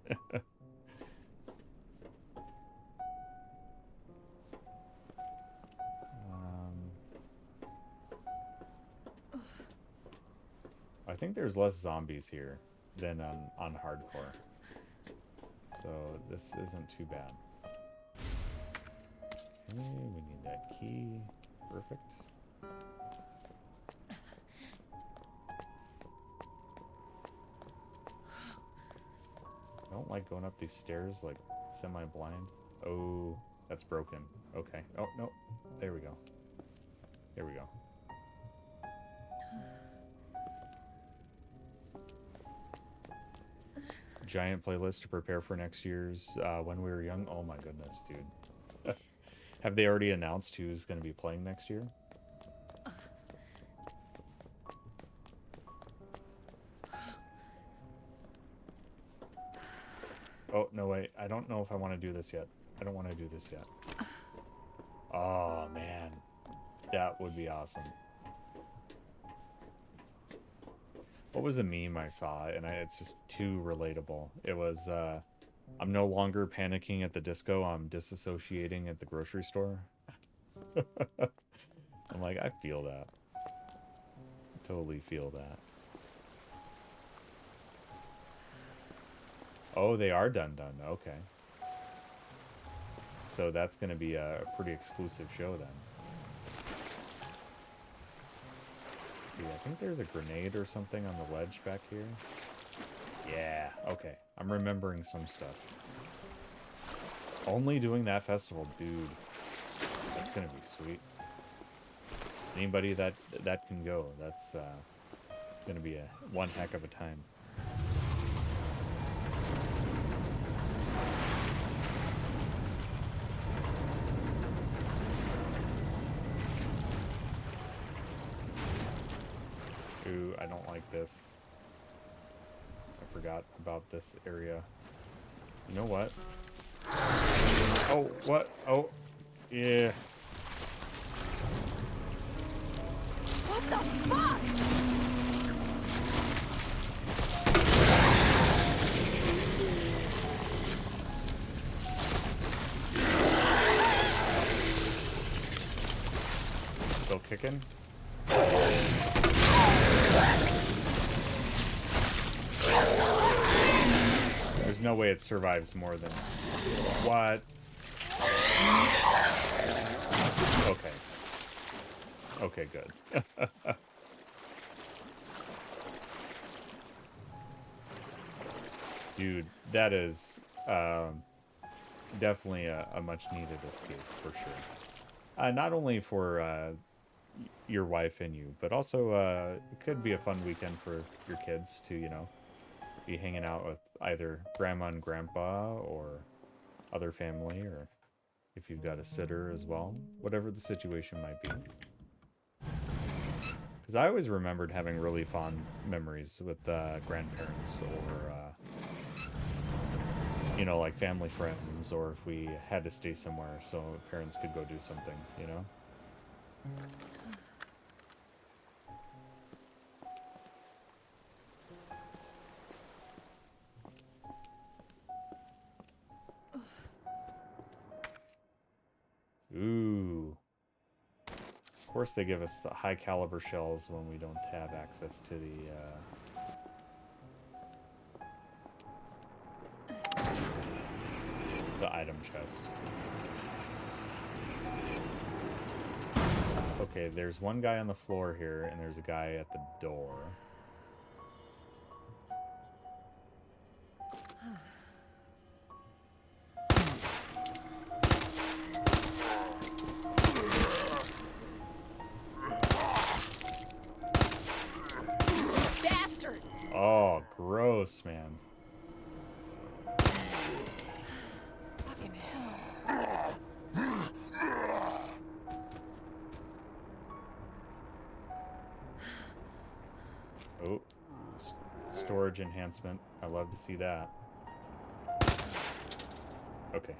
I think there's less zombies here than on hardcore. So this isn't too bad. Okay, we need that key. Perfect. I don't like going up these stairs like semi-blind. Oh, that's broken. Okay. Oh, no. There we go. There we go. Giant playlist to prepare for next year's When We Were Young. Oh my goodness, dude. Have they already announced who's going to be playing next year? Oh, no, wait. I don't know if I want to do this yet. I don't want to do this yet. Oh, man. That would be awesome. What was the meme I saw? And it's just too relatable. It was, I'm no longer panicking at the disco. I'm disassociating at the grocery store. I'm like, I feel that. I totally feel that. Oh, they are done. Okay. So that's going to be a pretty exclusive show then. Let's see, I think there's a grenade or something on the ledge back here. Yeah, okay. I'm remembering some stuff. Only doing that festival, dude. That's going to be sweet. Anybody that can go, that's going to be one heck of a time. Ooh, I don't like this. I forgot about this area. You know what? Oh, what? Oh, yeah. What the fuck? Still kicking? There's no way it survives more than... What? Okay. Okay, good. Dude, that is definitely a much-needed escape, for sure. Not only for your wife and you, but also it could be a fun weekend for your kids to, you know, be hanging out with either grandma and grandpa or other family, or if you've got a sitter as well, whatever the situation might be. Because I always remembered having really fond memories with grandparents or, you know, like family friends, or if we had to stay somewhere so parents could go do something, you know? Ooh. Of course they give us the high caliber shells when we don't have access to the item chest. Okay, there's one guy on the floor here, and there's a guy at the door. Bastard! Oh, gross, man. Fucking hell. Oh, storage enhancement. I love to see that. Okay.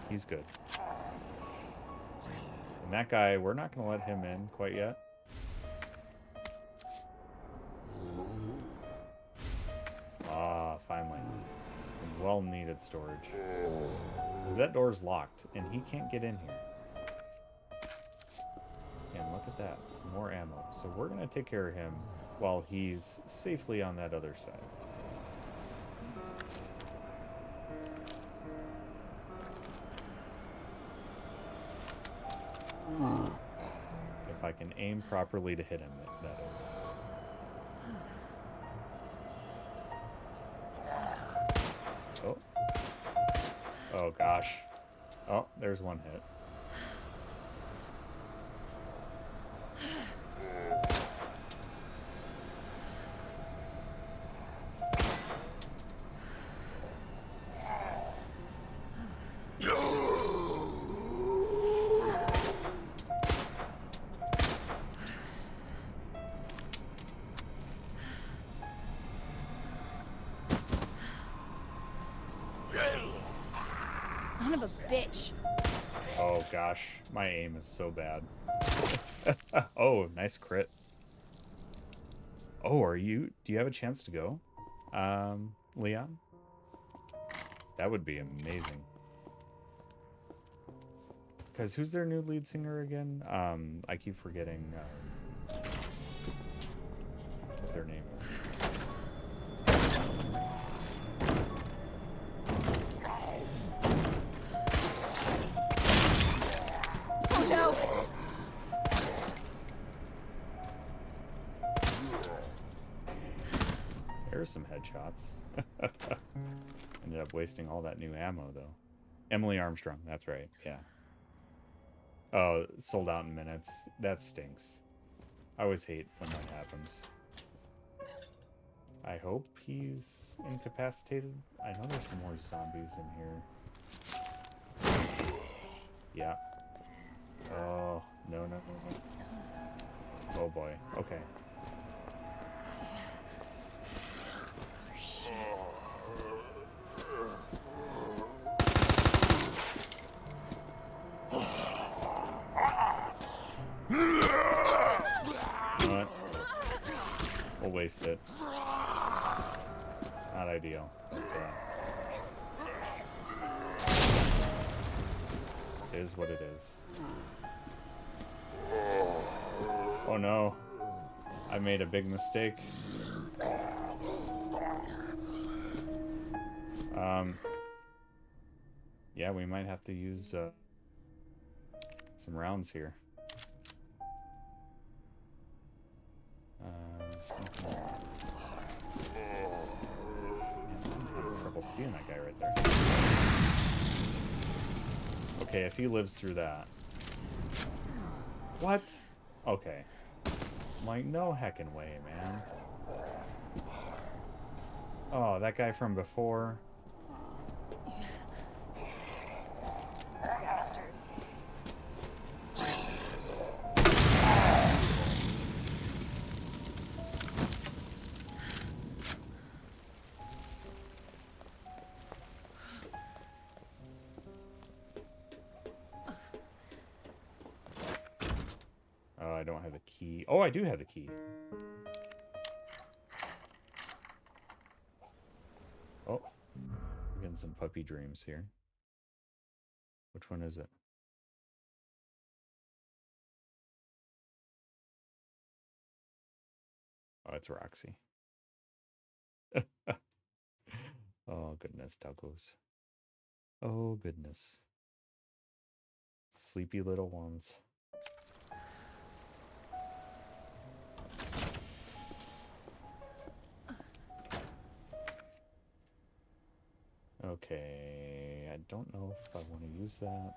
He's good. And that guy, we're not going to let him in quite yet. Ah, finally. Some well-needed storage. Because that door's locked, and he can't get in here. And look at that, some more ammo. So we're going to take care of him while he's safely on that other side. If I can aim properly to hit him, that is. Oh. Oh gosh. Oh, there's one hit. Son of a bitch. Oh gosh, my aim is so bad. Oh, nice crit. Oh, do you have a chance to go? Leon? That would be amazing. Because who's their new lead singer again? I keep forgetting what their name is. Oh no! There's some headshots. Ended up wasting all that new ammo, though. Emily Armstrong, that's right, yeah. Oh, sold out in minutes. That stinks. I always hate when that happens. I hope he's incapacitated. I know there's some more zombies in here. Yeah. Oh, no. Oh boy, okay. Shit. What? We'll waste it. Not ideal. It is what it is. Oh no. I made a big mistake. Yeah, we might have to use some rounds here. I'm having trouble seeing that guy right there. Okay, if he lives through that. What? Okay. I'm like, no heckin' way, man. Oh, that guy from before. Bastard. I don't have the key. Oh, I do have the key. Oh, we're getting some puppy dreams here. Which one is it? Oh, it's Roxy. Oh, goodness, doggos. Oh, goodness. Sleepy little ones. Okay, I don't know if I want to use that.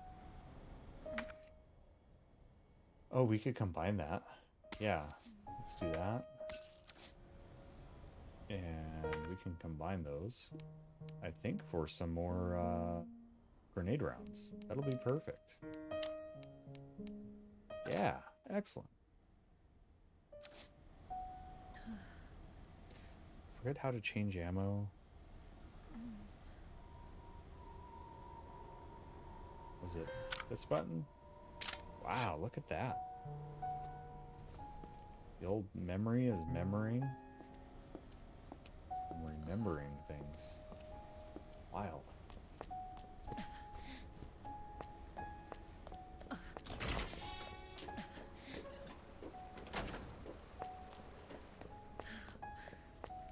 Oh, we could combine that. Yeah, let's do that. And we can combine those, I think, for some more grenade rounds. That'll be perfect. Yeah, excellent. Forget how to change ammo. Was it this button? Wow, look at that. The old memory is memorying. I'm remembering things. Wild.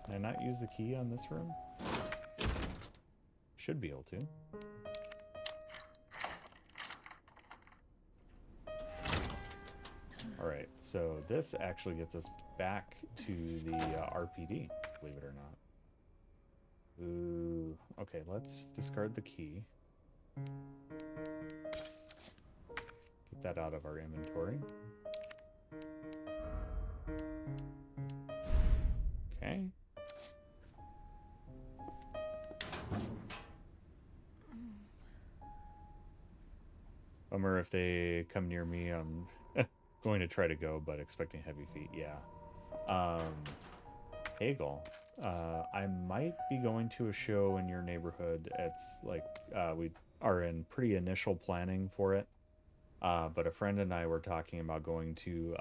Can I not use the key on this room? Should be able to. Alright, so this actually gets us back to the RPD, believe it or not. Ooh, okay, let's discard the key. Get that out of our inventory. Okay. Bummer if they come near me, I'm going to try to go, but expecting heavy feet, yeah. Hagel, I might be going to a show in your neighborhood. It's like, we are in pretty initial planning for it. But a friend and I were talking about going to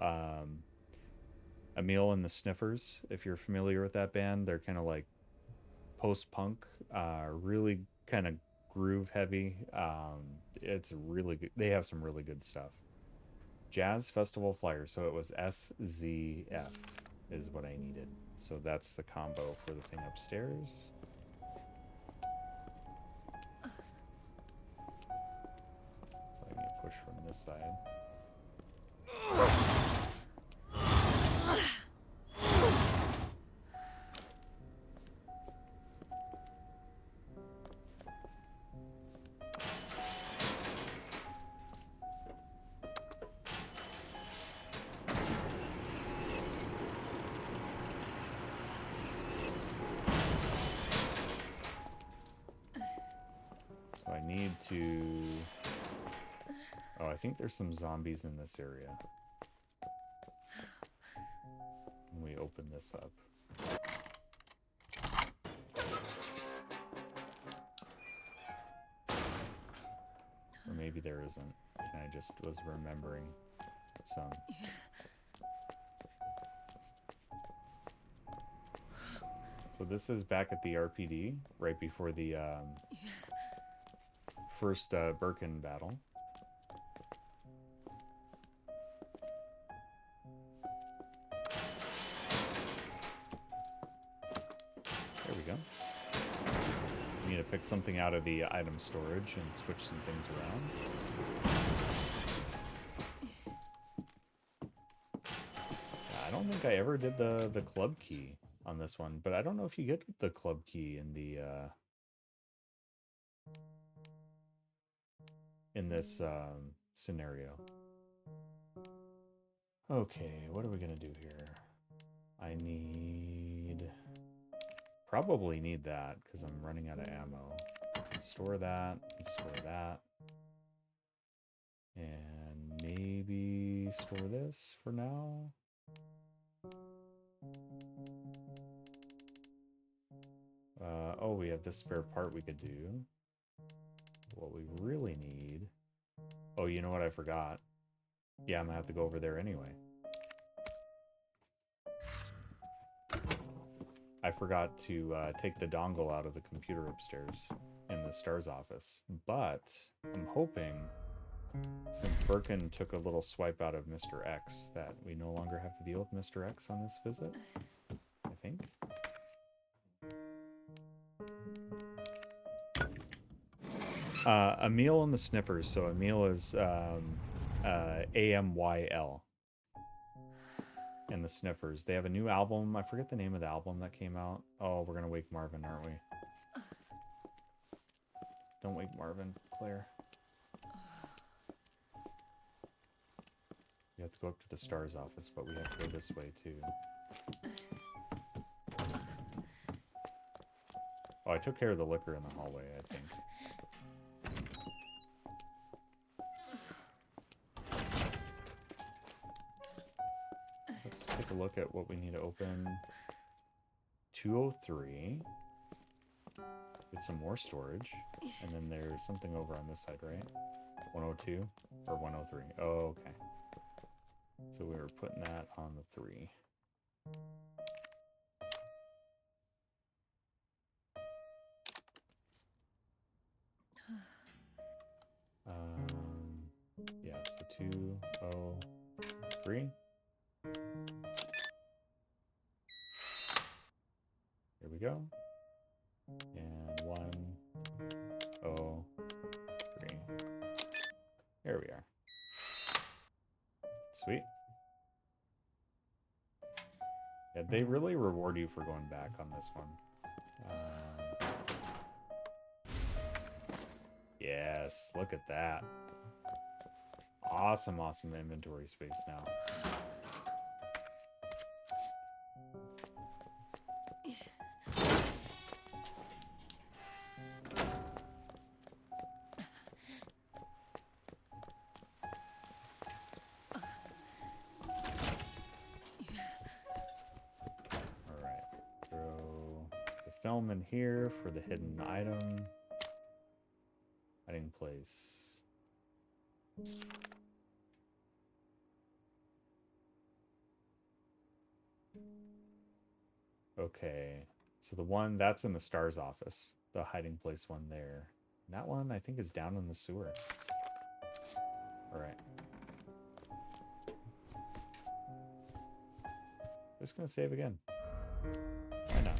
Emil and the Sniffers, if you're familiar with that band. They're kind of like post-punk, really kind of groove heavy. It's really good. They have some really good stuff. Jazz Festival flyer, so it was SZF is what I needed. So that's the combo for the thing upstairs. So I need to push from this side. So I need to... Oh, I think there's some zombies in this area. When we open this up. Or maybe there isn't, and I just was remembering some. So this is back at the RPD, right before the first Birkin battle. There we go. We need to pick something out of the item storage and switch some things around. Yeah, I don't think I ever did the club key on this one, but I don't know if you get the club key in the in this scenario. Okay, what are we gonna do here? I probably need that because I'm running out of ammo. Store that, store that, and maybe store this for now. Oh, we have this spare part we could do. What we really need... Oh, you know what I forgot? Yeah, I'm gonna have to go over there anyway. I forgot to take the dongle out of the computer upstairs in the STARS office. But I'm hoping, since Birkin took a little swipe out of Mr. X, that we no longer have to deal with Mr. X on this visit. I think. Emil and the Sniffers. So Emil is AMYL. And the Sniffers. They have a new album. I forget the name of the album that came out. Oh, we're gonna wake Marvin, aren't we? Don't wake Marvin, Claire. We have to go up to the STARS office, but we have to go this way too. Oh, I took care of the liquor in the hallway, I think. Let's just take a look at what we need to open. 203. Get some more storage. And then there's something over on this side, right? 102 or 103. Oh, okay. So we were putting that on the 3. Yeah, so 203. Here we go. And 103. There we are. Sweet. Yeah, they really reward you for going back on this one. Yes, look at that. Awesome, awesome inventory space now. Film in here for the hidden item. Hiding place. Okay, so the one that's in the STARS office, the hiding place one there. And that one I think is down in the sewer. All right. Just gonna save again. Why not?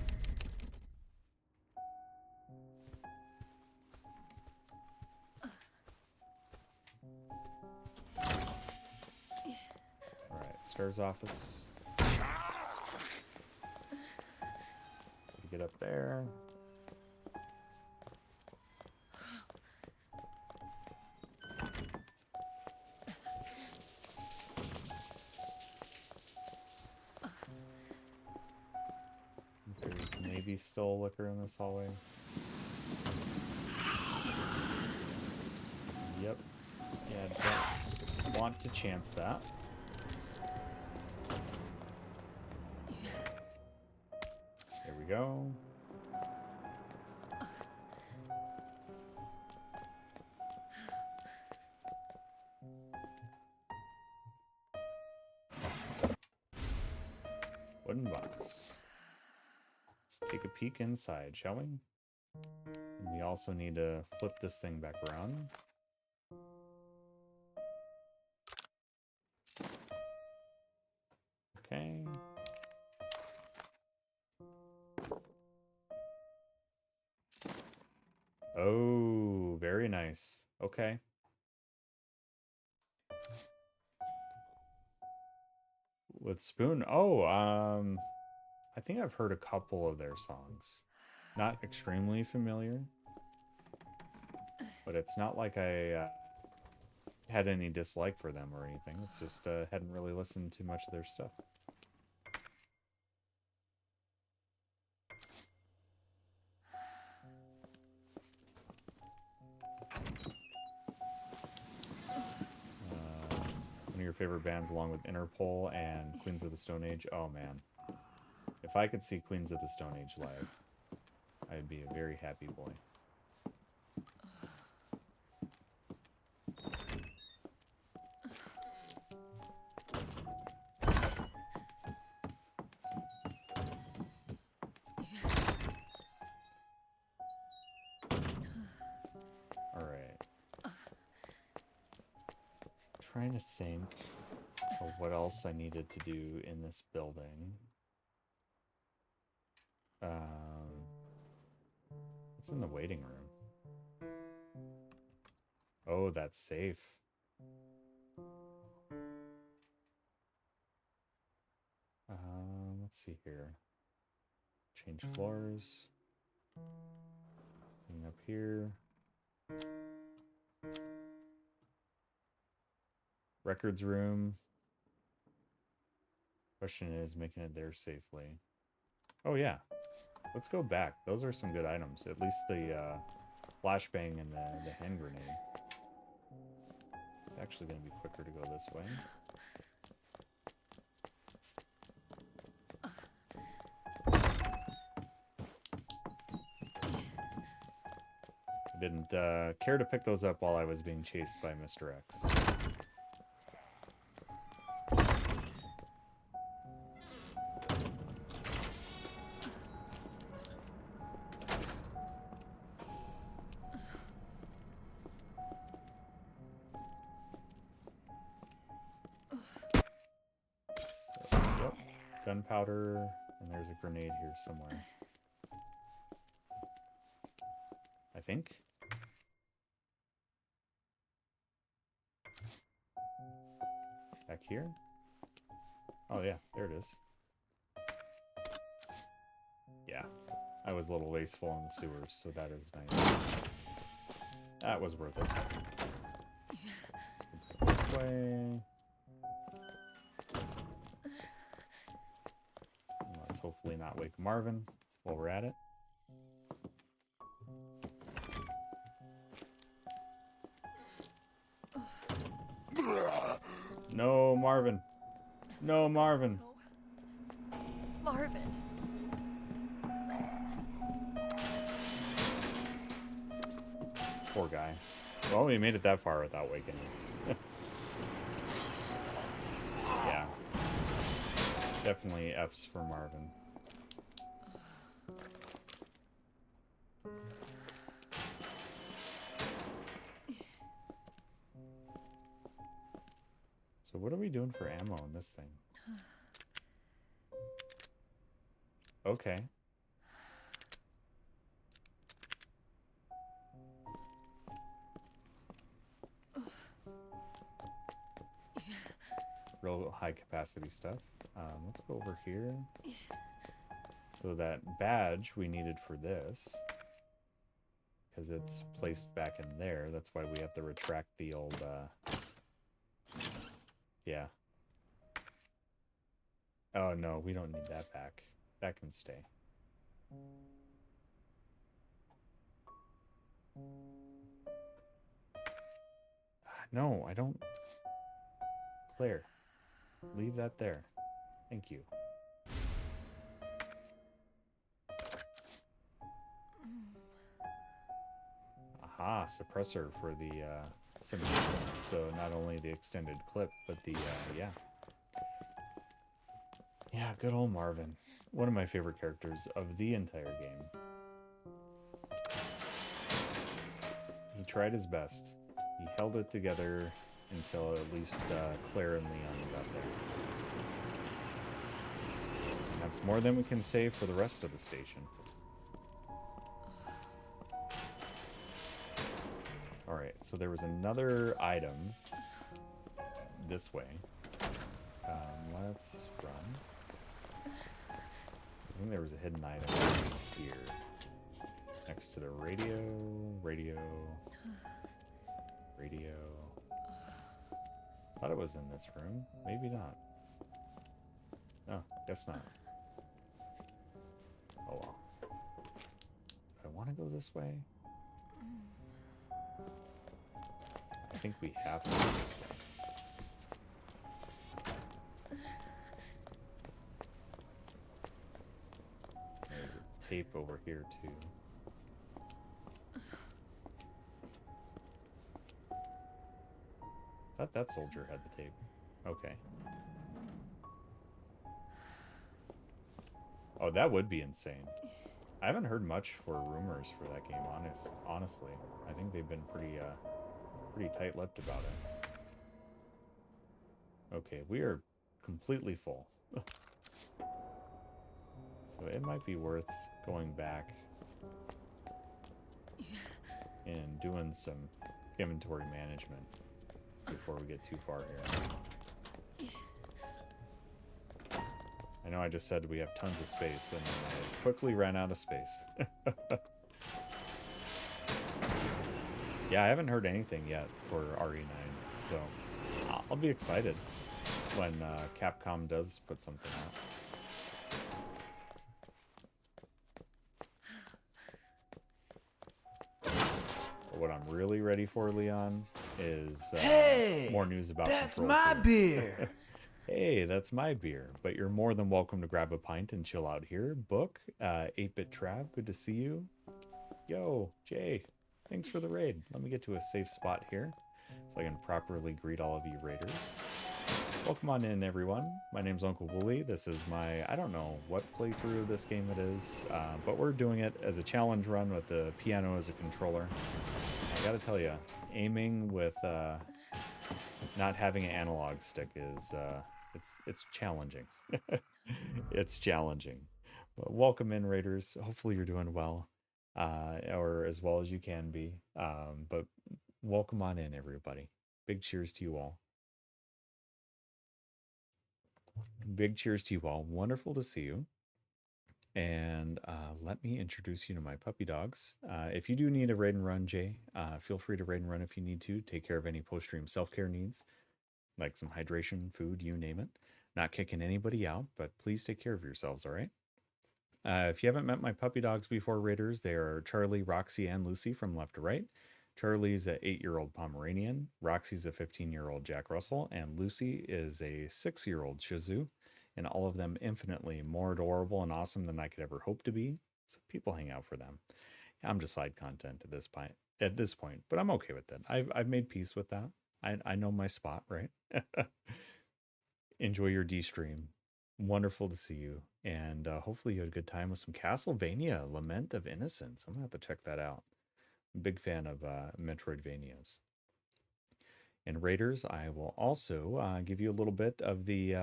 STARS office. Get up there. There's maybe still liquor in this hallway. Yep. Yeah, don't want to chance that. There we go. Wooden box. Let's take a peek inside, shall we? And we also need to flip this thing back around. Okay. Oh, very nice. Okay. With Spoon. Oh, I think I've heard a couple of their songs. Not extremely familiar. But it's not like I had any dislike for them or anything. It's just hadn't really listened to much of their stuff. One of your favorite bands along with Interpol and Queens of the Stone Age. Oh man. If I could see Queens of the Stone Age live, I'd be a very happy boy. Trying to think of what else I needed to do in this building. What's in the waiting room? Oh, that's safe. Let's see here. Change floors. Clean up here. Records room. Question is making it there safely. Oh yeah. Let's go back. Those are some good items. At least the flashbang and the hand grenade. It's actually going to be quicker to go this way. I didn't care to pick those up while I was being chased by Mr. X. Yep. Gunpowder, and there's a grenade here somewhere. I think. Back here? Oh yeah, there it is. Yeah, I was a little wasteful in the sewers, so that is nice. That was worth it. This way. Let's hopefully not wake Marvin while we're at it. No, Marvin. No, Marvin. No. Marvin. Poor guy. Well, we made it that far without waking him. Yeah. Definitely F's for Marvin. So what are we doing for ammo in this thing? Okay. Real high capacity stuff. Let's go over here. So that badge we needed for this, because it's placed back in there. That's why we have to retract the old, yeah. Oh no, we don't need that back. That can stay. No, I don't. Claire, leave that there. Thank you. Aha, suppressor for the simulator. So not only the extended clip, but the, yeah. Yeah, good old Marvin. One of my favorite characters of the entire game. He tried his best. He held it together until at least Claire and Leon got there. And that's more than we can say for the rest of the station. Alright, so there was another item this way. Let's run. I think there was a hidden item here. Next to the radio. Thought it was in this room. Maybe not. Oh, guess not. Oh well. Do I want to go this way? I think we have to go this way. There's a tape over here too. Thought that soldier had the tape. Okay. Oh, that would be insane. I haven't heard much for rumors for that game, honestly. I think they've been pretty tight-lipped about it. Okay, we are completely full. So it might be worth going back and doing some inventory management before we get too far here. I know I just said we have tons of space, and then I quickly ran out of space. Yeah, I haven't heard anything yet for RE9, so I'll be excited when Capcom does put something out. But what I'm really ready for, Leon, is more news about that's Control my 2. beer. Hey, that's my beer. But you're more than welcome to grab a pint and chill out here. Book, 8-Bit Trav, good to see you. Yo, Jay, thanks for the raid. Let me get to a safe spot here so I can properly greet all of you raiders. Welcome on in, everyone. My name's Uncle Wooly. This is my, I don't know what playthrough of this game it is, but we're doing it as a challenge run with the piano as a controller. I gotta tell you, aiming with not having an analog stick is, it's challenging. It's challenging. But welcome in, raiders. Hopefully you're doing well, or as well as you can be. But welcome on in, everybody. Big cheers to you all. Big cheers to you all. Wonderful to see you. And let me introduce you to my puppy dogs. If you do need a raid and run, Jay, feel free to raid and run if you need to. Take care of any post-stream self-care needs, like some hydration, food, you name it. Not kicking anybody out, but please take care of yourselves, all right? If you haven't met my puppy dogs before, raiders, they are Charlie, Roxy, and Lucy from left to right. Charlie's an 8-year-old Pomeranian, Roxy's a 15-year-old Jack Russell, and Lucy is a 6-year-old Shih Tzu, and all of them infinitely more adorable and awesome than I could ever hope to be. So people hang out for them. I'm just side content at this point, but I'm okay with that. I've made peace with that. I know my spot, right? Enjoy your D-stream. Wonderful to see you, and hopefully you had a good time with some Castlevania Lament of Innocence. I'm gonna have to check that out. Big fan of Metroidvanias. And raiders, I will also give you a little bit of the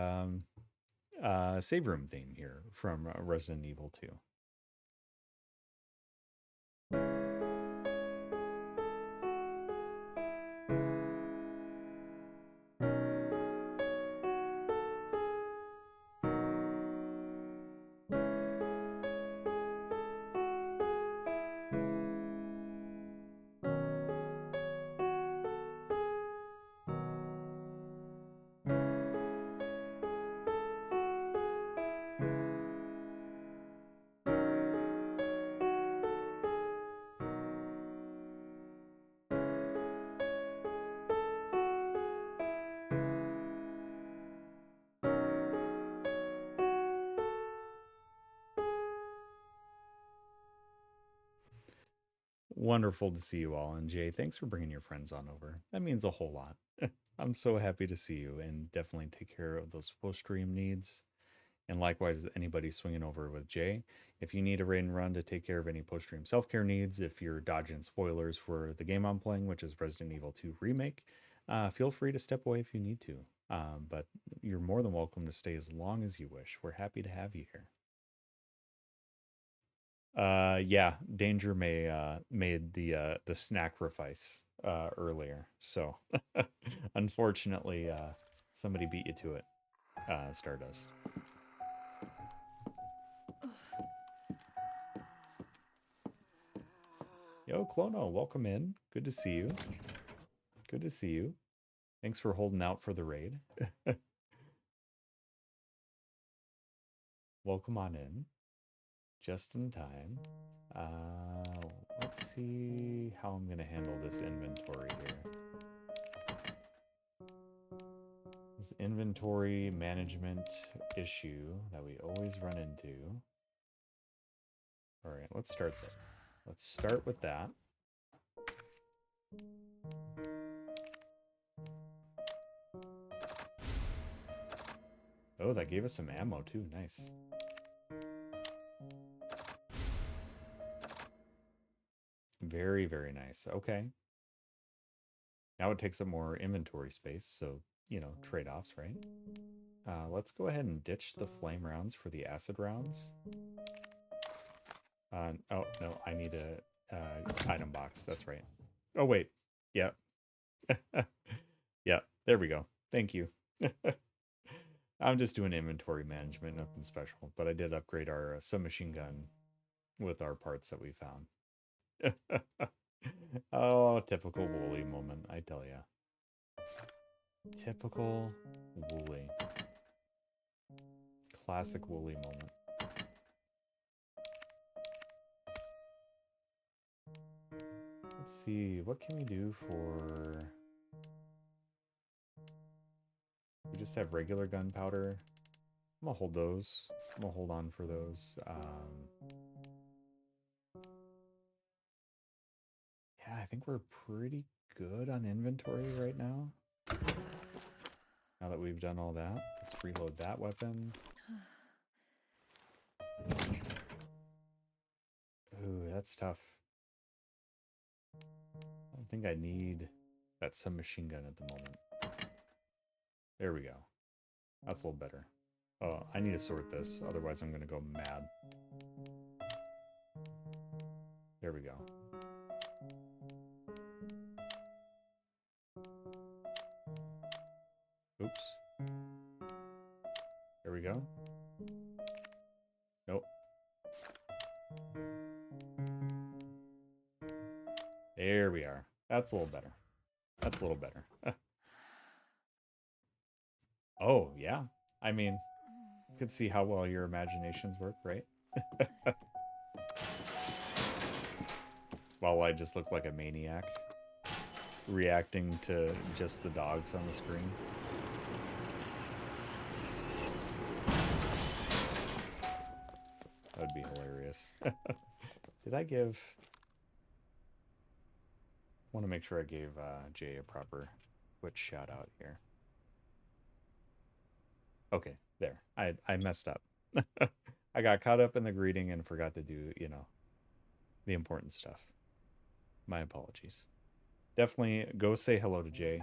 save room theme here from Resident Evil 2. Wonderful to see you all. And Jay, thanks for bringing your friends on over. That means a whole lot. I'm so happy to see you, and definitely take care of those post-stream needs. And likewise, anybody swinging over with Jay, if you need a raid and run to take care of any post-stream self-care needs, if you're dodging spoilers for the game I'm playing, which is Resident Evil 2 Remake, feel free to step away if you need to. But you're more than welcome to stay as long as you wish. We're happy to have you here. Yeah, Danger May made the sacrifice earlier, so unfortunately somebody beat you to it, Stardust. Yo, Clono, welcome in. Good to see you. Good to see you. Thanks for holding out for the raid. Welcome on in. Just in time. Let's see how I'm going to handle this inventory here. This inventory management issue that we always run into. All right, let's start there. Let's start with that. Oh, that gave us some ammo too. Nice. Very, very nice. Okay. Now it takes up more inventory space, so you know, trade-offs, right? Let's go ahead and ditch the flame rounds for the acid rounds. Oh, no, I need a item box. That's right. Oh, wait. Yep. Yeah, there we go. Thank you. I'm just doing inventory management, nothing special. But I did upgrade our submachine gun with our parts that we found. Oh, typical Wooly moment, I tell ya. Typical Wooly. Classic Wooly moment. Let's see, what can we do for... We just have regular gunpowder. I'm gonna hold those. I'm gonna hold on for those. Yeah, I think we're pretty good on inventory right now. Now that we've done all that, let's reload that weapon. Ooh, that's tough. I don't think I need that submachine gun at the moment. There we go. That's a little better. Oh, I need to sort this, otherwise I'm gonna go mad. There we go. Oops. There we go. Nope. There we are. That's a little better. That's a little better. Oh, yeah. I mean, you could see how well your imaginations work, right? While I just look like a maniac, reacting to just the dogs on the screen. That would be hilarious. Did I give... I want to make sure I gave Jay a proper Twitch shout out here. Okay, there. I messed up. I got caught up in the greeting and forgot to do, you know, the important stuff. My apologies. Definitely go say hello to Jay.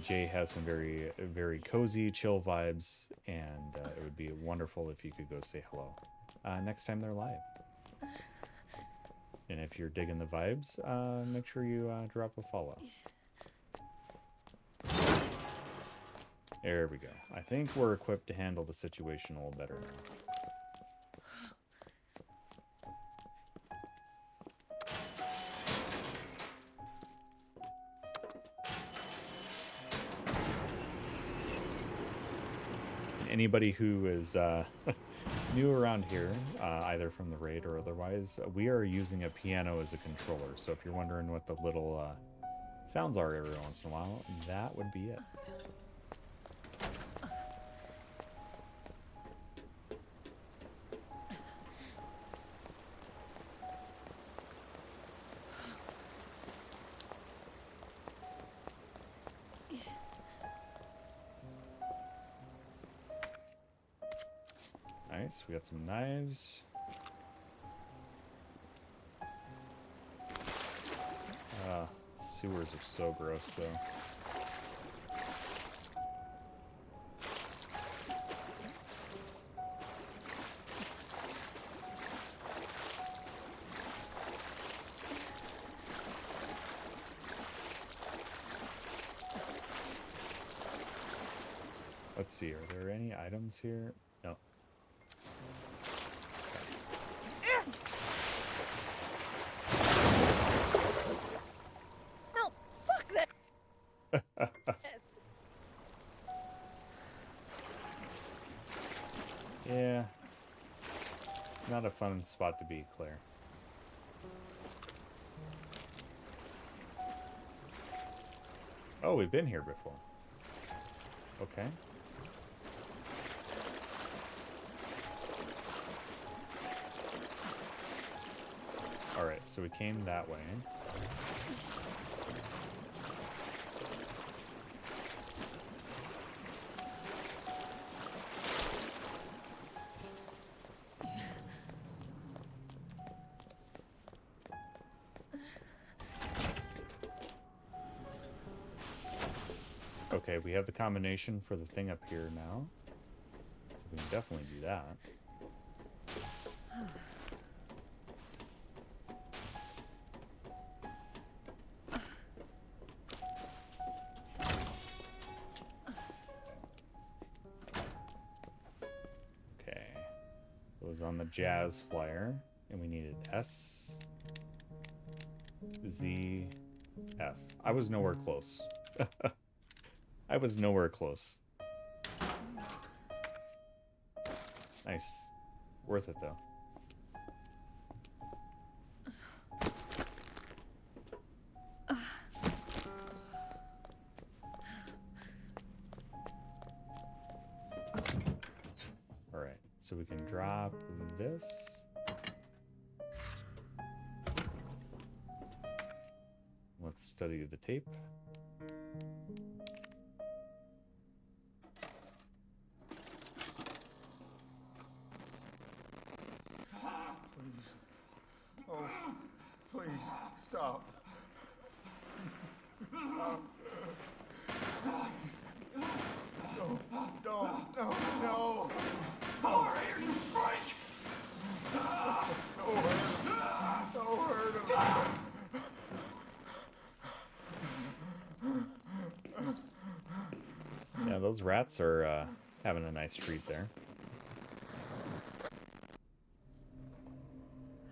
Jay has some very, very cozy, chill vibes, and it would be wonderful if you could go say hello next time they're live. And if you're digging the vibes, make sure you drop a follow. There we go. I think we're equipped to handle the situation a little better now. Anybody who is new around here, either from the raid or otherwise, we are using a piano as a controller. So if you're wondering what the little sounds are every once in a while, that would be it. Nice, we got some knives. Sewers are so gross, though. Let's see, are there any items here? No. No, fuck that. Yeah. It's not a fun spot to be, Claire. Oh, we've been here before. Okay. Alright, so we came that way. Okay, we have the combination for the thing up here now. So we can definitely do that. Okay. It was on the Jazz flyer, and we needed S, Z, F. I was nowhere close. I was nowhere close. Nice. Worth it, though. Alright, so we can drop this. Let's study the tape. Please. Oh, please, stop. Stop. No. All right, you freak! Don't hurt him. Yeah, those rats are having a nice treat there.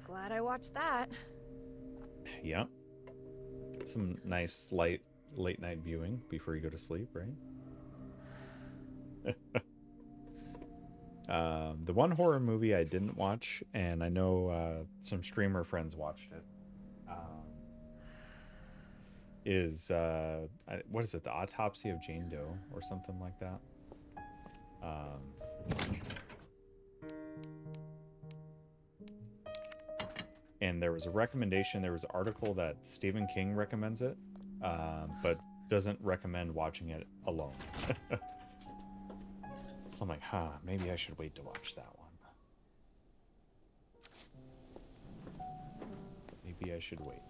Glad I watched that. Yeah. Some nice late night viewing before you go to sleep, right? The one horror movie I didn't watch, and I know some streamer friends watched it, is what is it? The Autopsy of Jane Doe or something like that. And there was a recommendation, there was an article that Stephen King recommends it, but doesn't recommend watching it alone. So I'm like, maybe I should wait to watch that one. Maybe I should wait.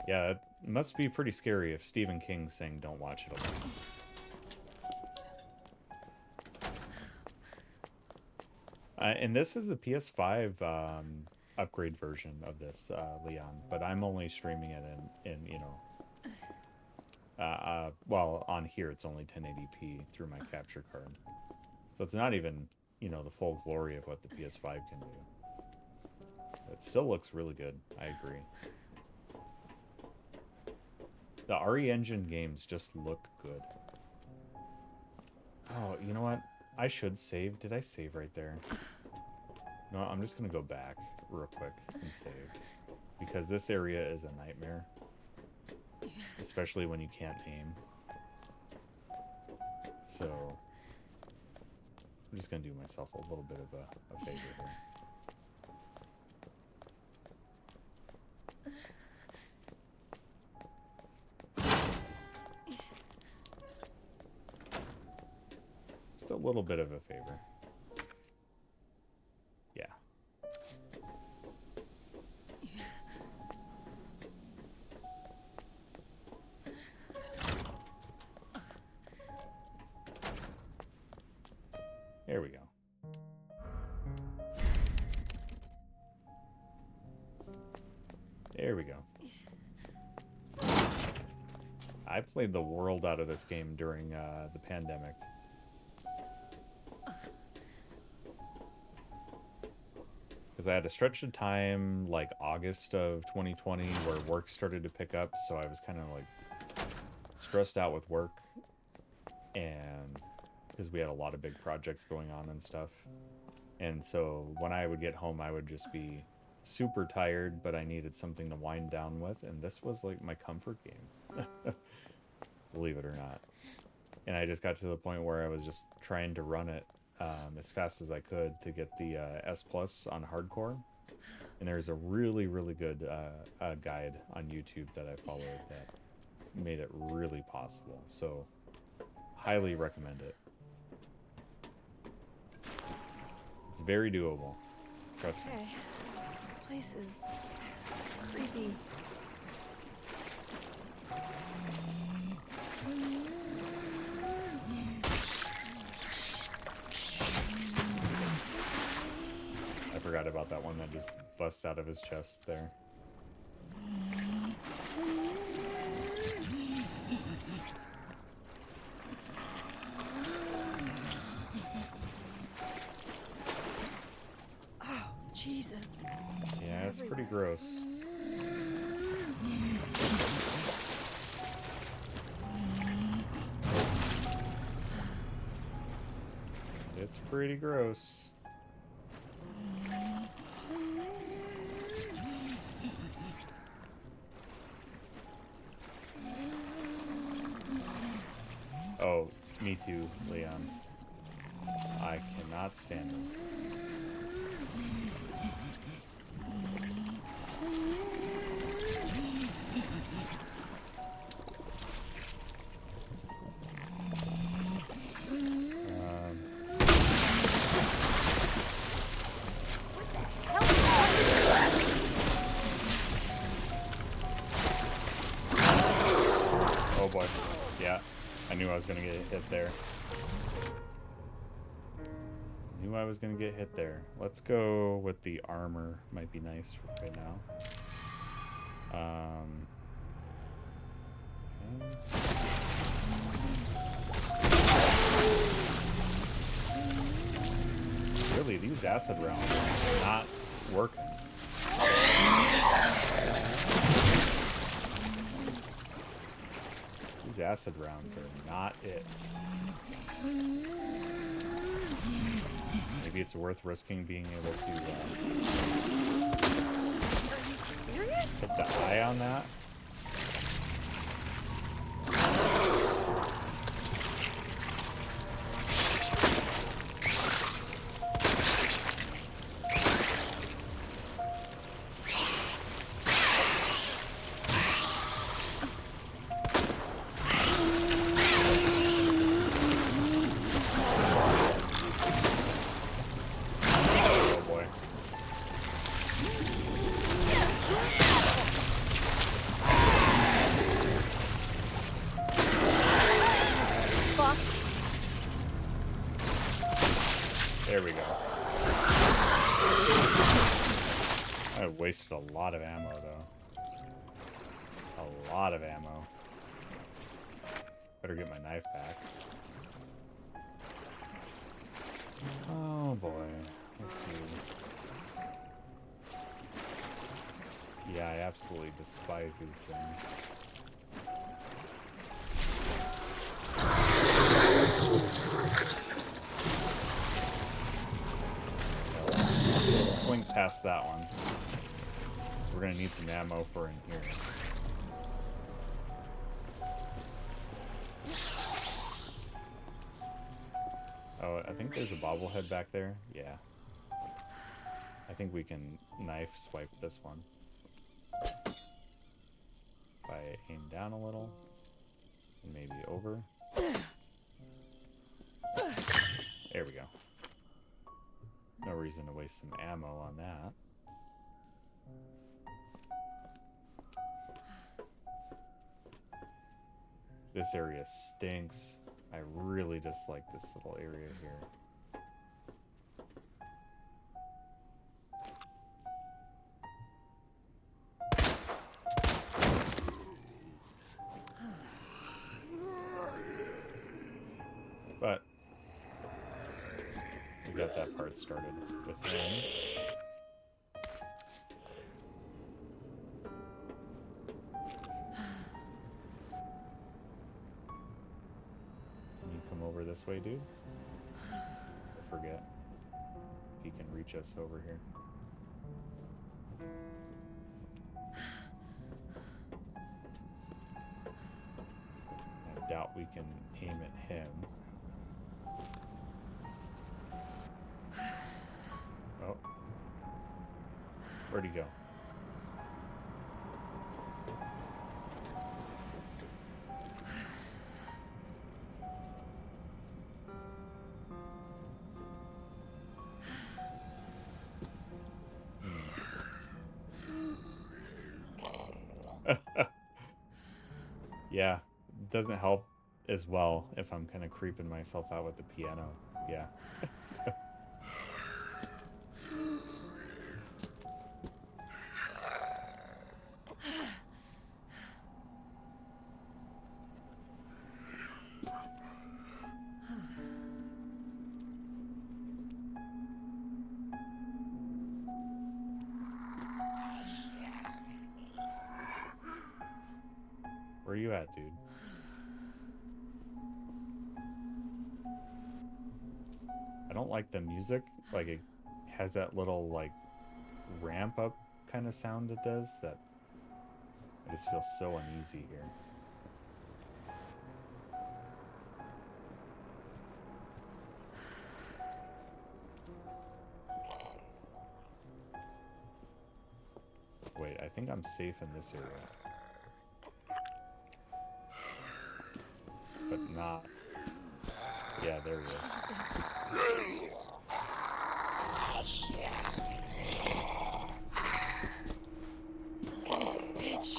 Yeah, it must be pretty scary if Stephen King's saying don't watch it alone. And this is the PS5 upgrade version of this, Leon, but I'm only streaming it in you know, well, on here it's only 1080p through my capture card. So it's not even, you know, the full glory of what the PS5 can do. It still looks really good, I agree. The RE Engine games just look good. Oh, you know what? I should save. Did I save right there? No, I'm just going to go back real quick and save. Because this area is a nightmare. Especially when you can't aim. So, I'm just going to do myself a little bit of a favor here. Just a little bit of a favor. Yeah. There we go. There we go. I played the world out of this game during the pandemic. Because I had a stretch of time, like August of 2020, where work started to pick up, so I was kind of like stressed out with work, and because we had a lot of big projects going on and stuff. And so when I would get home, I would just be super tired, but I needed something to wind down with, and this was like my comfort game. Believe it or not. And I just got to the point where I was just trying to run it as fast as I could to get the S Plus on hardcore. And there's a really, really good guide on YouTube that I followed that made it really possible. So, highly recommend it. It's very doable. Trust me. Okay, this place place is creepy. I forgot about that one that just busts out of his chest there. Oh, Jesus. Yeah, it's pretty gross. It's pretty gross. Oh, me too, Leon. I cannot stand him. Oh boy. Yeah, I knew I was gonna get hit there. Knew I was gonna get hit there. Let's go with the armor. Might be nice right now. Okay. Really, these acid rounds are not working. These acid rounds are not it. Maybe it's worth risking being able to Serious? put the eye on that. There we go. I wasted a lot of ammo, though. A lot of ammo. Better get my knife back. Oh boy. Let's see. Yeah, I absolutely despise these things. Swing past that one. So we're gonna need some ammo for in here. Oh, I think there's a bobblehead back there. Yeah. I think we can knife swipe this one. If I aim down a little. And maybe over. There we go. No reason to waste some ammo on that. This area stinks. I really dislike this little area here. But we got that part started with him. Can you come over this way, dude? I forget if he can reach us over here. I doubt we can aim at him. Oh. Where'd he go? Yeah, it doesn't help as well if I'm kind of creeping myself out with the piano. Yeah. Where are you at, dude? I don't like the music. Like, it has that little, like, ramp up kind of sound it does that I just feel so uneasy here. Wait, I think I'm safe in this area. But not. Yeah, there he is. Bitch.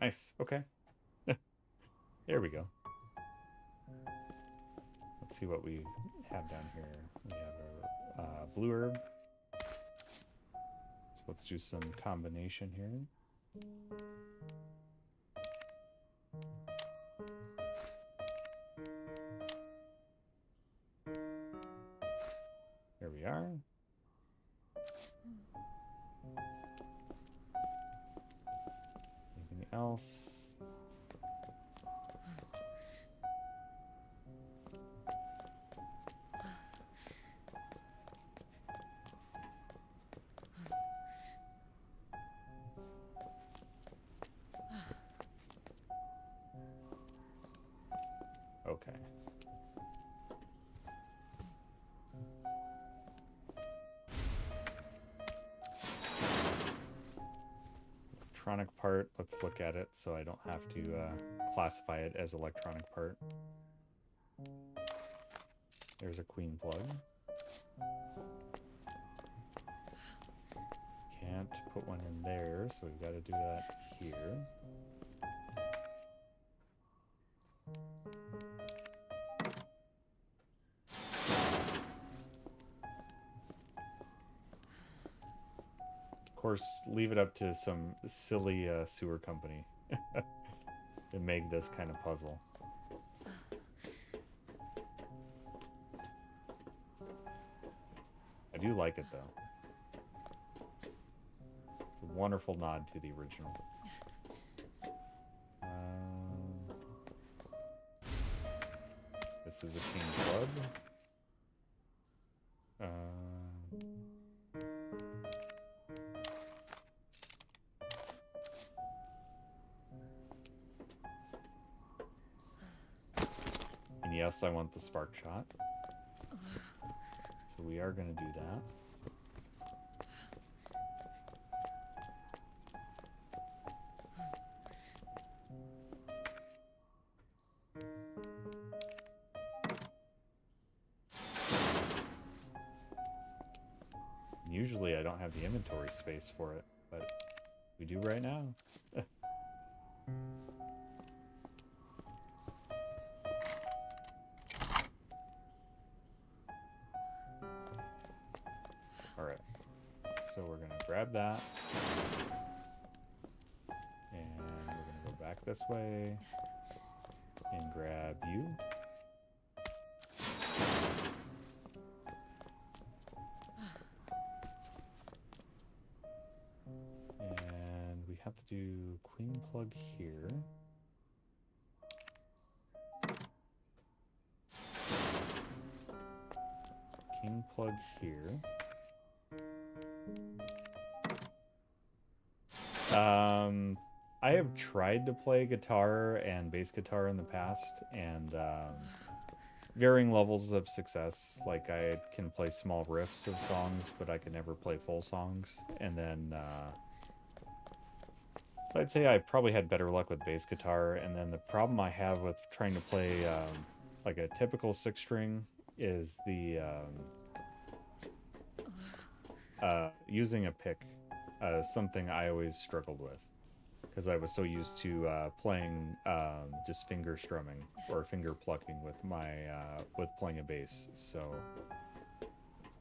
Nice. Okay. There we go. Let's see what we have down here. We have our blue herb. So let's do some combination here. There we are. Anything else? Okay. Electronic part, let's look at it so I don't have to classify it as electronic part. There's a queen plug. Can't put one in there, so we've got to do that here. Of course, leave it up to some silly sewer company to make this kind of puzzle. I do like it though. It's a wonderful nod to the original. This is a king plug. And yes, I want the spark shot. So we are going to do that. Usually I don't have the inventory space for it, but we do right now. Alright, so we're going to grab that, and we're going to go back this way, and grab you. And we have to do queen plug here. King plug here. I have tried to play guitar and bass guitar in the past, and varying levels of success. Like, I can play small riffs of songs, but I can never play full songs. And then, so I'd say I probably had better luck with bass guitar. And then the problem I have with trying to play like a typical 6-string is the using a pick. Something I always struggled with, because I was so used to playing just finger strumming or finger plucking with my with playing a bass. So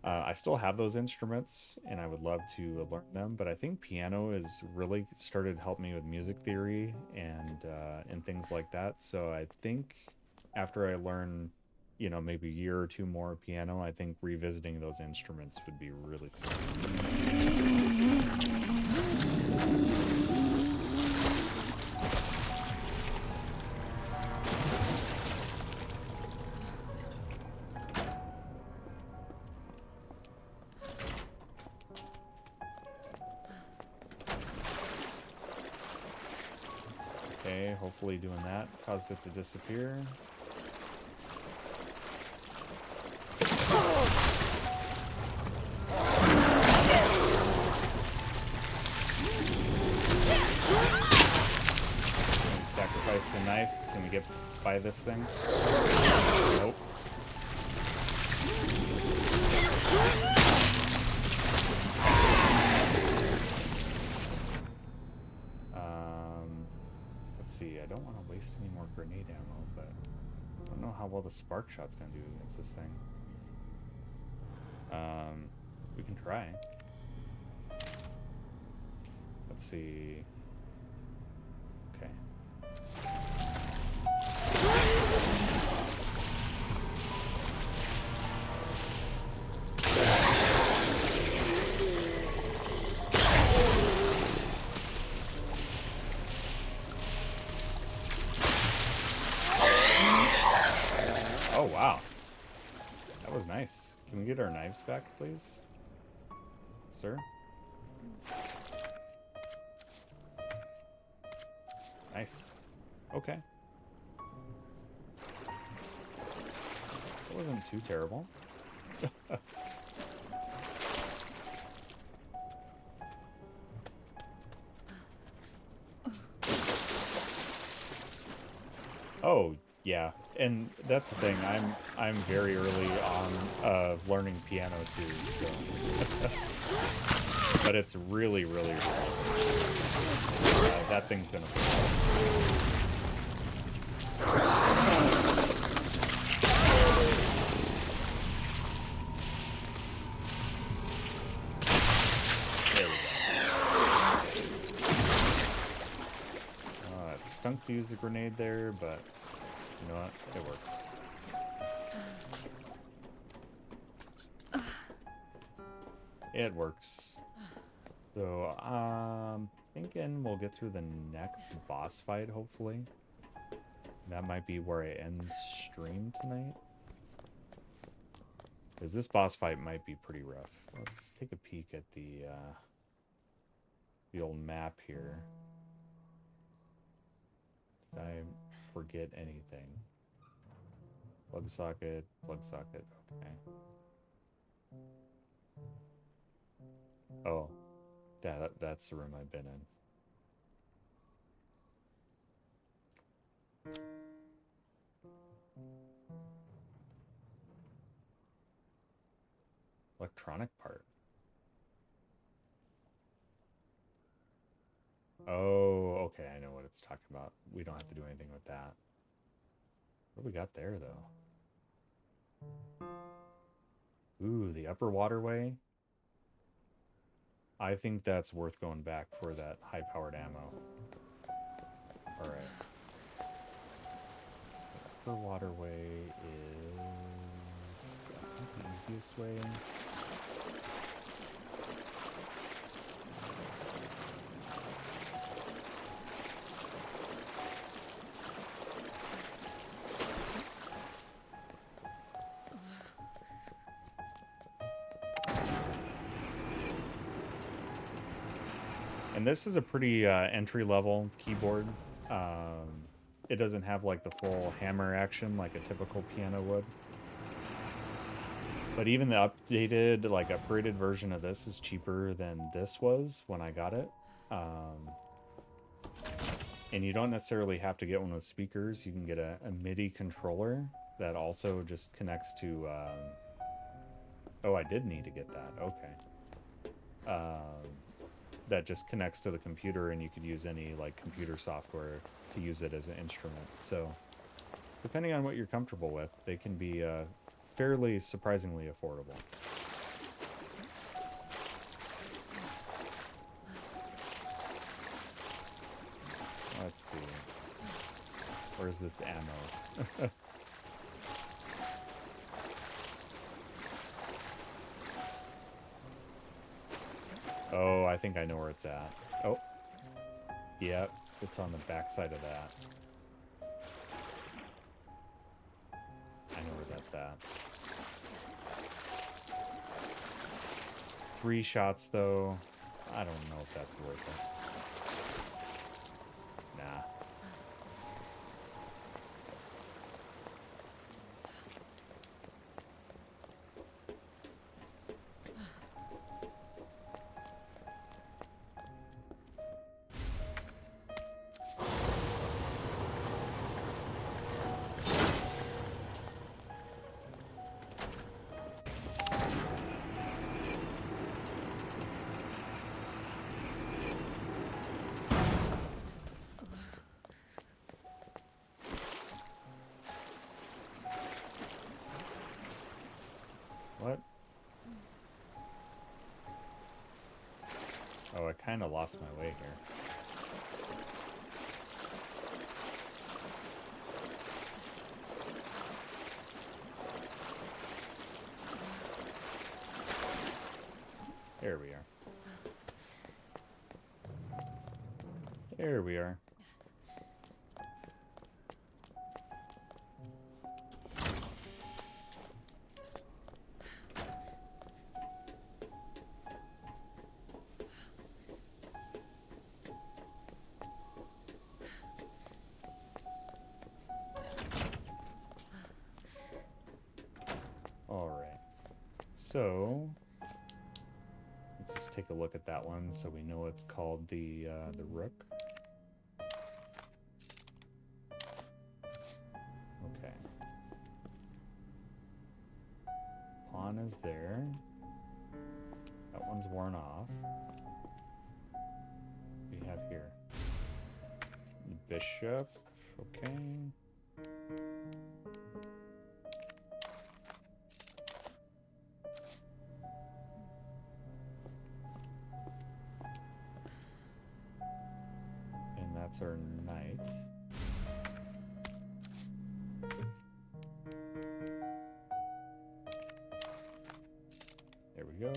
I still have those instruments, and I would love to learn them. But I think piano has really started to help me with music theory and things like that. So I think after I learn, you know, maybe a year or two more piano, I think revisiting those instruments would be really cool. Okay, hopefully doing that caused it to disappear. Sacrifice the knife. Can we get by this thing? Nope. Let's see. I don't want to waste any more grenade ammo, but I don't know how well the spark shot's gonna do against this thing. We can try. Let's see. Okay. Oh, wow. That was nice. Can we get our knives back, please? Sir? Nice. Okay. That wasn't too terrible. Oh, yeah. And that's the thing. I'm very early on learning piano too, so but it's really, really hard. That thing's gonna There we go. It stunk to use the grenade there, but you know what? It works. It works. So, thinking we'll get through the next boss fight, hopefully. That might be where I end stream tonight. Because this boss fight might be pretty rough. Let's take a peek at the old map here. Did I forget anything? Plug socket, okay. Oh, that's the room I've been in. Electronic part. Oh, okay, I know what it's talking about. We don't have to do anything with that. What do we got there, though? Ooh, the upper waterway. I think that's worth going back for that high-powered ammo. Alright. The upper waterway is, I think, the easiest way. And And this is a pretty entry-level keyboard. It doesn't have like the full hammer action like a typical piano would. But even the updated, like upgraded version of this is cheaper than this was when I got it. And you don't necessarily have to get one with speakers. You can get a MIDI controller that also just connects to... oh, I did need to get that. Okay. That just connects to the computer, and you could use any like computer software to use it as an instrument. So depending on what you're comfortable with, they can be fairly surprisingly affordable. Let's see. Where's this ammo? Oh, I think I know where it's at. Oh. Yep, it's on the back side of that. I know where that's at. 3 shots, though. I don't know if that's worth it. Nah. What? Oh, I kind of lost my way here. There we are. There we are. So let's just take a look at that one so we know it's called the Rook. Okay. Pawn is there. That one's worn off. We have here Bishop. Okay. That's our knight. There we go.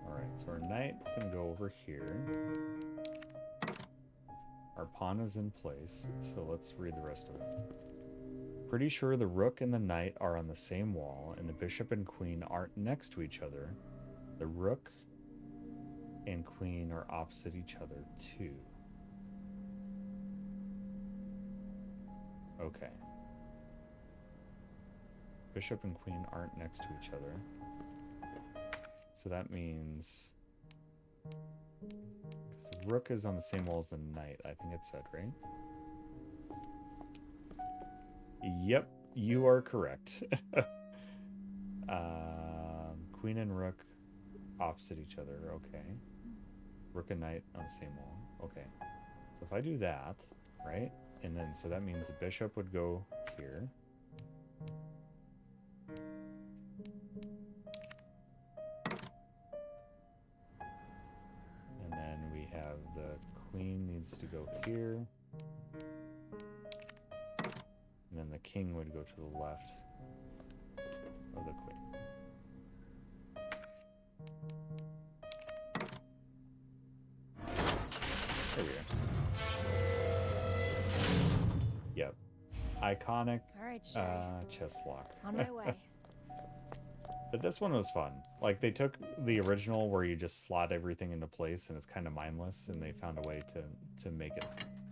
Alright, so our knight is going to go over here. Our pawn is in place, so let's read the rest of it. Pretty sure the rook and the knight are on the same wall, and the bishop and queen aren't next to each other. The rook and queen are opposite each other, too. Okay. Bishop and queen aren't next to each other. So that means... because the rook is on the same wall as the knight, I think it said, right? Yep, you are correct. Queen and rook opposite each other, okay. Rook and knight on the same wall, okay. So if I do that, right? And then, so that means the bishop would go here. And then we have the queen needs to go here. And then the king would go to the left of the queen. There we go. Yep. Iconic all right, Sherry. chess lock. On my way. But this one was fun. Like, they took the original where you just slot everything into place and it's kind of mindless, and they found a way to make it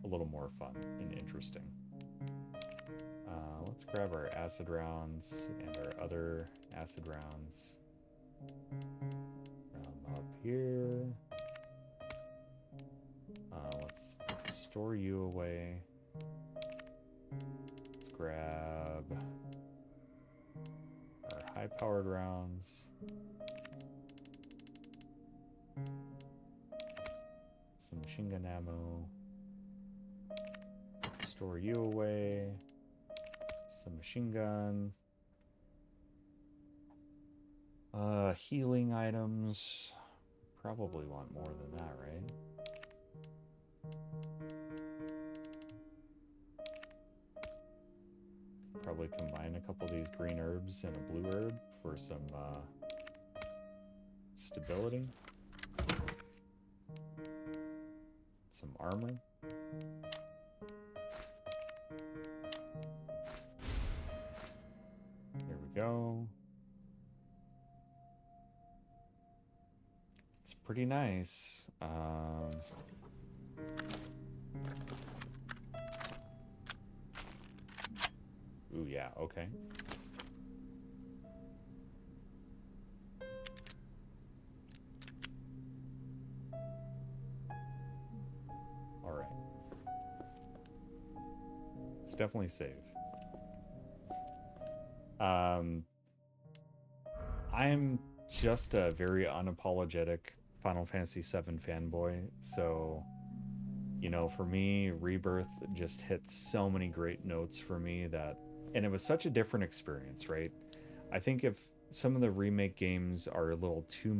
a little more fun and interesting. Let's grab our acid rounds and our other acid rounds. Up here. Let's store you away. Let's grab our high-powered rounds. Some machine gun ammo. Store you away. Some machine gun. Healing items. Probably want more than that, right? Probably combine a couple of these green herbs and a blue herb for some stability. Some armor. There we go. It's pretty nice. Ooh, yeah, okay. All right. It's definitely safe. I'm just a very unapologetic Final Fantasy VII fanboy, so, you know, for me, Rebirth just hit so many great notes for me that, and it was such a different experience, right? I think if some of the remake games are a little too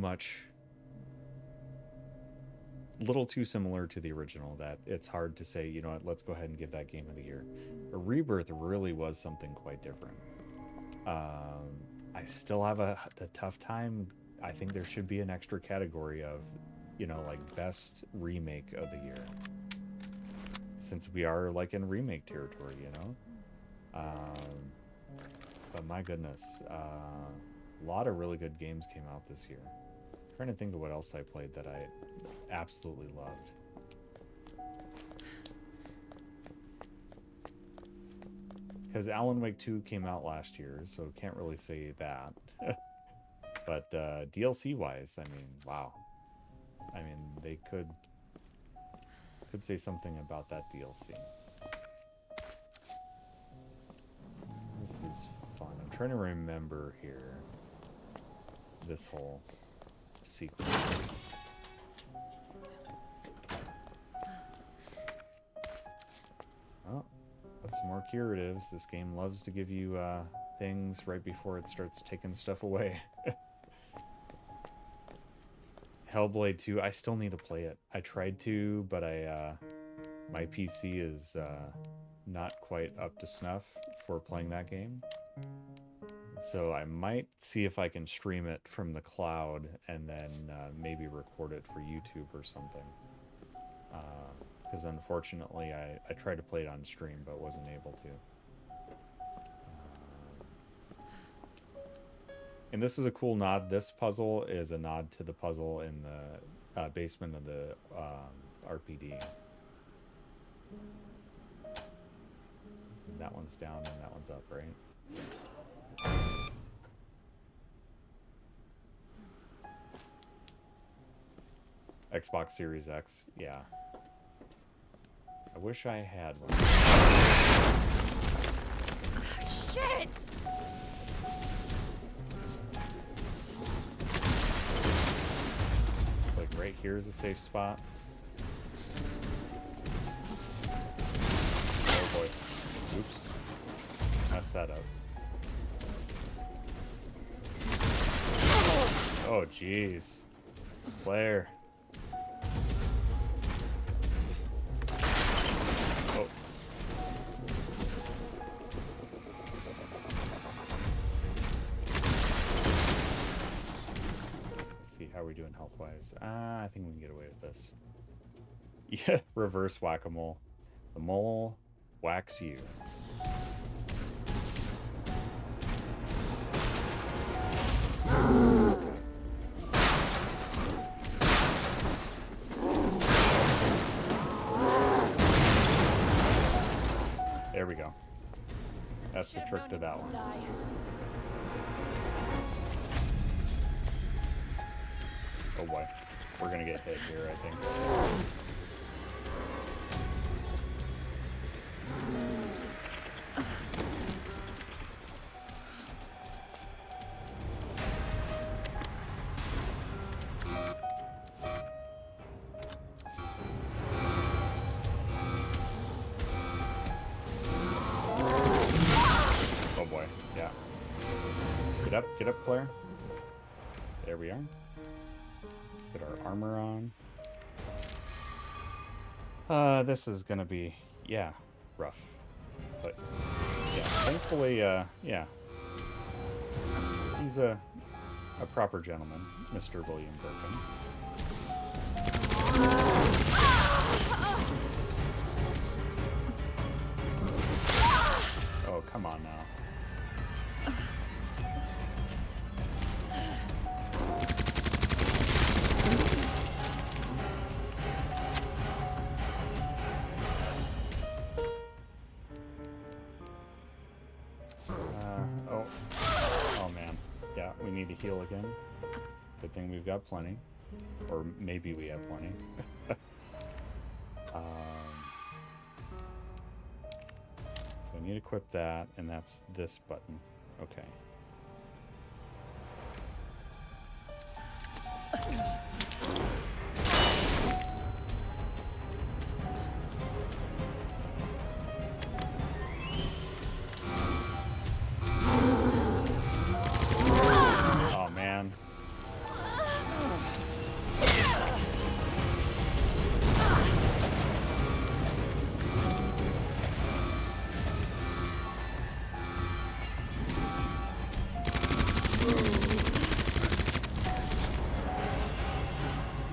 similar to the original, that it's hard to say, you know what, let's go ahead and give that game of the year. But Rebirth really was something quite different. I still have a tough time. I think there should be an extra category of, you know, like best remake of the year, since we are like in remake territory, you know. But my goodness, a lot of really good games came out this year. I'm trying to think of what else I played that I absolutely loved. Because Alan Wake 2 came out last year, so can't really say that. But DLC-wise, I mean, wow. I mean, they could say something about that DLC. This is fun. I'm trying to remember here this whole sequence. Oh, got some more curatives. This game loves to give you things right before it starts taking stuff away. Hellblade 2, I still need to play it. I tried to, but my PC is not quite up to snuff for playing that game. So I might see if I can stream it from the cloud and then maybe record it for YouTube or something. Because unfortunately I tried to play it on stream but wasn't able to. And this is a cool nod. This puzzle is a nod to the puzzle in the basement of the RPD. And that one's down and that one's up, right? Xbox Series X, yeah. I wish I had one. Shit! Like right here is a safe spot. Oh boy. Oops. Messed that up. Oh jeez. Claire. Oh. Let's see how we're doing health-wise. I think we can get away with this. Yeah, reverse whack-a-mole. The mole whacks you. There we go. That's the trick to that one. Oh boy. We're gonna get hit here, I think. Oh boy, yeah. Get up, Claire. There we are. Let's get our armor on. This is gonna be, yeah, rough. But, yeah, thankfully, yeah. He's a proper gentleman, Mr. William Birkin. Oh, come on now. Oh man. Yeah, we need to heal again. Good thing we've got plenty. Or maybe we have plenty. So I need to equip that, and that's this button. Okay. Oh man.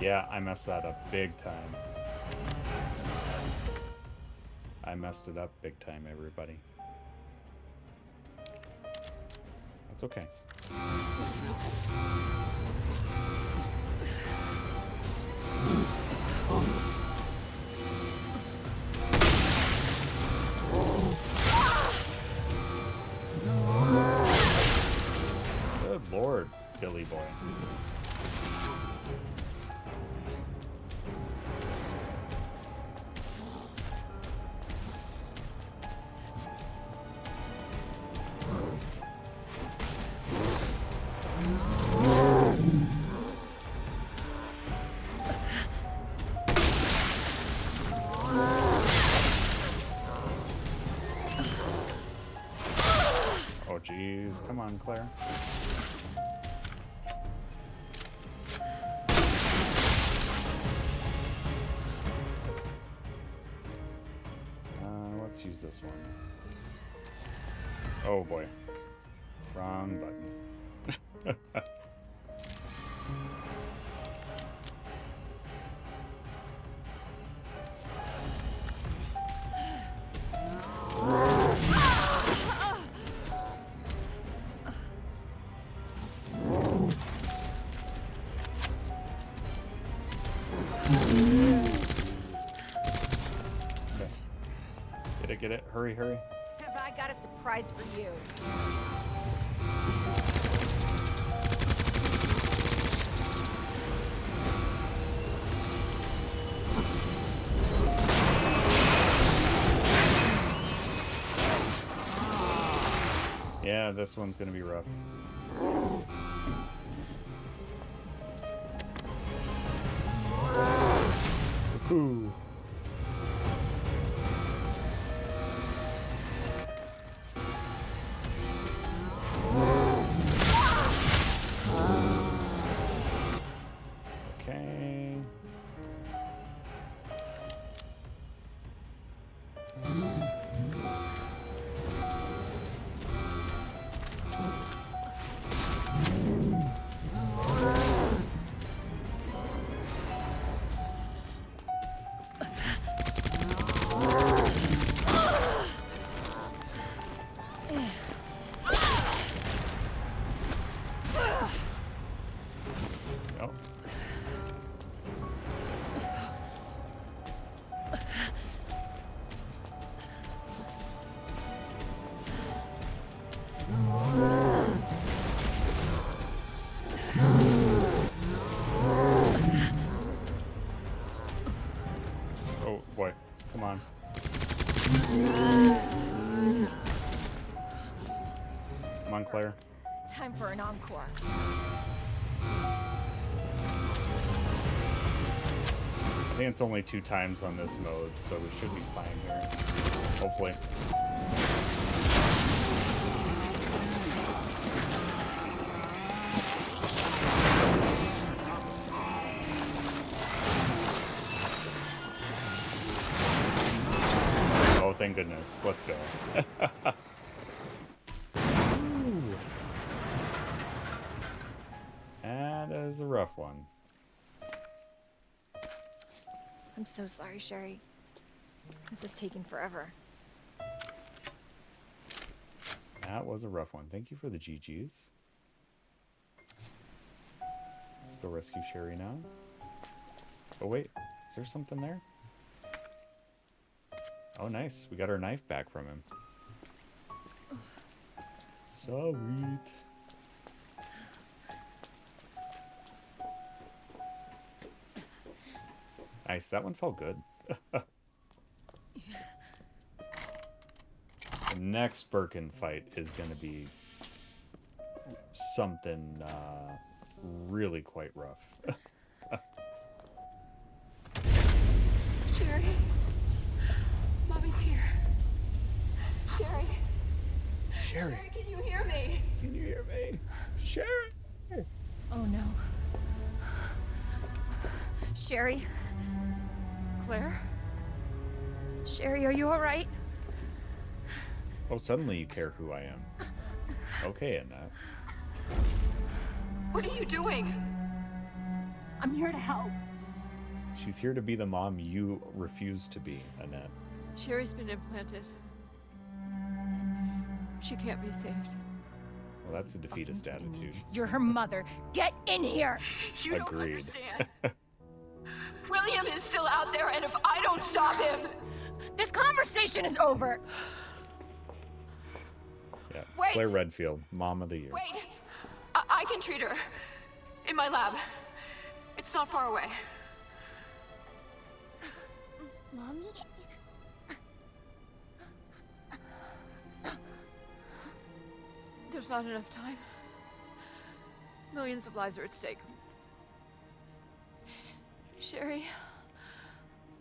Yeah, I messed that up big time. I messed it up big time, everybody. That's okay. Good Lord, Billy boy. Oh jeez, come on, Claire. Let's use this one. Oh boy. Wrong button. Get it? Hurry, hurry. Have I got a surprise for you? Yeah, this one's gonna be rough. Ooh. Okay. Come on, Claire. Time for an encore. I think it's only 2 times on this mode, so we should be fine here. Hopefully. Oh, thank goodness. Let's go. That is a rough one. I'm so sorry, Sherry. This is taking forever. That was a rough one. Thank you for the GGs. Let's go rescue Sherry now. Oh wait, is there something there? Oh nice, we got our knife back from him. Sweet. Nice, that one felt good. The next Birkin fight is going to be something really quite rough. Sherry? Mommy's here. Sherry? Sherry? Sherry, can you hear me? Can you hear me? Sherry? Oh no. Sherry? Claire? Sherry, are you alright? Oh, suddenly you care who I am. Okay, Annette. What are you doing? I'm here to help. She's here to be the mom you refuse to be, Annette. Sherry's been implanted. She can't be saved. Well, that's a defeatist attitude. You're her mother. Get in here! You don't Agreed. understand. William is still out there, and if I don't stop him... This conversation is over! Yeah, Wait. Claire Redfield, Mom of the Year. Wait! I can treat her. In my lab. It's not far away. Mommy? There's not enough time. Millions of lives are at stake. Sherry,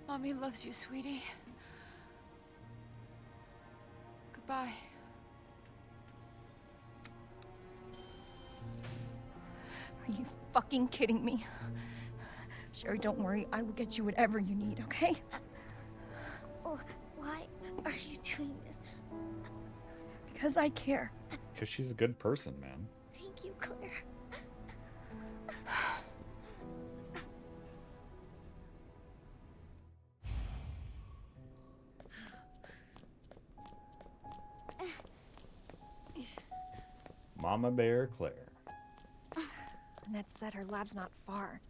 Mommy loves you, sweetie. Goodbye. Are you fucking kidding me? Sherry, don't worry. I will get you whatever you need, okay? Oh, why are you doing this? Because I care. Because she's a good person, man. Thank you, Claire. Mama Bear Claire. Annette said her lab's not far.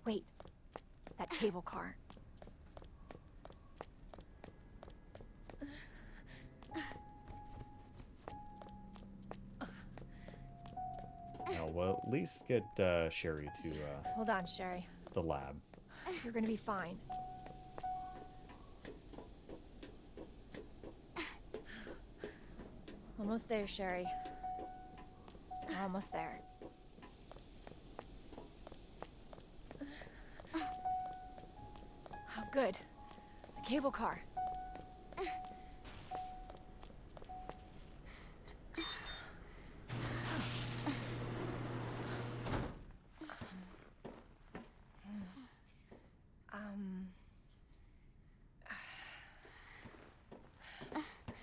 Wait, that cable car. Now, we'll at least get Sherry to Hold on, Sherry. the lab. You're gonna be fine. Almost there, Sherry. We're almost there. Oh, good. The cable car.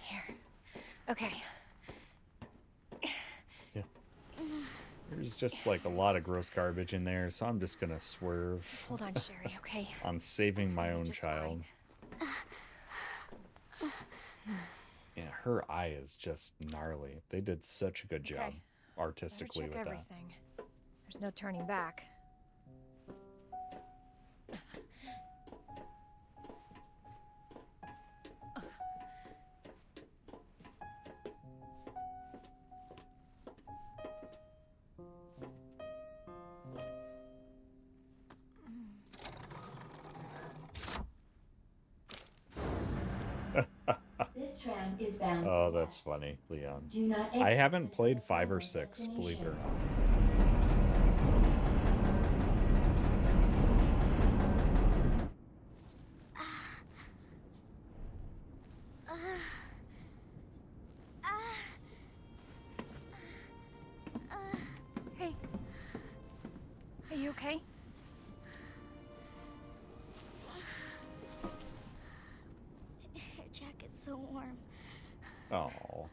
Here. Okay. Yeah. There's just like a lot of gross garbage in there, so I'm just gonna swerve. Just hold on, Sherry, okay? On saving my own Just child. Yeah, her eye is just gnarly. They did such a good job Okay. artistically Better with check that. everything. There's no turning back. This tram is bound. Oh, that's funny, Leon. Do not I exit haven't until played the 5 or final 6, believe it or destination. not. Hey. Are you okay? Your jacket's so warm. Oh.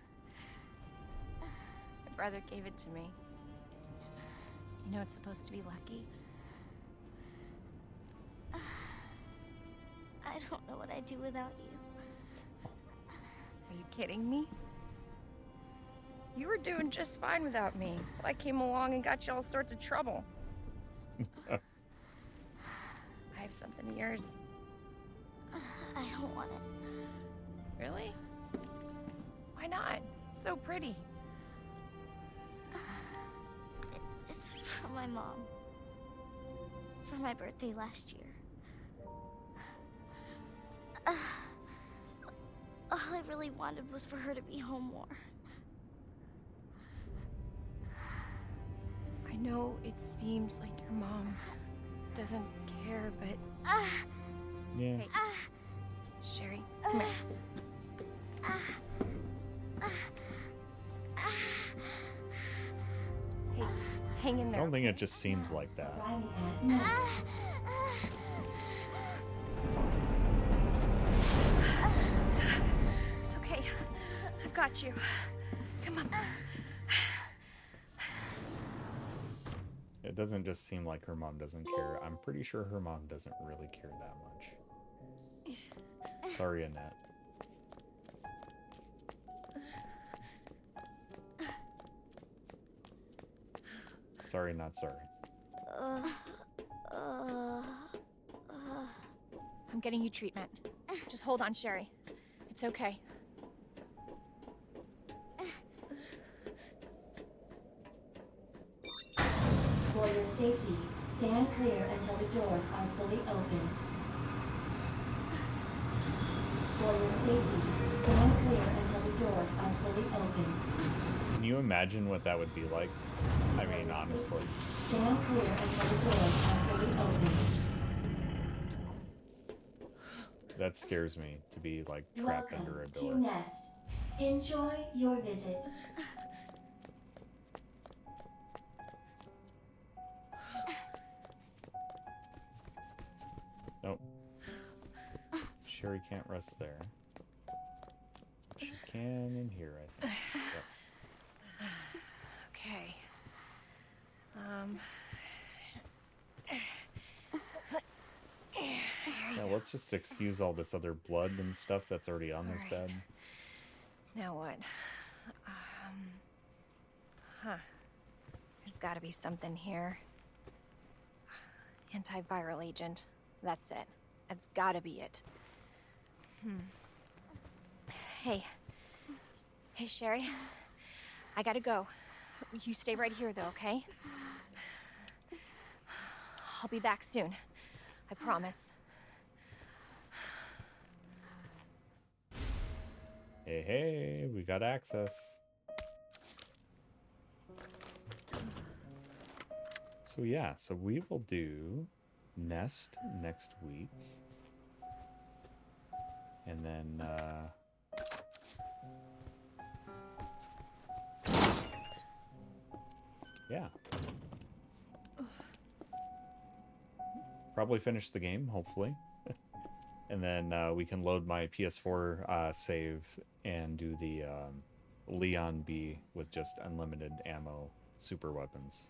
My brother gave it to me. You know it's supposed to be lucky. I don't know what I'd do without you. Are you kidding me? You were doing just fine without me, so I came along and got you all sorts of trouble. I have something of yours. I don't want it. Really? Why not? It's so pretty. It's from my mom. For my birthday last year. All I really wanted was for her to be home more. I know it seems like your mom doesn't care, but... Yeah. Hey, Sherry, come here. Hey, hang in I there. don't think it just seems like that. Arriving at Nest. It's okay. I've got you. Come on. It doesn't just seem like her mom doesn't care. I'm pretty sure her mom doesn't really care that much. Sorry, Annette. Sorry, not sorry. I'm getting you treatment. Just hold on, Sherry. It's okay. For your safety, stand clear until the doors are fully open. For your safety, stand clear until the doors are fully open. Can you imagine what that would be like? I mean, honestly. Stand clear until the doors are fully open. That scares me, to be, like, trapped Welcome under a to door. Nest. Enjoy your visit. Nope. Sherry can't rest there. She can in here, I think. Yep. Okay. Yeah, let's just excuse all this other blood and stuff that's already on this bed. Now what? There's gotta be something here. Antiviral agent. That's it. That's gotta be it. Hey. Hey, Sherry. I gotta go. You stay right here, though, okay? I'll be back soon. I promise. Hey, hey, we got access. So yeah, so we will do Nest next week. And then, yeah. Probably finish the game, hopefully. And then we can load my PS4 save and do the Leon B with just unlimited ammo super weapons.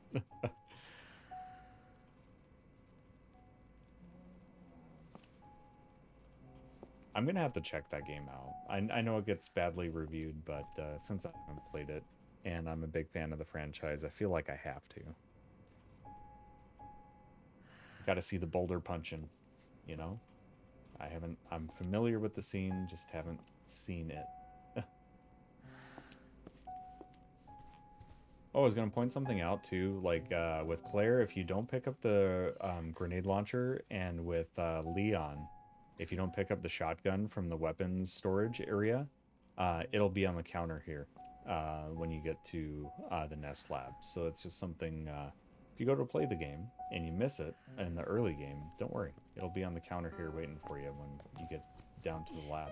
I'm going to have to check that game out. I know it gets badly reviewed, but since I haven't played it and I'm a big fan of the franchise, I feel like I have to. Got to see the boulder punching, you know? I'm familiar with the scene, just haven't seen it. Oh, I was going to point something out too, like with Claire, if you don't pick up the grenade launcher, and with Leon, if you don't pick up the shotgun from the weapons storage area, it'll be on the counter here when you get to the Nest Lab. So it's just something, if you go to play the game and you miss it in the early game, don't worry. It'll be on the counter here waiting for you when you get down to the lab.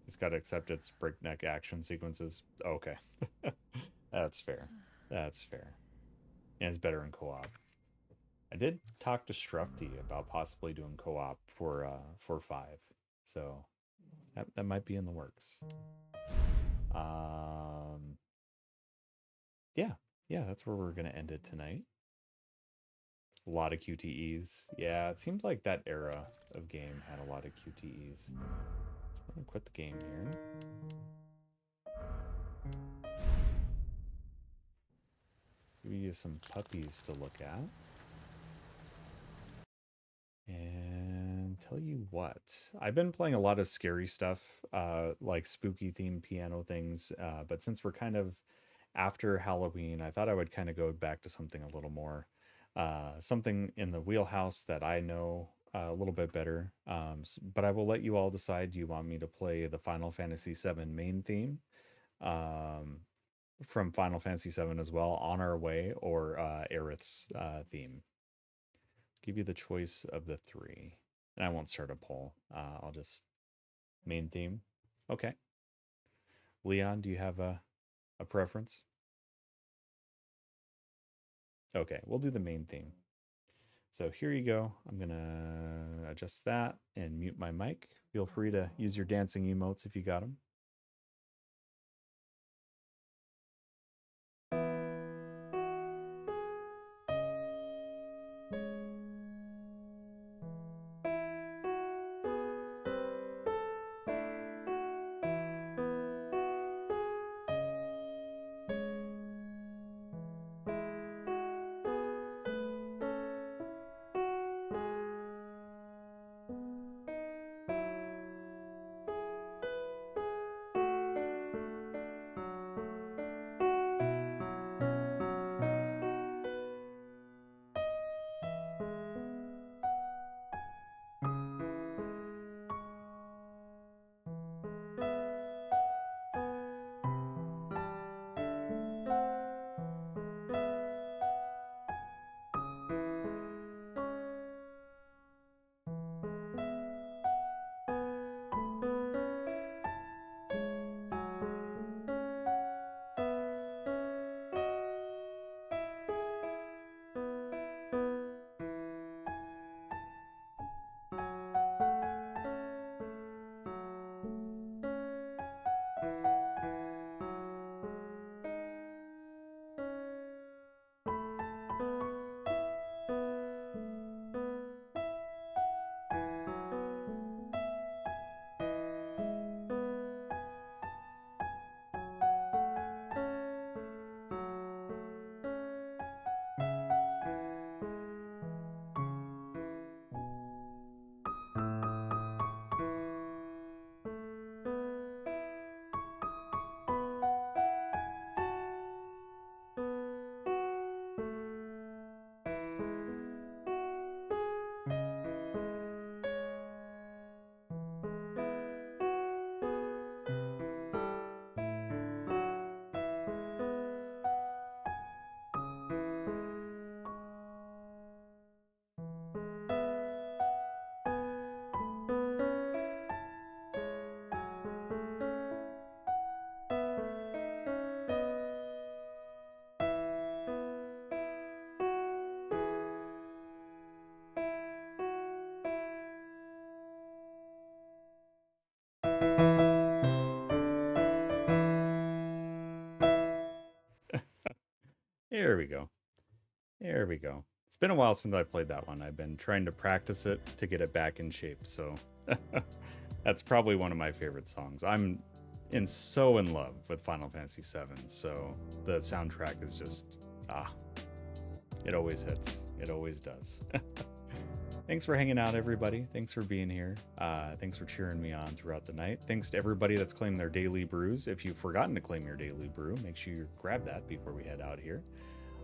Just gotta accept its breakneck action sequences. Okay. That's fair. That's fair. And it's better in co-op. I did talk to Strufty about possibly doing co-op for 5. So that might be in the works. Yeah, that's where we're gonna end it tonight. A lot of QTEs. Yeah, it seemed like that era of game had a lot of QTEs. I'm gonna quit the game here. Give you some puppies to look at. And tell you what, I've been playing a lot of scary stuff, like spooky themed piano things, but since we're kind of after Halloween, I thought I would kind of go back to something a little more, something in the wheelhouse that I know a little bit better. But I will let you all decide, do you want me to play the Final Fantasy VII main theme from Final Fantasy VII as well, On Our Way, or Aerith's theme? Give you the choice of the 3. And I won't start a poll. I'll just main theme. Okay. Leon, do you have a preference? Okay, we'll do the main theme. So here you go. I'm gonna adjust that and mute my mic. Feel free to use your dancing emotes if you got them. There we go. There we go. It's been a while since I played that one. I've been trying to practice it to get it back in shape, so that's probably one of my favorite songs. I'm so in love with Final Fantasy VII, so the soundtrack is just, it always hits. It always does. Thanks for hanging out, everybody. Thanks for being here. Thanks for cheering me on throughout the night. Thanks to everybody that's claimed their daily brews. If you've forgotten to claim your daily brew, make sure you grab that before we head out here.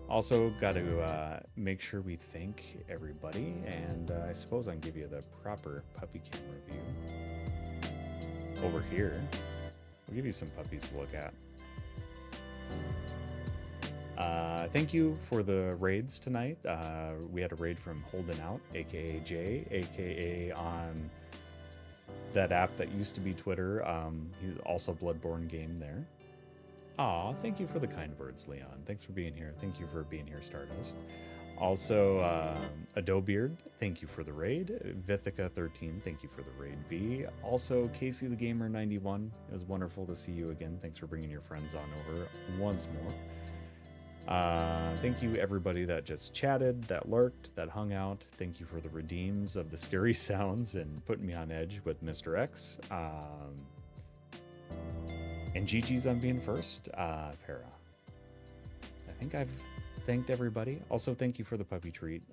Also, got to make sure we thank everybody, and I suppose I can give you the proper puppy cam review over here. We'll give you some puppies to look at. Thank you for the raids tonight. We had a raid from Holding Out, aka Jay, aka on that app that used to be Twitter. He's also Bloodborne game there. Aw, thank you for the kind words, Leon. Thanks for being here. Thank you for being here, Stardust. Also, Adobeard, thank you for the raid. Vithica13, thank you for the raid. V. Also, Casey the Gamer 91. It was wonderful to see you again. Thanks for bringing your friends on over once more. Thank you everybody that just chatted, that lurked, that hung out. Thank you for the redeems of the scary sounds and putting me on edge with Mr. X. And GG's on being first, Para. I think I've thanked everybody. Also, thank you for the puppy treat,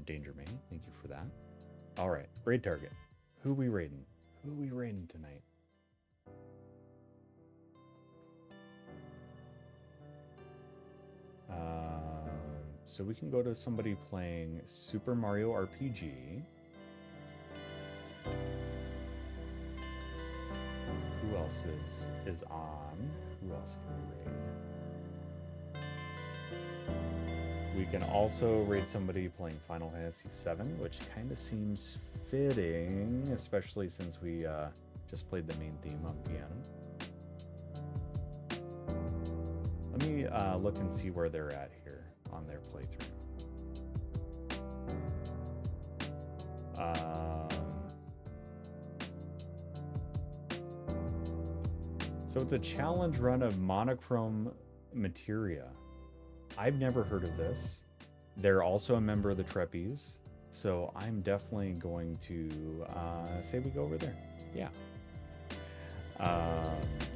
Danger Man. Thank you for that. All right, raid target. Who we raiding? Who we raiding tonight? So we can go to somebody playing Super Mario RPG. Who else is on? Who else can we raid? We can also raid somebody playing Final Fantasy VII, which kind of seems fitting, especially since we just played the main theme on piano. Let me look and see where they're at here on their playthrough. So it's a challenge run of monochrome materia. I've never heard of this. They're also a member of the Trapeze, so I'm definitely going to say we go over there. Yeah.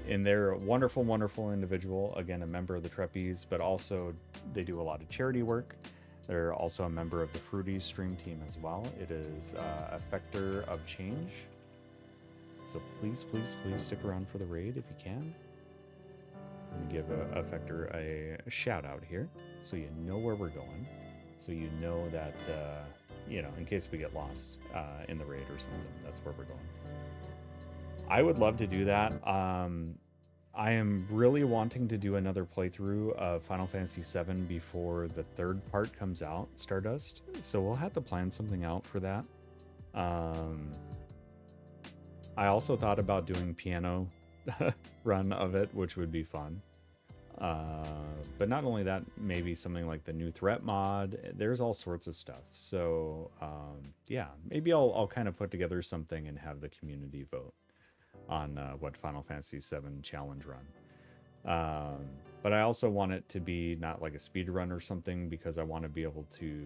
And they're a wonderful, wonderful individual. Again, a member of the Trapeze, but also they do a lot of charity work. They're also a member of the Fruity stream team as well. It is Effector of Change. So please, please, please stick around for the raid if you can. Let me give Effector a shout out here so you know where we're going. So you know that, you know, in case we get lost in the raid or something, that's where we're going. I would love to do that. I am really wanting to do another playthrough of Final Fantasy VII before the third part comes out, Stardust. So we'll have to plan something out for that. I also thought about doing piano run of it, which would be fun. But not only that, maybe something like the new threat mod. There's all sorts of stuff. So yeah, maybe I'll kind of put together something and have the community vote on what Final Fantasy VII challenge run. But I also want it to be not like a speed run or something, because I want to be able to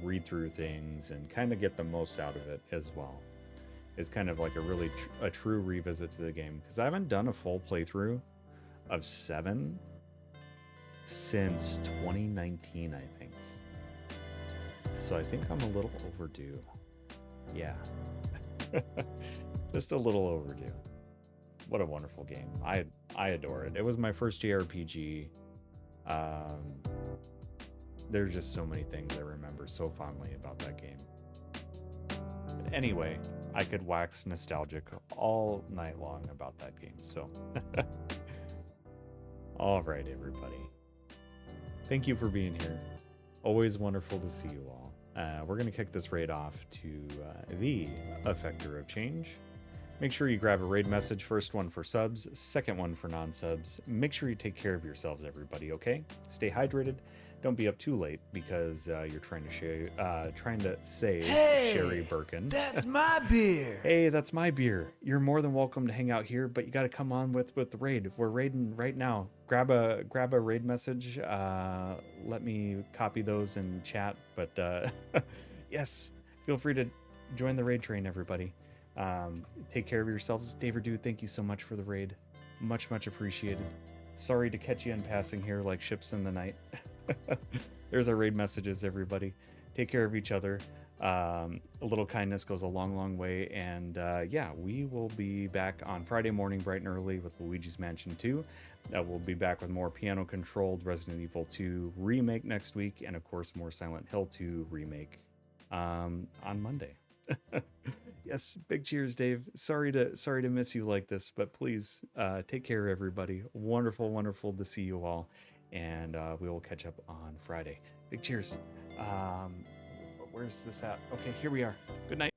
read through things and kind of get the most out of it as well. It's kind of like a really a true revisit to the game, because I haven't done a full playthrough of 7 since 2019, I think. So I think I'm a little overdue. Yeah. Just a little overdue. What a wonderful game. I adore it. It was my first JRPG. There's just so many things I remember so fondly about that game. But anyway, I could wax nostalgic all night long about that game, so. All right, everybody. Thank you for being here. Always wonderful to see you all. We're going to kick this raid off to the Effector of Change. Make sure you grab a raid message. First one for subs, second one for non-subs. Make sure you take care of yourselves, everybody, okay? Stay hydrated. Don't be up too late because you're trying to save Sherry Birkin. That's my beer. Hey, that's my beer. You're more than welcome to hang out here, but you got to come on with the raid. We're raiding right now. Grab a raid message. Let me copy those in chat. But yes, feel free to join the raid train, everybody. Take care of yourselves. David Dude, thank you so much for the raid. Much appreciated. Sorry to catch you in passing here like ships in the night. There's our raid messages, everybody. Take care of each other. A little kindness goes a long, long way. And yeah, we will be back on Friday morning, bright and early, with Luigi's Mansion 2. We'll be back with more piano-controlled Resident Evil 2 remake next week, and of course more Silent Hill 2 remake on Monday. Yes, big cheers, Dave. Sorry to miss you like this, but please take care, everybody. Wonderful, wonderful to see you all, and we will catch up on Friday. Big cheers. Where's this at? Okay, here we are. Good night.